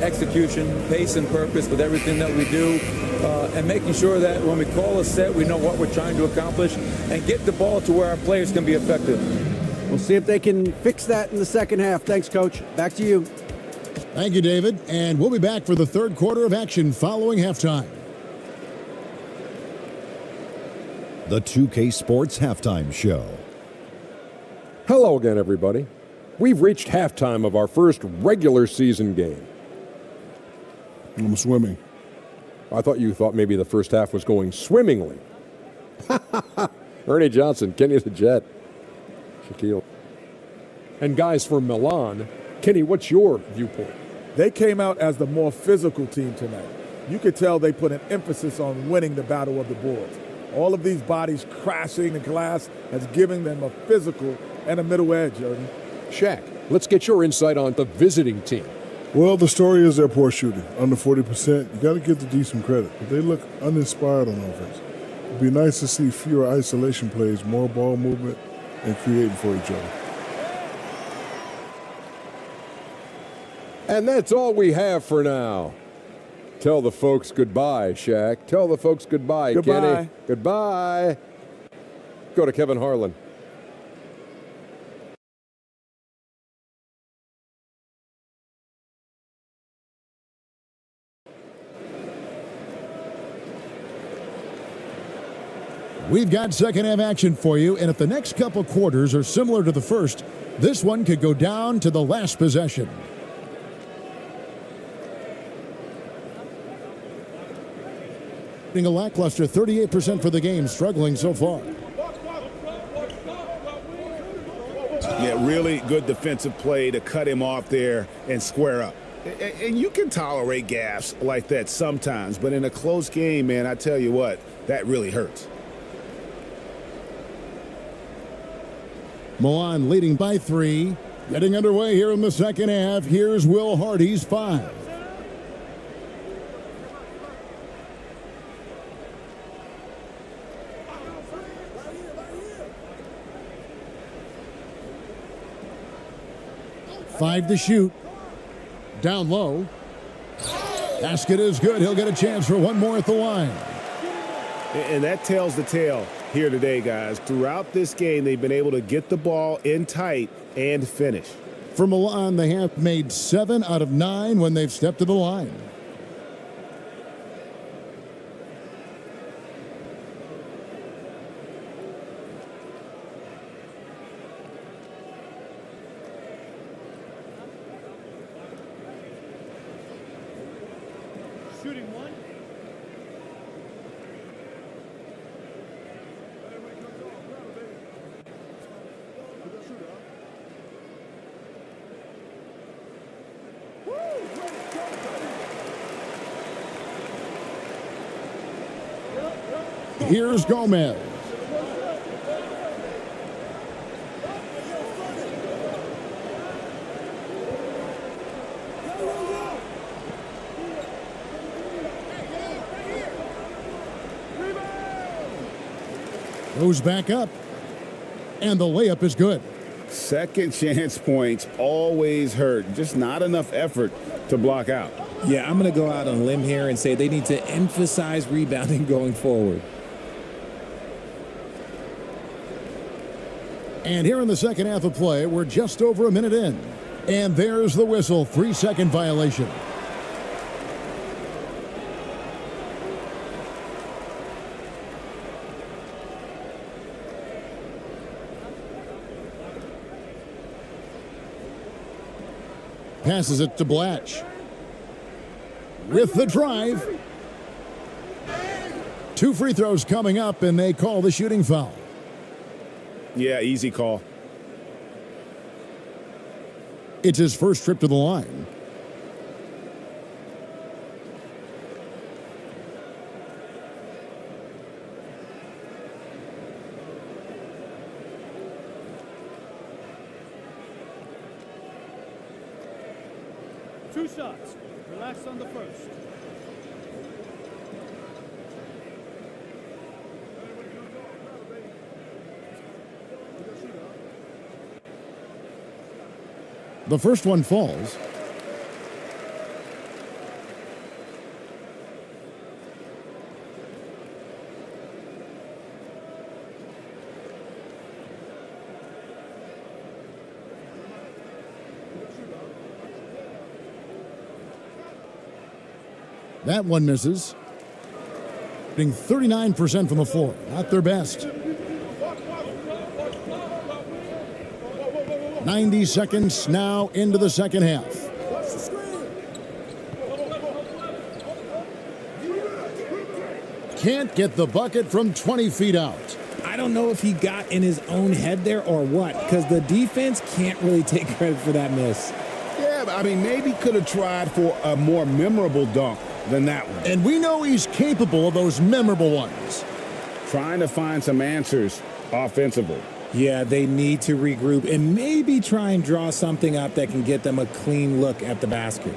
Execution, pace, and purpose with everything that we do, and making sure that when we call a set, we know what we're trying to accomplish and get the ball to where our players can be effective. We'll see if they can fix that in the second half. Thanks, Coach. Back to you. Thank you, David. And we'll be back for the third quarter of action following halftime. The 2K Sports Halftime Show. Hello again, everybody. We've reached halftime of our first regular season game. I'm swimming. I thought you thought maybe the first half was going swimmingly. Ernie Johnson, Kenny the Jet, Shaquille. And guys from Milan, Kenny, what's your viewpoint? They came out as the more physical team tonight. You could tell they put an emphasis on winning the battle of the boards. All of these bodies crashing the glass has given them a physical and a middle edge, Ernie. Shaq, let's get your insight on the visiting team. Well, the story is their poor shooting, under 40%. You got to give the D some credit, but they look uninspired on offense. It'd be nice to see fewer isolation plays, more ball movement, and creating for each other. And that's all we have for now. Tell the folks goodbye, Shaq. Tell the folks goodbye, Goodbye. Kenny. Goodbye. Go to Kevin Harlan. We've got second half action for you, and if the next couple quarters are similar to the first, this one could go down to the last possession. A lackluster 38% for the game, struggling so far. Yeah, really good defensive play to cut him off there and square up. And you can tolerate gaffes like that sometimes, but in a close game, man, I tell you what, that really hurts. Milan leading by 3. Getting underway here in the second half. Here's Will Hardy's 5. Five to shoot. Down low. Basket is good. He'll get a chance for one more at the line. And that tells the tale here today, guys. Throughout this game, they've been able to get the ball in tight and finish. For Milan, they have made 7 out of 9 when they've stepped to the line. Shooting one. Here's Gomez. Goes back up. And the layup is good. Second chance points always hurt. Just not enough effort to block out. Yeah, I'm going to go out on a limb here and say they need to emphasize rebounding going forward. And here in the second half of play, we're just over a minute in. And there's the whistle, 3-second violation. Passes it to Blatch. With the drive. 2 free throws coming up, and they call the shooting foul. Yeah, easy call. It's his first trip to the line. Two shots. Relax on the first. The first one falls. That one misses. Being 39% from the floor. Not their best. 90 seconds now into the second half. Can't get the bucket from 20 feet out. I don't know if he got in his own head there or what, because the defense can't really take credit for that miss. Yeah, I mean, maybe could have tried for a more memorable dunk than that one. And we know he's capable of those memorable ones. Trying to find some answers offensively. Yeah, they need to regroup and maybe try and draw something up that can get them a clean look at the basket.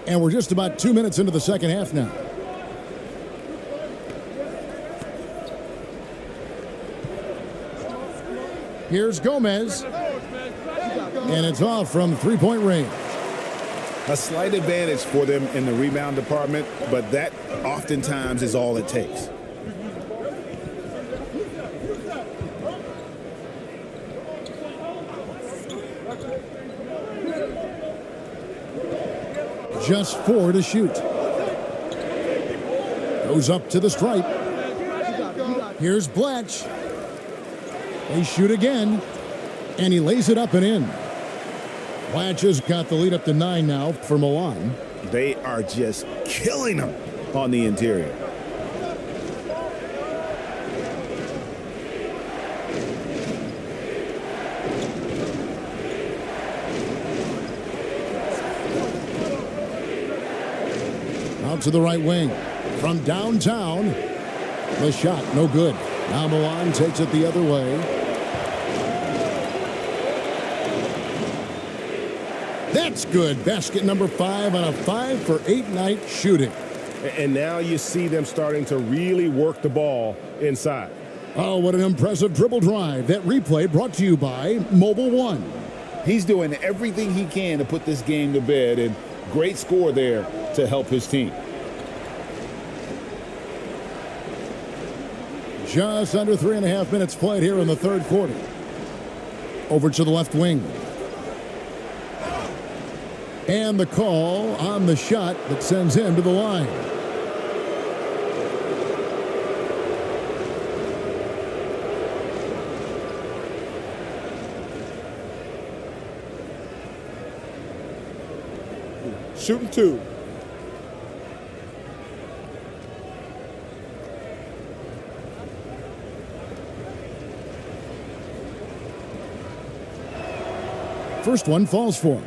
And we're just about 2 minutes into the second half now. Here's Gomez. And it's off from three-point range. A slight advantage for them in the rebound department, but that oftentimes is all it takes. Just 4 to shoot. Goes up to the stripe. Here's Blatch. They shoot again. And he lays it up and in. Blatch has got the lead up to 9 now for Milan. They are just killing them on the interior. Out to the right wing. From downtown. The shot, no good. Now Milan takes it the other way. That's good. Basket number 5 on a 5 for 8 night shooting. And now you see them starting to really work the ball inside. Oh, what an impressive dribble drive. That replay brought to you by Mobile One. He's doing everything he can to put this game to bed, and great score there to help his team. Just under 3.5 minutes played here in the third quarter. Over to the left wing. And the call on the shot that sends him to the line. Shooting 2. First one falls for him.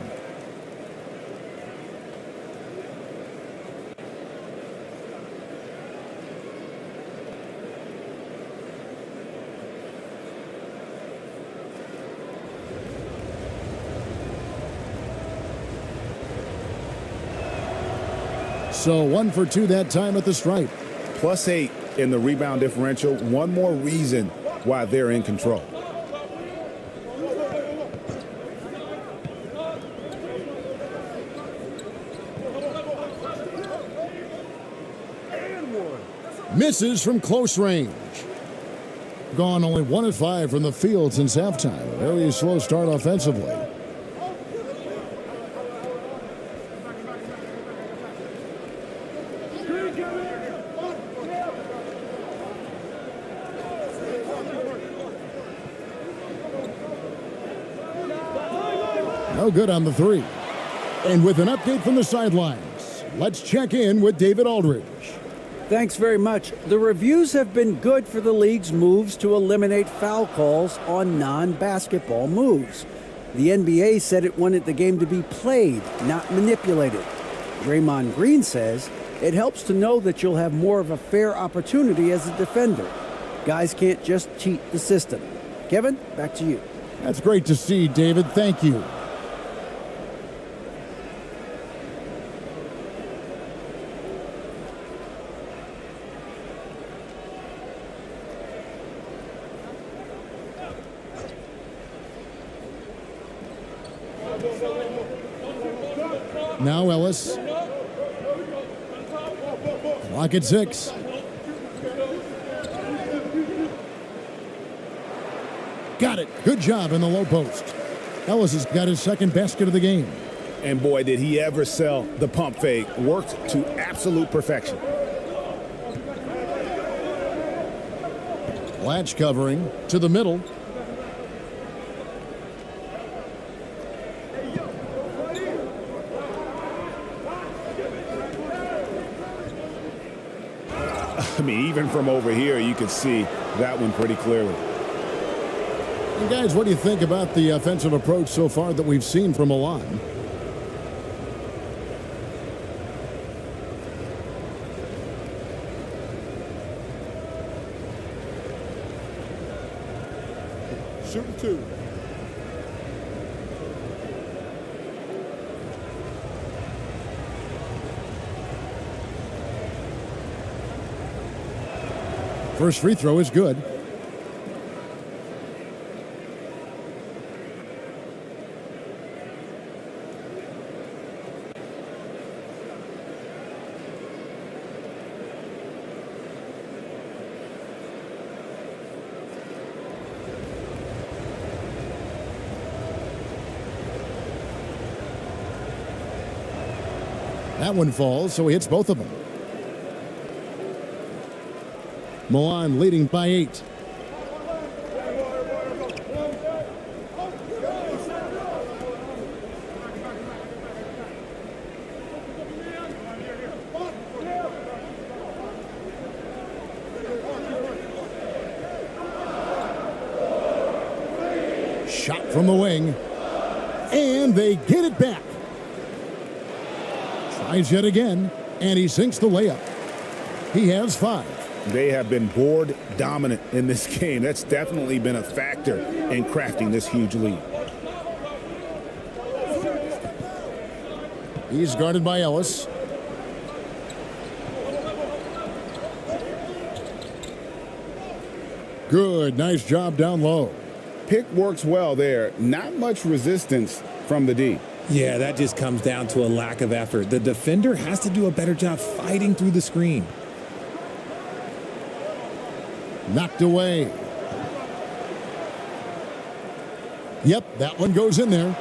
So 1 for 2 that time at the stripe. +8 in the rebound differential. One more reason why they're in control. Misses from close range. Gone only 1 of 5 from the field since halftime. Very slow start offensively. No good on the 3. And with an update from the sidelines, let's check in with David Aldridge. Thanks very much. The reviews have been good for the league's moves to eliminate foul calls on non-basketball moves. The NBA said it wanted the game to be played, not manipulated. Draymond Green says it helps to know that you'll have more of a fair opportunity as a defender. Guys can't just cheat the system. Kevin, back to you. That's great to see, David. Thank you. Now Ellis. Clock at 6. Got it. Good job in the low post. Ellis has got his second basket of the game. And boy, did he ever sell the pump fake. Worked to absolute perfection. Latch covering to the middle. I mean, even from over here, you can see that one pretty clearly. And guys, what do you think about the offensive approach so far that we've seen from Milan? Shooting 2. First free throw is good. That one falls, so he hits both of them. Milan leading by 8. Shot from the wing. And they get it back. Tries yet again, and he sinks the layup. He has 5. They have been board dominant in this game. That's definitely been a factor in crafting this huge lead. He's guarded by Ellis. Good, nice job down low. Pick works well there. Not much resistance from the D. Yeah, that just comes down to a lack of effort. The defender has to do a better job fighting through the screen. Knocked away. Yep, that one goes in there.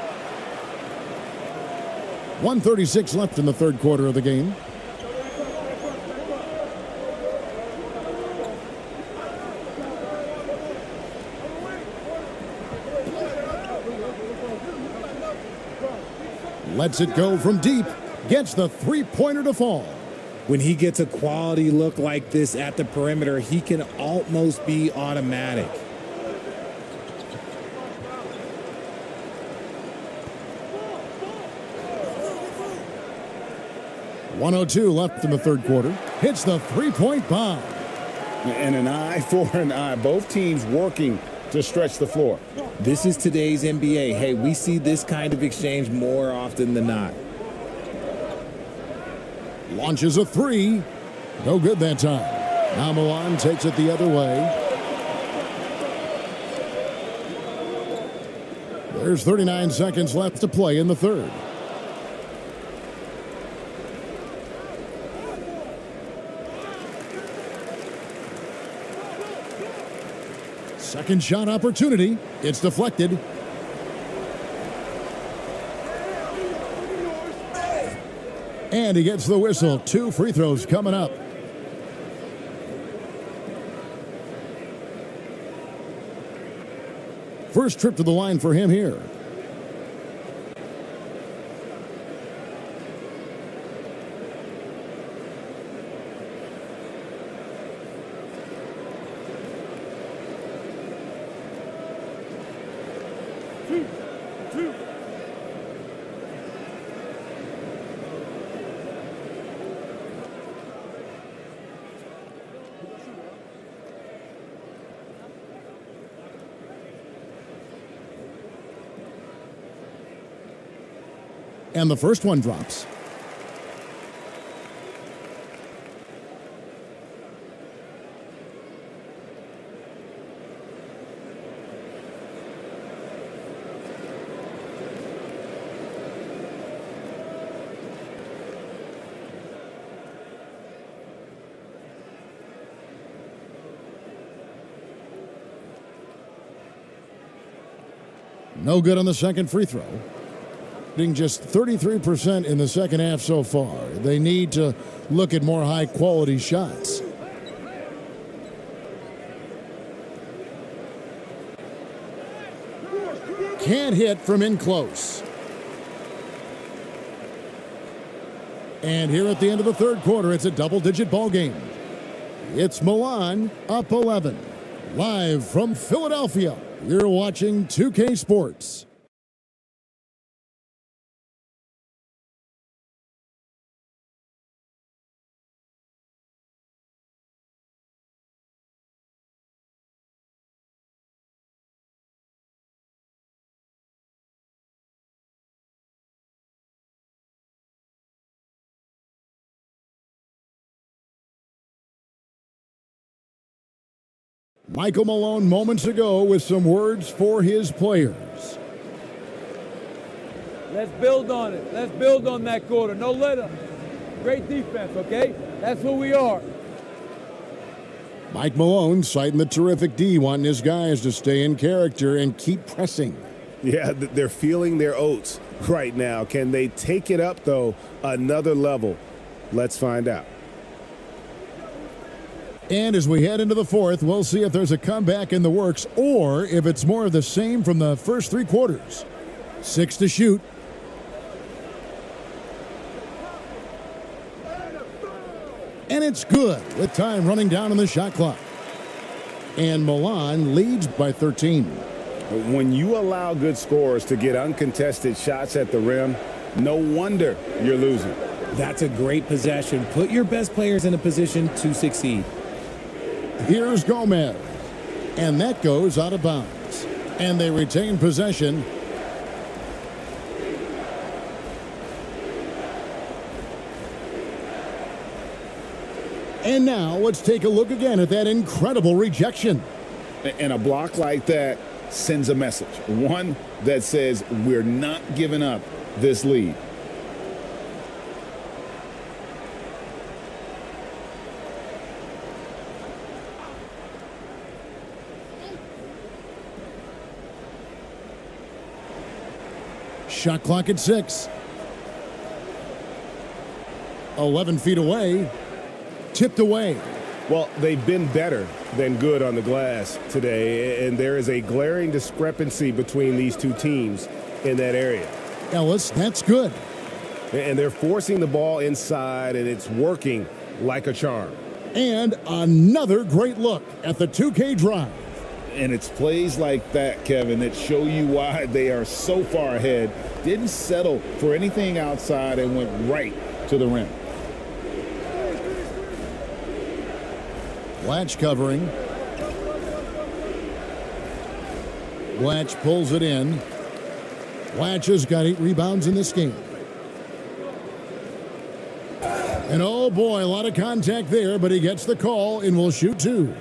1:36 left in the third quarter of the game. Lets it go from deep. gets the three-pointer to fall. When he gets a quality look like this at the perimeter, he can almost be automatic. .102 left in the third quarter. Hits the three-point bomb. And an eye for an eye. Both teams working to stretch the floor. This is today's NBA. Hey, we see this kind of exchange more often than not. Launches a three. No good that time. Now Milan takes it the other way. There's 39 seconds left to play in the third. Second shot opportunity. It's deflected. And he gets the whistle. 2 free throws coming up. First trip to the line for him here. And the first one drops. No good on the second free throw. Just 33% in the second half so far. They need to look at more high-quality shots. Can't hit from in close. And here at the end of the third quarter, it's a double-digit ball game. It's Milan up 11. Live from Philadelphia, you're watching 2K Sports. Michael Malone moments ago with some words for his players. Let's build on it. Let's build on that quarter. No let up. Great defense, okay? That's who we are. Mike Malone citing the terrific D, wanting his guys to stay in character and keep pressing. Yeah, they're feeling their oats right now. Can they take it up, though, another level? Let's find out. And as we head into the fourth, we'll see if there's a comeback in the works or if it's more of the same from the first three quarters. 6 to shoot. And it's good with time running down on the shot clock. And Milan leads by 13. When you allow good scorers to get uncontested shots at the rim, no wonder you're losing. That's a great possession. Put your best players in a position to succeed. Here's Gomez. And that goes out of bounds. And they retain possession. And now let's take a look again at that incredible rejection. And a block like that sends a message. One that says we're not giving up this lead. Shot clock at 6. 11 feet away. Tipped away. Well, they've been better than good on the glass today, and there is a glaring discrepancy between these two teams in that area. Ellis, that's good. And they're forcing the ball inside, and it's working like a charm. And another great look at the 2K drive. And it's plays like that, Kevin, that show you why they are so far ahead. Didn't settle for anything outside and went right to the rim. Blatch covering. Blatch pulls it in. Blatch has got 8 rebounds in this game. And oh boy, a lot of contact there, but he gets the call and will shoot 2.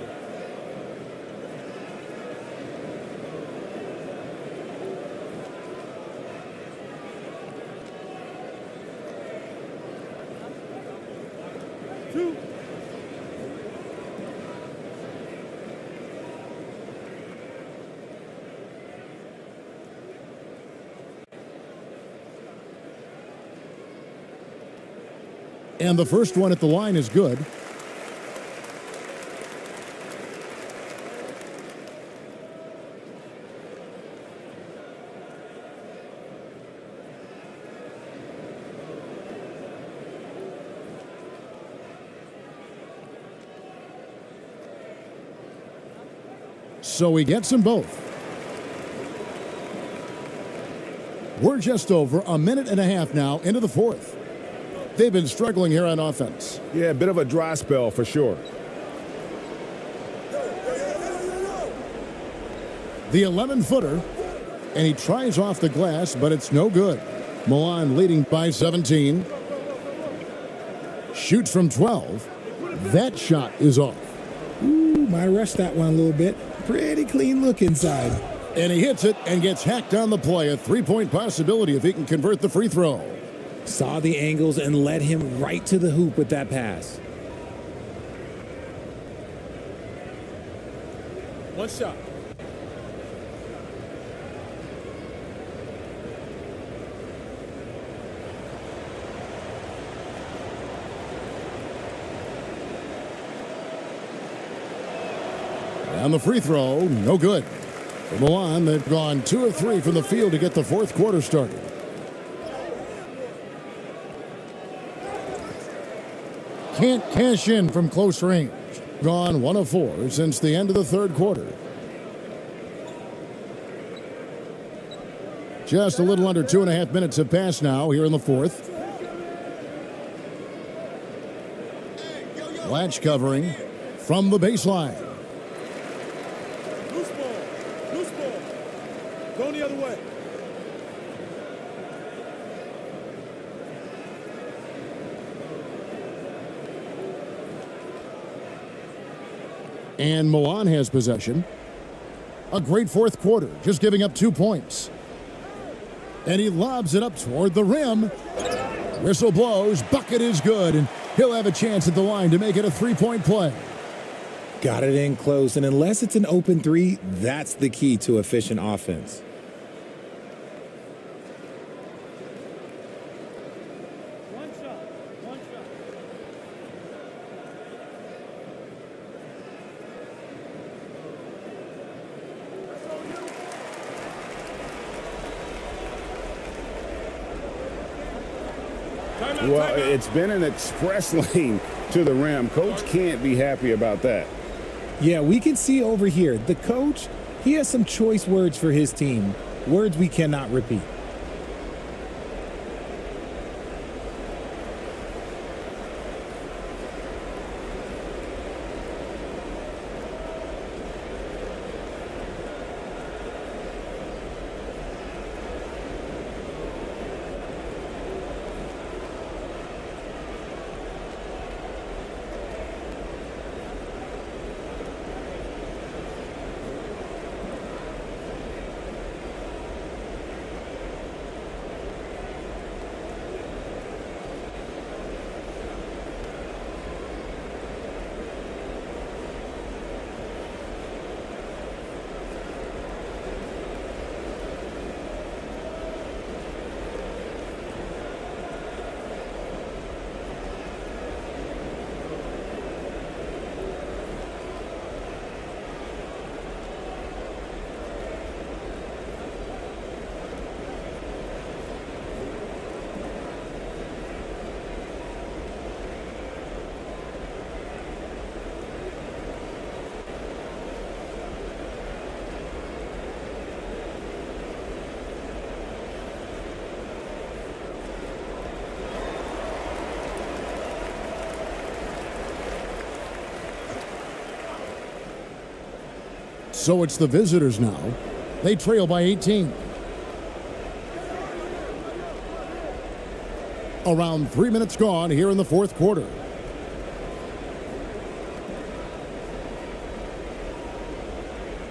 And the first one at the line is good. So he gets them both. We're just over a minute and a half now into the fourth. They've been struggling here on offense. Yeah, a bit of a dry spell for sure. The 11-footer, and he tries off the glass, but it's no good. Milan leading by 17. Shoots from 12. That shot is off. Ooh, might rush that one a little bit. Pretty clean look inside. And he hits it and gets hacked on the play. A 3-point possibility if he can convert the free throw. Saw the angles and led him right to the hoop with that pass. One shot. And the free throw, no good. For Milan, they've gone 2 of 3 from the field to get the fourth quarter started. Can't cash in from close range. Gone 1 of 4 since the end of the third quarter. Just a little under 2.5 minutes have passed now here in the fourth. Blatch covering from the baseline. Loose ball. Loose ball. Going the other way. And Milan has possession. A great fourth quarter, just giving up 2 points. And he lobs it up toward the rim. Whistle blows, bucket is good, and he'll have a chance at the line to make it a 3-point play. Got it in close, and unless it's an open 3, that's the key to efficient offense. Well, it's been an express lane to the rim. Coach can't be happy about that. Yeah, we can see over here, the coach, he has some choice words for his team, words we cannot repeat. So it's the visitors now. They trail by 18. Around 3 minutes gone here in the fourth quarter.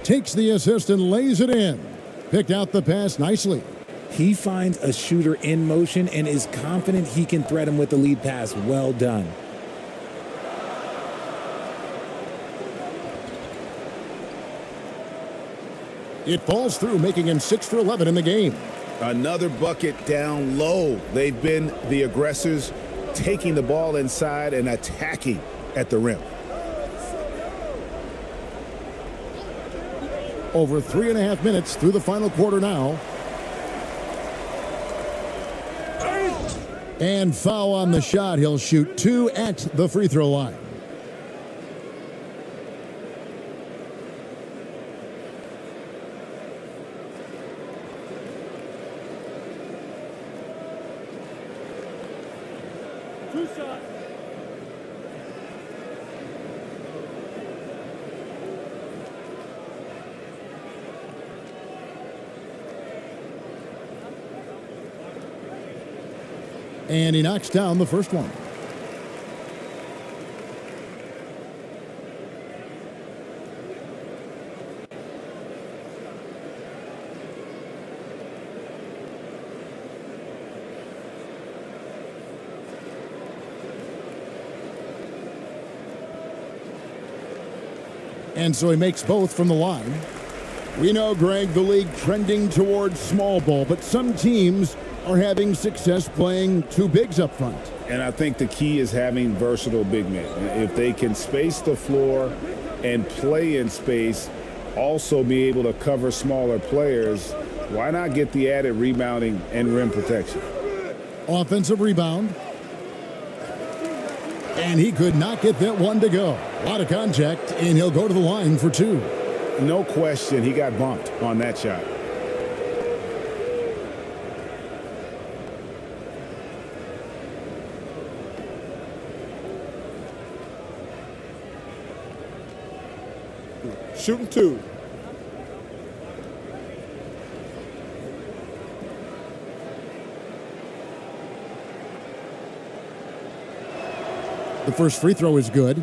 Takes the assist and lays it in. Picked out the pass nicely. He finds a shooter in motion and is confident he can thread him with the lead pass. Well done. It falls through, making him 6 for 11 in the game. Another bucket down low. They've been the aggressors, taking the ball inside and attacking at the rim. Over 3.5 minutes through the final quarter now. And foul on the shot. He'll shoot 2 at the free throw line. And he knocks down the first one. And so he makes both from the line. We know, Greg, the league trending towards small ball, but some teams are having success playing two bigs up front. And I think the key is having versatile big men. If they can space the floor and play in space, also be able to cover smaller players, why not get the added rebounding and rim protection? Offensive rebound. And he could not get that one to go. A lot of contact, and he'll go to the line for 2. No question, he got bumped on that shot. Shooting 2. The first free throw is good.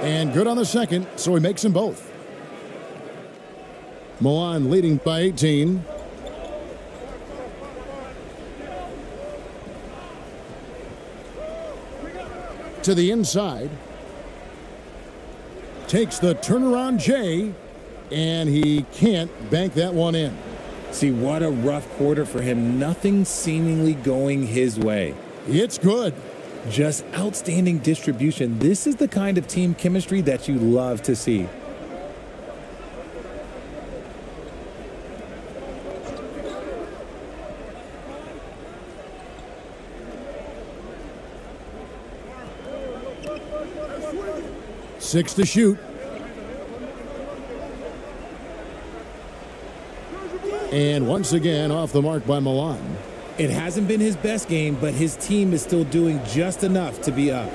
And good on the second, so he makes them both. Milan leading by 18. To the inside. Takes the turnaround J, and he can't bank that one in. See, what a rough quarter for him. Nothing seemingly going his way. It's good. Just outstanding distribution. This is the kind of team chemistry that you love to see. Six to shoot. And once again off the mark by Milan. It hasn't been his best game, but his team is still doing just enough to be up.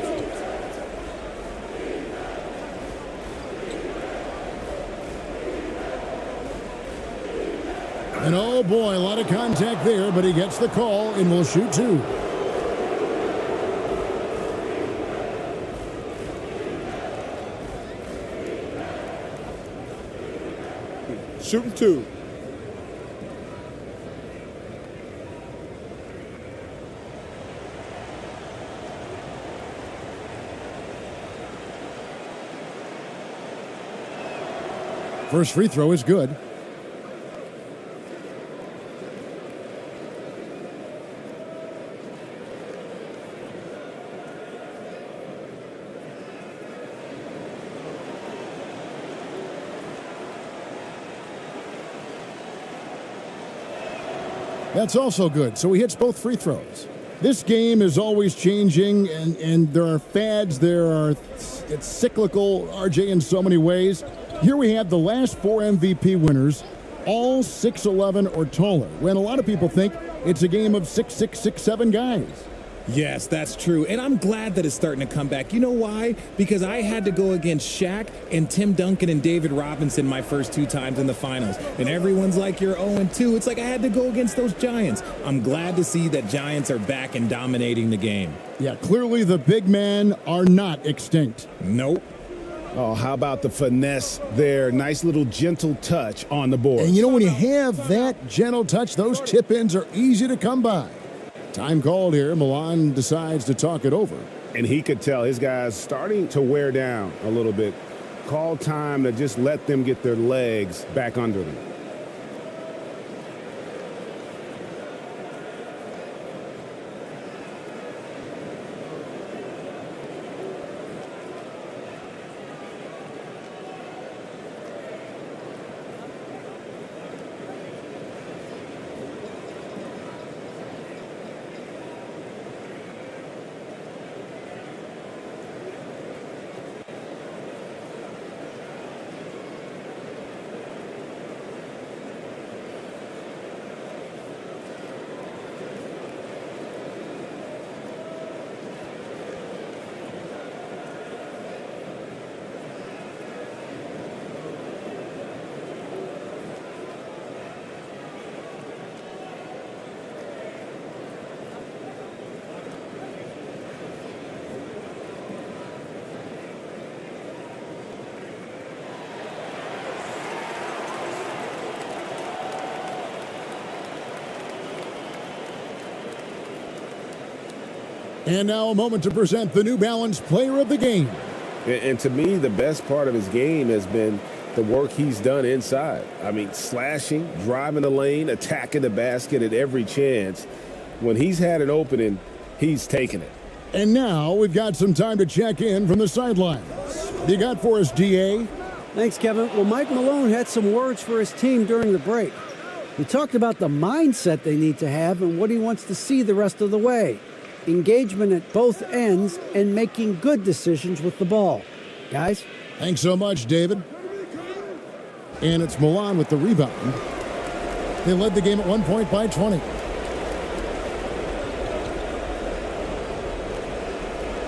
And oh boy, a lot of contact there, but he gets the call and will shoot 2. Shooting 2. First free throw is good. That's also good, so he hits both free throws. This game is always changing, and there are fads. It's cyclical, RJ, in so many ways. Here we have the last 4 MVP winners, all 6'11" or taller, when a lot of people think it's a game of 6'6", 6'7" guys. Yes, that's true. And I'm glad that it's starting to come back. You know why? Because I had to go against Shaq and Tim Duncan and David Robinson my first 2 times in the finals. And everyone's like, you're 0-2. It's like I had to go against those Giants. I'm glad to see that Giants are back and dominating the game. Yeah, clearly the big men are not extinct. Nope. Oh, how about the finesse there? Nice little gentle touch on the board. And you know, when you have that gentle touch, those chip-ins are easy to come by. Time called here. Milan decides to talk it over. And he could tell his guys starting to wear down a little bit. Call time to just let them get their legs back under them. And now a moment to present the New Balance Player of the Game. And to me, the best part of his game has been the work he's done inside. I mean, slashing, driving the lane, attacking the basket at every chance. When he's had an opening, he's taken it. And now we've got some time to check in from the sidelines. What you got for us, DA? Thanks, Kevin. Well, Mike Malone had some words for his team during the break. He talked about the mindset they need to have and what he wants to see the rest of the way. Engagement at both ends and making good decisions with the ball. Guys? Thanks so much, David. And it's Milan with the rebound. They led the game at 1 point by 20.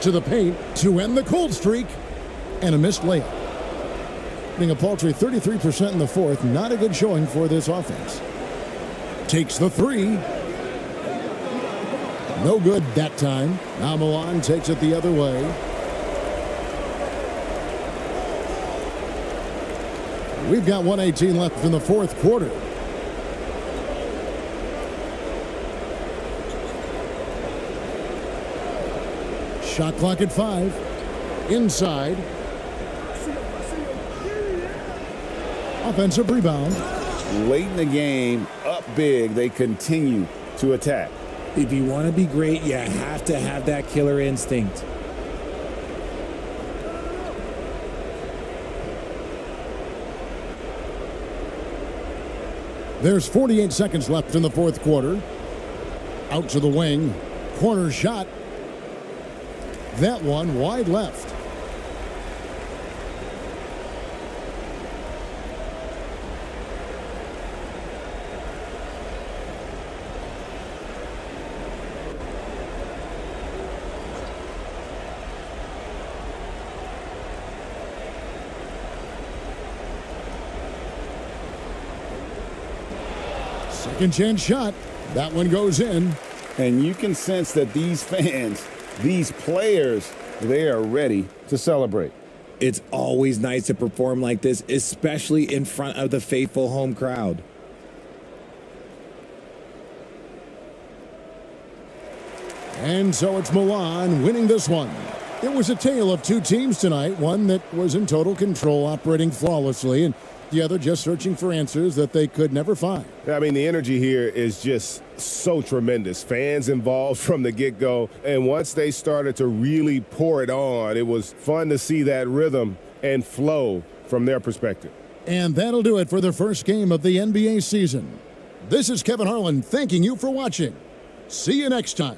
To the paint to end the cold streak. And a missed layup. Being a paltry 33% in the fourth. Not a good showing for this offense. Takes the three. No good that time. Now Milan takes it the other way. We've got 1:18 left in the fourth quarter. Shot clock at 5. Inside. Offensive rebound. Late in the game, up big, they continue to attack. If you want to be great, you have to have that killer instinct. There's 48 seconds left in the fourth quarter. Out to the wing. Corner shot. That one wide left. Second chance shot. That one goes in. And you can sense that these fans, these players, they are ready to celebrate. It's always nice to perform like this, especially in front of the faithful home crowd. And so it's Milan winning this one. It was a tale of two teams tonight, one that was in total control, operating flawlessly, and the other just searching for answers that they could never find. I mean, the energy here is just so tremendous. Fans involved from the get-go, and once they started to really pour it on, it was fun to see that rhythm and flow from their perspective. And that'll do it for the first game of the NBA season. This is Kevin Harlan thanking you for watching. See you next time.